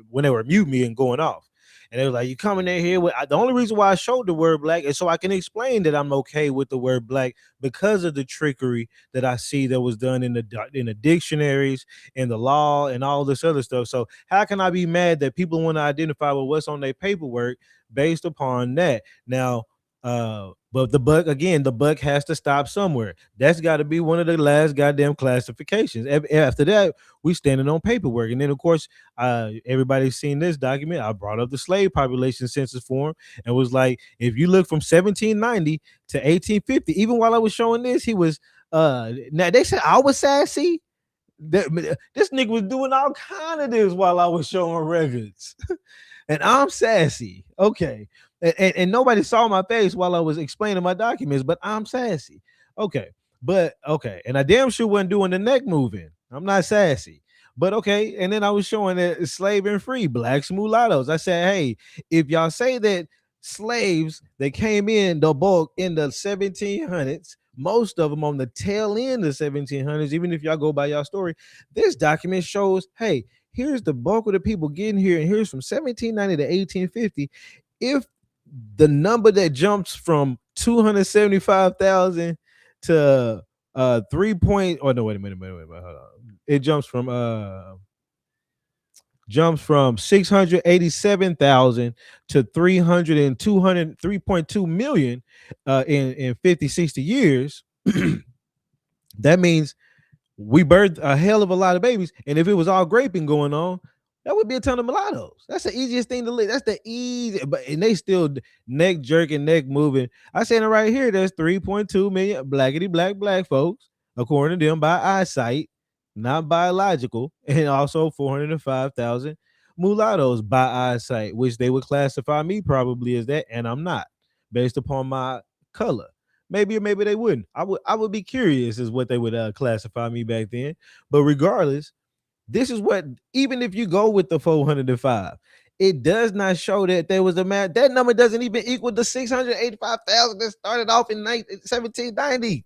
when they were mute me and going off. And they was like, "You coming in here with?" The only reason why I showed the word black is so I can explain that I'm okay with the word black because of the trickery that I see that was done in the dictionaries, in the law, and all this other stuff. So how can I be mad that people want to identify with what's on their paperwork based upon that? Now, but the buck has to stop somewhere. That's got to be one of the last goddamn classifications. After that, we standing on paperwork, and then of course, everybody's seen this document. I brought up the slave population census form and was like, if you look from 1790 to 1850, even while I was showing this, he was now they said I was sassy. This nigga was doing all kind of this while I was showing records. And I'm sassy. Okay. And nobody saw my face while I was explaining my documents, but I'm sassy. Okay. But okay. And I damn sure wasn't doing the neck moving. I'm not sassy. But okay. And then I was showing that slave and free, blacks, mulattoes. I said, hey, if y'all say that slaves that came in the bulk in the 1700s, most of them on the tail end of 1700s, even if y'all go by y'all story, this document shows, hey, here's the bulk of the people getting here, and here's from 1790 to 1850. If the number that jumps from 275,000 to 3 point, oh no, wait a minute, hold on. It jumps from 687,000 to 3.2 million in 50, 60 years. That means we birthed a hell of a lot of babies. And if it was all graping going on, that would be a ton of mulattoes. That's the easiest thing to live. That's the easy, and they still neck jerking, neck moving. I said it right here. There's 3.2 million blackity black folks, according to them by eyesight, not biological, and also 405,000 mulattoes by eyesight, which they would classify me probably as that, and I'm not, based upon my color. Maybe or maybe they wouldn't. I would be curious as what they would classify me back then. But regardless, this is what, even if you go with the 405, it does not show that there was a man. That number doesn't even equal the 685,000 that started off in 1790.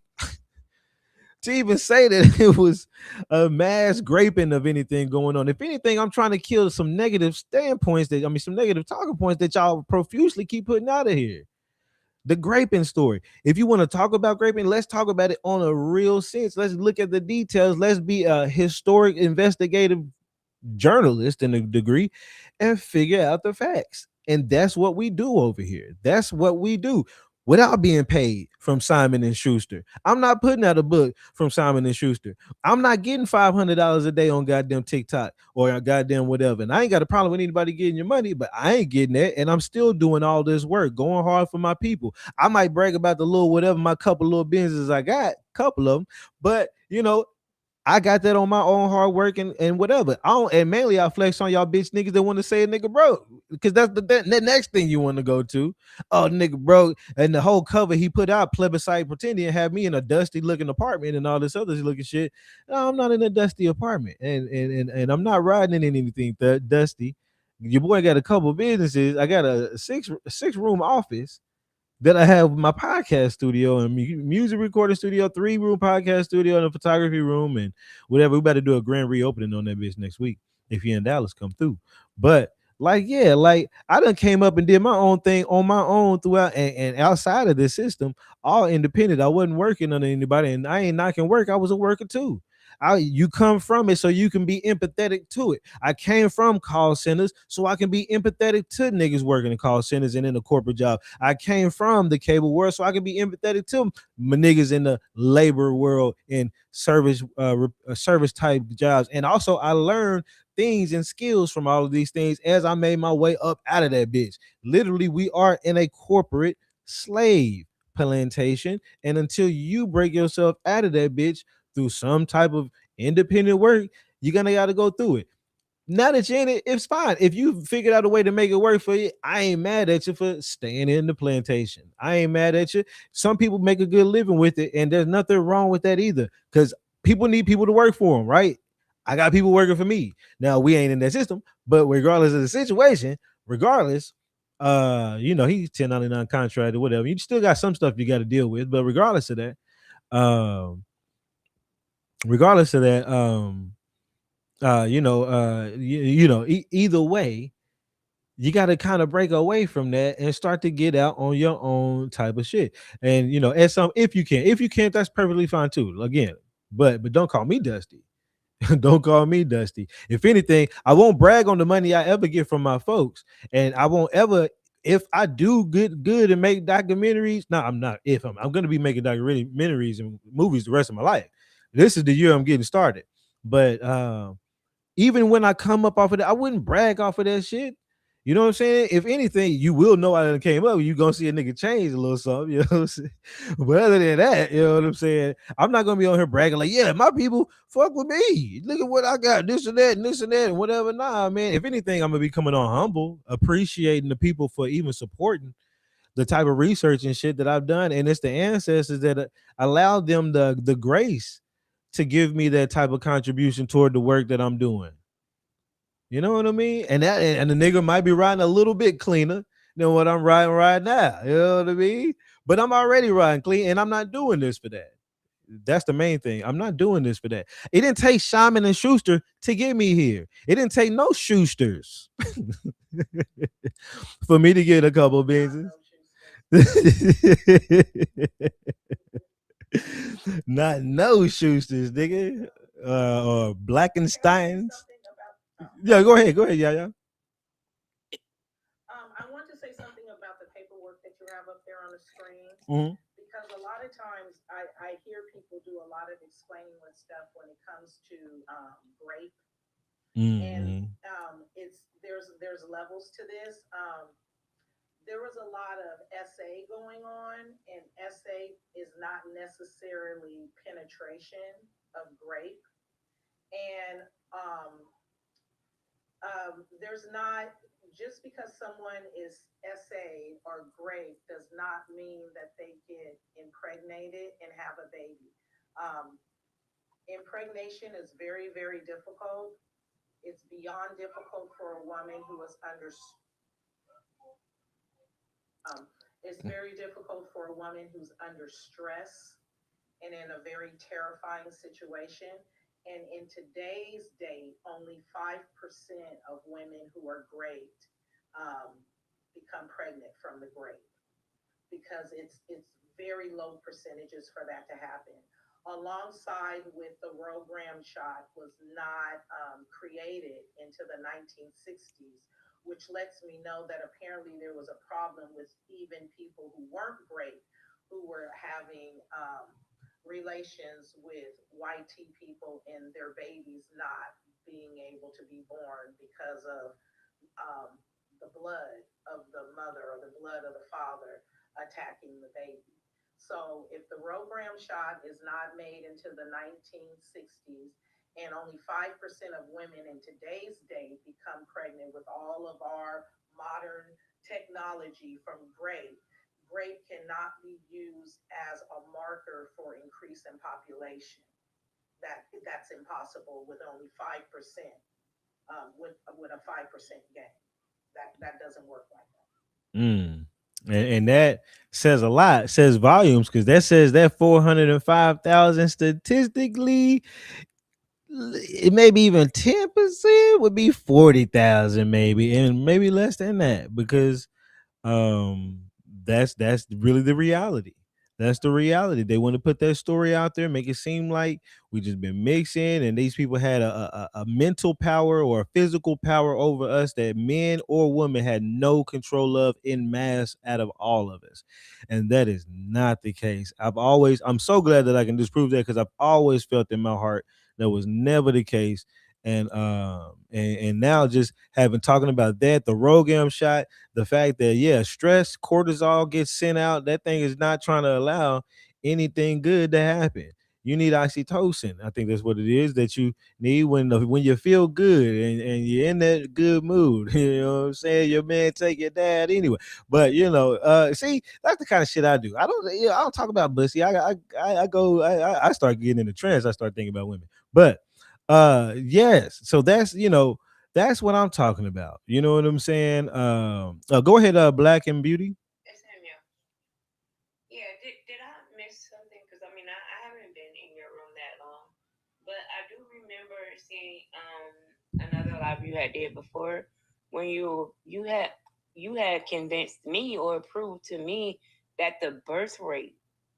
To even say that it was a mass graping of anything going on. If anything, I'm trying to kill some negative standpoints some negative talking points that y'all profusely keep putting out of here. The graping story. If you want to talk about graping, let's talk about it on a real sense. Let's look at the details. Let's be a historic investigative journalist in a degree and figure out the facts. And that's what we do over here. That's what we do without being paid from Simon and Schuster. I'm not putting out a book from Simon and Schuster. I'm not getting $500 a day on goddamn TikTok or goddamn whatever. And I ain't got a problem with anybody getting your money, but I ain't getting that. And I'm still doing all this work, going hard for my people. I might brag about the little whatever, my couple little businesses I got, couple of them, but I got that on my own hard work and whatever. And mainly I flex on y'all bitch niggas that want to say a nigga broke, because that's the next thing you want to go to. Oh, nigga broke, and the whole cover he put out, plebiscite pretending to have me in a dusty looking apartment and all this other looking shit. No, I'm not in a dusty apartment, and I'm not riding in anything dusty. Your boy got a couple businesses. I got a six room office that I have my podcast studio and music recording studio, 3 room podcast studio, and a photography room, and whatever. We better do a grand reopening on that bitch next week if you're in Dallas, come through. But like, yeah, like I done came up and did my own thing on my own throughout and outside of this system, all independent. I wasn't working under anybody, and I ain't knocking work. I was a worker too. You come from it so you can be empathetic to it. I came from call centers so I can be empathetic to niggas working in call centers and in a corporate job. I came from the cable world so I can be empathetic to my niggas in the labor world in service type jobs. And also I learned things and skills from all of these things as I made my way up out of that bitch. Literally, we are in a corporate slave plantation, and until you break yourself out of that bitch through some type of independent work, you're gonna gotta go through it. Now that you're in it, it's fine. If you figured out a way to make it work for you, I ain't mad at you for staying in the plantation. I ain't mad at you. Some people make a good living with it, and there's nothing wrong with that either. Because people need people to work for them, right? I got people working for me. Now we ain't in that system, but regardless of the situation, regardless, he's 1099 contract or whatever. You still got some stuff you got to deal with, but regardless of that, um, regardless of that, either way, you got to kind of break away from that and start to get out on your own type of shit. And as some, if you can, if you can't, that's perfectly fine too. Again, but don't call me Dusty. Don't call me Dusty. If anything, I won't brag on the money I ever get from my folks, and I won't ever. If I do good and make documentaries, no, I'm not. If I'm going to be making documentaries and movies the rest of my life. This is the year I'm getting started. But even when I come up off of that, I wouldn't brag off of that shit. You know what I'm saying? If anything, you will know I done came up. You gonna see a nigga change a little something. You know what I'm saying? But other than that, you know what I'm saying? I'm not gonna be on here bragging like, yeah, my people fuck with me. Look at what I got, this and that, and this and that, and whatever. Nah, man. If anything, I'm gonna be coming on humble, appreciating the people for even supporting the type of research and shit that I've done. And it's the ancestors that allowed them the grace to give me that type of contribution toward the work that I'm doing. You know what I mean? And the nigga might be riding a little bit cleaner than what I'm riding right now. You know what I mean? But I'm already riding clean, and I'm not doing this for that. That's the main thing. I'm not doing this for that. It didn't take Shaman and Schuster to get me here. It didn't take no Schusters for me to get a couple of business. Not no Schusters, nigga. Or Blackensteins. Yeah, go ahead. Go ahead, yeah. I want to say something about the paperwork that you have up there on the screen. Mm-hmm. Because a lot of times I hear people do a lot of explaining with stuff when it comes to rape. Mm-hmm. And there's levels to this. There was a lot of SA going on, and SA is not necessarily penetration of grape. And there's not, just because someone is SA or grape does not mean that they get impregnated and have a baby. Impregnation is very, very difficult. It's beyond difficult for a woman who is under. It's very difficult for a woman who's under stress and in a very terrifying situation. And in today's date, only 5% of women who are raped become pregnant from the grape, because it's very low percentages for that to happen. Alongside with the Rogram shot was not created into the 1960s, which lets me know that apparently there was a problem with even people who weren't great, who were having relations with white people and their babies not being able to be born because of the blood of the mother or the blood of the father attacking the baby. So if the Rogram shot is not made into the 1960s, and only 5% of women in today's day become pregnant with all of our modern technology from grape, grape cannot be used as a marker for increase in population. That's impossible with only 5%, with a 5% gain. that doesn't work like Mm. And that says a lot, says volumes, because that says that 405,000 statistically, it maybe even 10% would be 40,000, maybe, and maybe less than that, because um that's really the reality. That's the reality. They want to put that story out there, make it seem like we just been mixing, and these people had a mental power or a physical power over us that men or women had no control of in mass out of all of us. And that is not the case. I'm so glad that I can disprove that, because I've always felt in my heart that was never the case. And now, just having talking about that, the Rogam shot, the fact that, yeah, stress, cortisol gets sent out, that thing is not trying to allow anything good to happen. You need oxytocin. I think that's what it is that you need when you feel good, and you're in that good mood. You know what I'm saying? Your man take your dad anyway. But see, that's the kind of shit I do. I don't talk about pussy. I start getting in the trance. I start thinking about women. But yes, so that's what I'm talking about. You know what I'm saying? Go ahead, Black and Beauty. Yes, Samuel. Yeah, did I miss something? Because I mean, I haven't been in your room that long, but I do remember seeing another live you had did before when you had convinced me or proved to me that the birth rate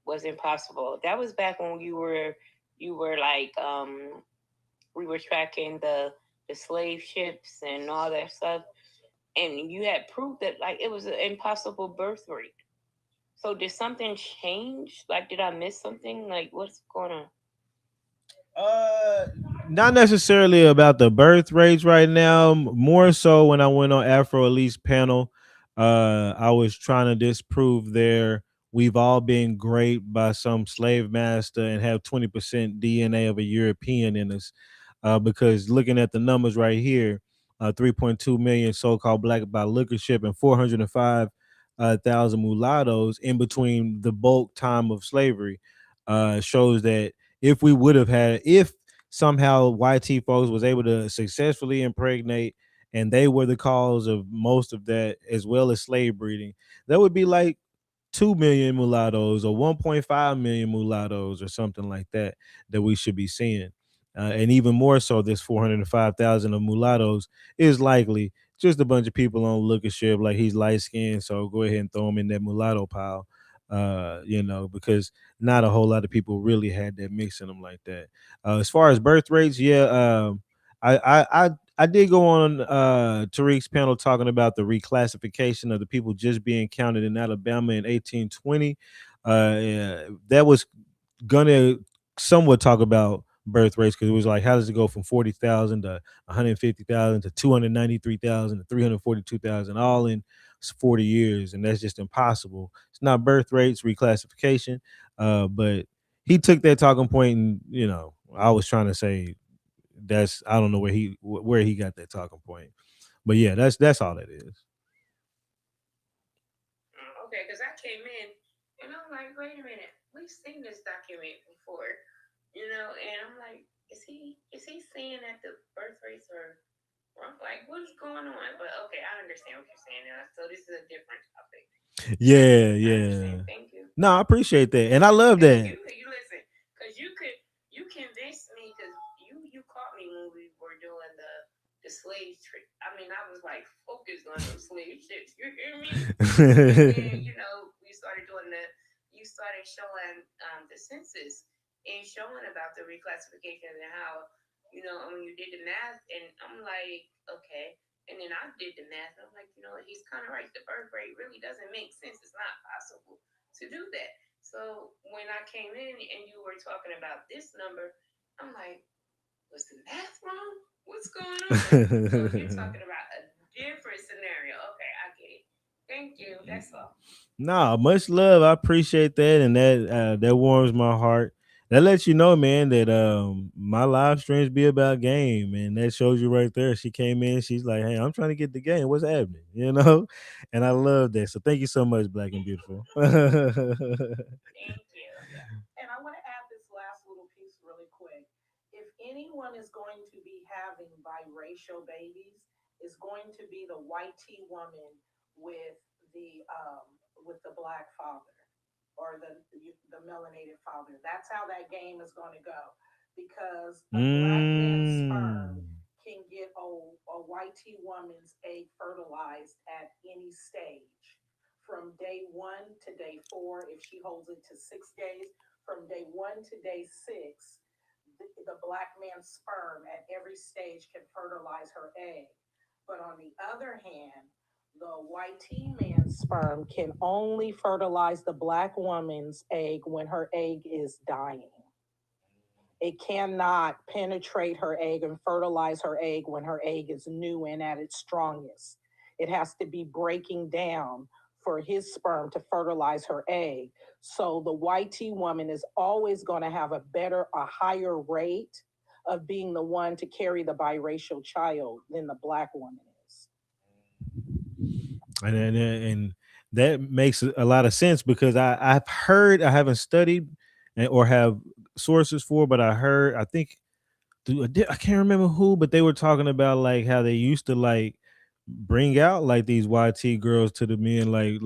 was impossible. That was back when you were like we were tracking the slave ships and all that stuff, and you had proof that like it was an impossible birth rate. So did something change? Like, did I miss something? Like, what's going on? Uh, Not necessarily about the birth rates right now. More so when I went on Afro Elite's panel, I was trying to disprove their "we've all been great" by some slave master and have 20% DNA of a European in us. Because looking at the numbers right here, 3.2 million so-called black by liquorship and 405 thousand mulattoes in between the bulk time of slavery, shows that if somehow YT folks was able to successfully impregnate, and they were the cause of most of that, as well as slave breeding, that would be like 2 million mulattoes or 1.5 million mulattoes or something like that that we should be seeing. And even more so, this 405,000 of mulattoes is likely just a bunch of people on looker ship, like he's light skinned, so go ahead and throw him in that mulatto pile. Because not a whole lot of people really had that mix in them like that. As far as birth rates, yeah, I did go on Tariq's panel talking about the reclassification of the people just being counted in Alabama in 1820. Yeah, that was gonna somewhat talk about birth rates, because it was like, how does it go from 40,000 to 150,000 to 293,000 to 342,000 all in 40 years? And that's just impossible. It's not birth rates reclassification. But he took that talking point, and I was trying to say I don't know where he got that talking point. But yeah, that's all that is. Okay, because I came in and I'm like, wait a minute, we've seen this document before, and I'm like, is he saying that the birth rates are wrong? Like, what's going on? But okay, I understand what you're saying now. So this is a different topic. Yeah, I yeah. understand. Thank you. No, I appreciate that, and I love Thank that. you. You listen, because you convinced me because you caught me when we were doing the slave trip. I mean, I was like focused on those slave ships. You hear me? And then we started doing you started showing the census and showing about the reclassification and how when you did the math, and I'm like, okay. And then I did the math. And I'm like, he's kind of right. The birth rate really doesn't make sense. It's not possible to do that. So when I came in and you were talking about this number, I'm like, was the math wrong? What's going on? So you're talking about a different scenario. Okay, I get it. Thank you. That's all. Nah, much love. I appreciate that, and that warms my heart. That lets you know, man, that my live streams be about game, and that shows you right there. She came in, she's like, "Hey, I'm trying to get the game. What's happening?" And I love that. So thank you so much, Black and Beautiful. Thank you. And I want to add this last little piece really quick. If anyone is going to be having biracial babies, is going to be the white tea woman with the um with the black father or the melanated father. That's how that game is going to go because a black man's Mm. sperm can get a white tea woman's egg fertilized at any stage from day 1 to day 4 if she holds it to 6 days. From day 1 to day 6, the black man's sperm at every stage can fertilize her egg. But on the other hand, the white tea man's sperm can only fertilize the black woman's egg when her egg is dying. It cannot penetrate her egg and fertilize her egg when her egg is new and at its strongest. It has to be breaking down for his sperm to fertilize her egg. So the white tea woman is always going to have a higher rate of being the one to carry the biracial child than the black woman is. And that makes a lot of sense because I've heard, I haven't studied or have sources for, but I heard, I think I can't remember who, but they were talking about like how they used to like bring out like these YT girls to the men, like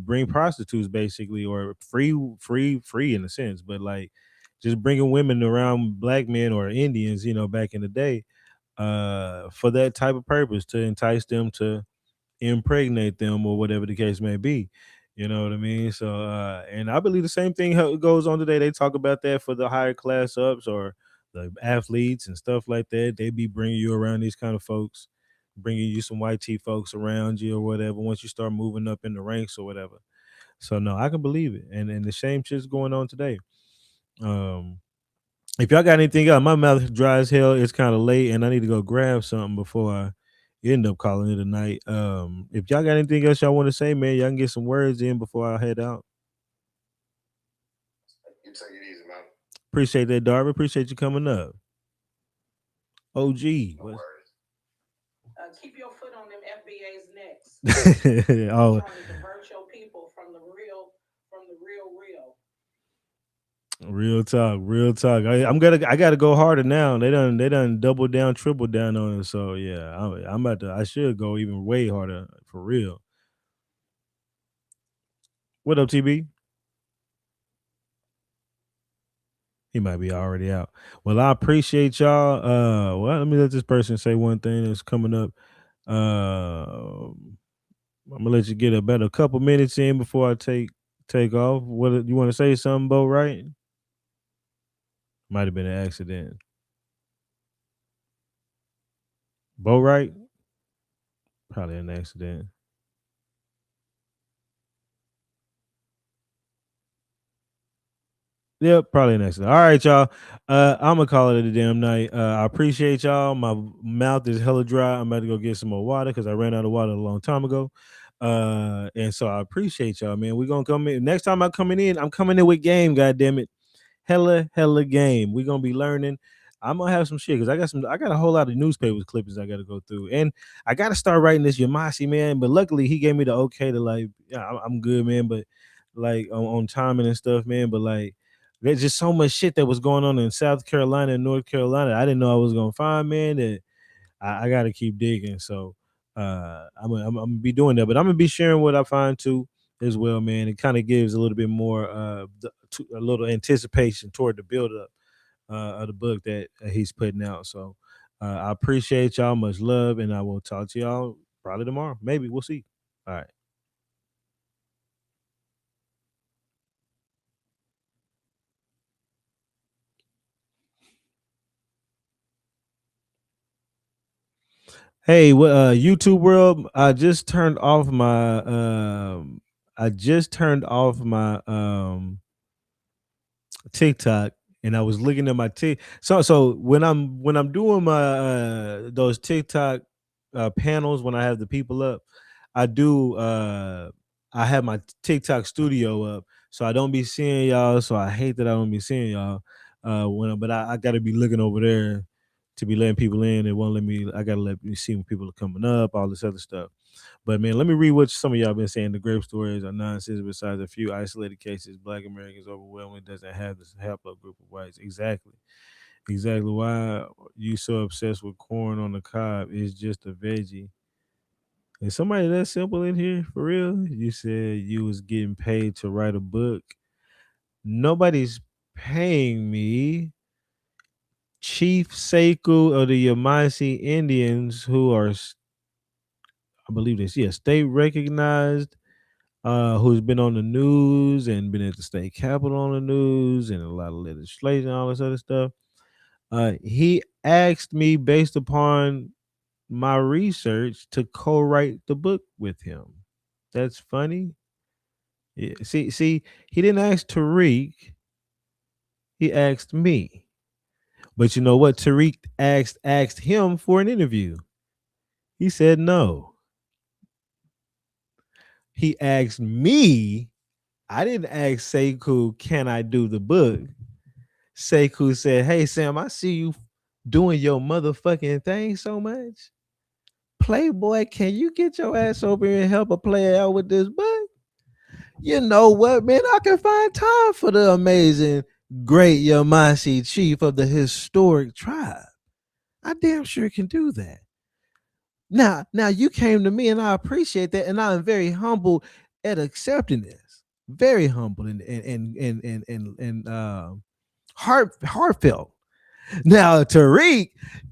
bring prostitutes basically, or free in a sense, but like just bringing women around black men or Indians, back in the day, for that type of purpose to entice them to impregnate them or whatever the case may be. You know what I mean? So, and I believe the same thing goes on today. They talk about that for the higher class ups or the athletes and stuff like that. They be bringing you around these kind of folks, bringing you some white tee folks around you or whatever. Once you start moving up in the ranks or whatever. So no, I can believe it. And the same shit's going on today. Um, if y'all got anything else, my mouth dry as hell. It's kind of late, and I need to go grab something before I end up calling it a night. If y'all got anything else y'all want to say, man, y'all can get some words in before I head out. You take it easy, man. Appreciate that, Darby. Appreciate you coming up. OG. No worries. Keep your foot on them FBA's necks. Oh, Trying to divert your people from the real, real. real talk, real talk. I gotta go harder now. They done double down, triple down on it. So yeah, I'm about to. I should go even way harder for real. What up, TB? He might be already out. Well, I appreciate y'all. Well, let me let this person say one thing that's coming up. I'm gonna let you get about a couple minutes in before I take off. What you want to say something, Bo? Right? Might have been an accident. Bo, right? Probably an accident. Yep, probably an accident. All right, y'all. I'm gonna call it a damn night. I appreciate y'all. My mouth is hella dry. I'm about to go get some more water because I ran out of water a long time ago. And so I appreciate y'all, man. We're gonna come in next time I'm coming in. I'm coming in with game, god damn it. Hella game. We're gonna be learning. I'm gonna have some shit because I got a whole lot of newspapers clippings I gotta go through. And I gotta start writing this Yamasi, man. But luckily he gave me the okay to like, yeah, I'm good, man. But like on timing and stuff, man. But like there's just so much shit that was going on in South Carolina and North Carolina. I didn't know I was gonna find, man. That I got to keep digging. So I'm gonna be doing that, but I'm gonna be sharing what I find too as well, man. It kind of gives a little bit more, a little anticipation toward the build up of the book that he's putting out. So I appreciate y'all. Much love, and I will talk to y'all probably tomorrow. Maybe we'll see. All right. Hey, YouTube world, I just turned off my TikTok, and I was looking at my Tik. So when I'm doing my those TikTok panels when I have the people up, I do I have my TikTok studio up, so I don't be seeing y'all. So I hate that I don't be seeing y'all. But I got to be looking over there to be letting people in. It won't let me. I gotta let me see when people are coming up, all this other stuff. But man, let me read what some of y'all been saying. The grape stories are nonsense. Besides a few isolated cases, Black Americans overwhelmingly doesn't have this help a group of whites. Exactly, Exactly why you so obsessed with corn on the cob? It's just a veggie. Is somebody that simple in here for real? You said you was getting paid to write a book. Nobody's paying me. Chief Sekou of the Yamasi Indians, who are, I believe this, yeah, state recognized, who's been on the news and been at the state capitol on the news and a lot of legislation, all this other stuff. He asked me, based upon my research, to co-write the book with him. That's funny. Yeah, see, he didn't ask Tariq. He asked me. But you know what? Tariq asked him for an interview. He said no. He asked me. I didn't ask Sekou, can I do the book? Sekou said, hey, Sam, I see you doing your motherfucking thing so much. Playboy, can you get your ass over here and help a player out with this book? You know what, man? I can find time for the amazing, great Yamasi chief of the historic tribe. I damn sure can do that. Now you came to me, and I appreciate that, and I'm very humble at accepting this. Very humble and heartfelt. Now, Tariq,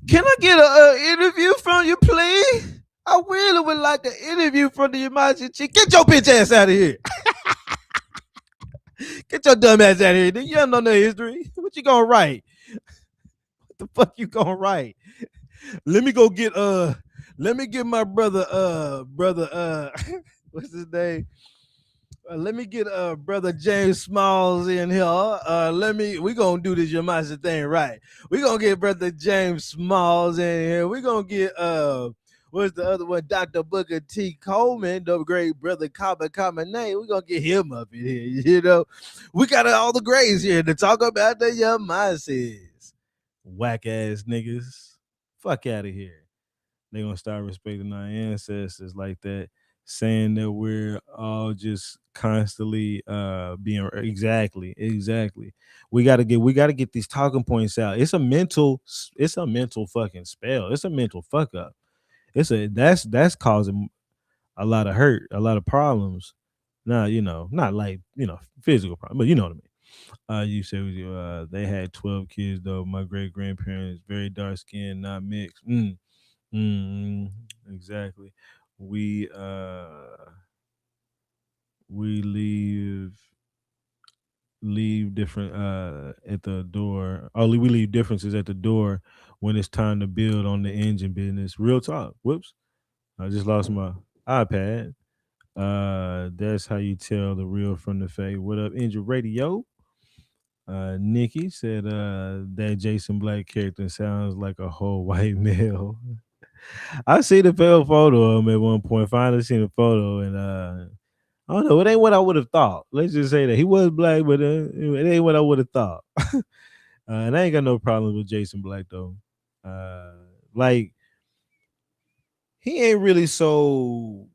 can I get an interview from you, please? I really would like an interview from the Yamachi chief. Get your bitch ass out of here. Get your dumb ass out of here. You don't know no history. What you gonna write? What the fuck you gonna write? Let me go get let me get my brother what's his name? Let me get brother James Smalls in here. We gonna do this Yamasa thing right. We gonna get brother James Smalls in here. We gonna get what's the other one? Dr. Booker T. Coleman, the great brother Kaba Kamane. We gonna get him up in here. You know, we got all the greats here to talk about the Yamases. Whack ass niggas. Fuck out of here. They gonna start respecting our ancestors like that, saying that we're all just constantly being exactly. We gotta get these talking points out. It's a mental fucking spell. It's a mental fuck up. That's causing a lot of hurt, a lot of problems. Now, not like, physical problems, but you know what I mean. You said they had 12 kids though. My great grandparents, very dark skinned, not mixed. Mm, exactly. We uh we leave different at the door. Oh, we leave differences at the door when it's time to build on the engine business. Real talk. Whoops. I just lost my iPad. That's how you tell the real from the fake. What up, Angel Radio? Nikki said that Jason Black character sounds like a whole white male. I see the photo of him at one point. Finally seen the photo, and I don't know. It ain't what I would have thought. Let's just say that he was black, but it ain't what I would have thought. And I ain't got no problems with Jason Black though. Uh, like he ain't really so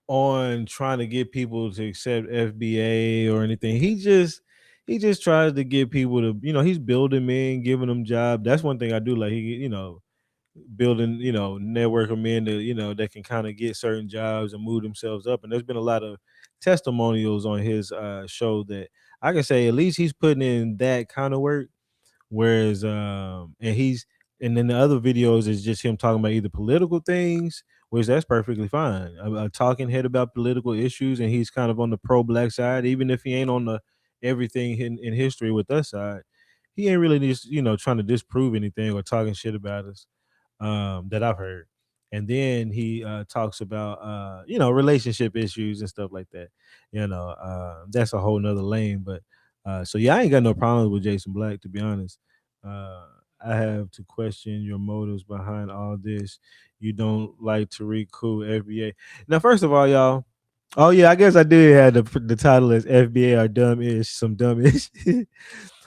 on trying to get people to accept FBA or anything. He just tries to get people to, he's building men, giving them job. That's one thing I do like. He, building, network of men that, that can kind of get certain jobs and move themselves up. And there's been a lot of testimonials on his show that I can say at least he's putting in that kind of work. Whereas and then the other videos is just him talking about either political things, which that's perfectly fine. A talking head about political issues, and he's kind of on the pro black side, even if he ain't on the everything in history with us side. He ain't really just, trying to disprove anything or talking shit about us, that I've heard. And then he talks about relationship issues and stuff like that. That's a whole nother lane. But so yeah, I ain't got no problems with Jason Black, to be honest. Uh, I have to question your motives behind all this. You don't like Tariq Cool FBA. Now, first of all, y'all. Oh yeah, I guess I did have the title as FBA or dumb ish, some dumb ish.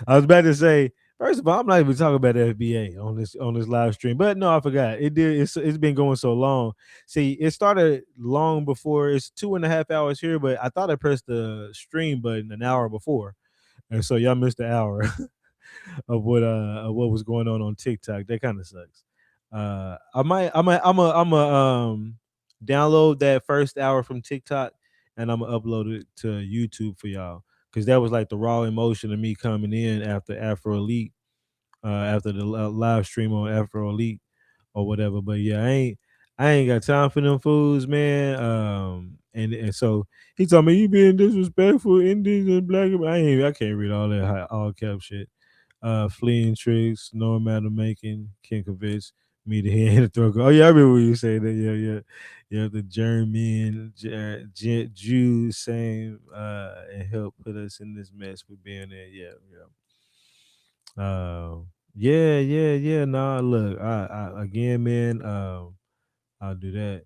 I was about to say, first of all, I'm not even talking about FBA on this live stream, but no, I forgot. It's been going so long. See, it started long before. It's 2.5 hours here, but I thought I pressed the stream button an hour before, and so y'all missed the hour. of what was going on TikTok. That kind of sucks. I'm a download that first hour from TikTok and I'm gonna upload it to YouTube for y'all because that was like the raw emotion of me coming in after Afro Elite, after the live stream on Afro Elite or whatever. But yeah, I ain't got time for them fools, man. And so he told me you being disrespectful, Indians and black. I can't read all that all cap shit. Fleeing tricks, no matter making, can convince me to hear the throat. Oh yeah, I remember when you say that. Yeah, yeah, yeah. The German Jews same and help put us in this mess with being there. Yeah, yeah. Yeah, yeah, yeah. Nah, look, I again, man. I'll do that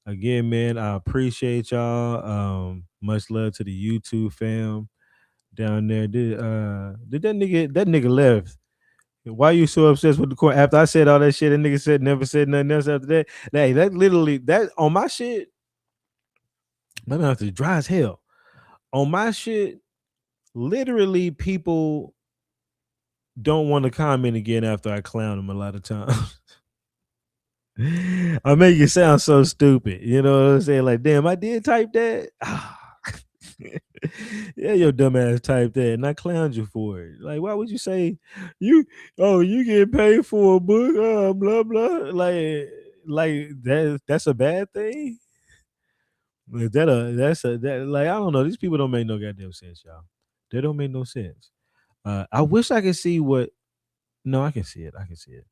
again, man. I appreciate y'all. Much love to the YouTube fam down there. Did that nigga left? Why you so obsessed with the court? After I said all that shit, that nigga said never said nothing else after that. Hey, that literally that on my shit. My mouth is dry as hell. On my shit, literally people don't want to comment again after I clown them a lot of times. I make it sound so stupid. You know what I'm saying? Like, damn, I did type that. Yeah, your dumb ass typed that, and I clowned you for it. Like, why would you say you? Oh, you get paid for a book? Blah blah. Like that's a bad thing. Is that a that's a that like I don't know. These people don't make no goddamn sense, y'all. They don't make no sense. I wish I could see what. No, I can see it. I can see it.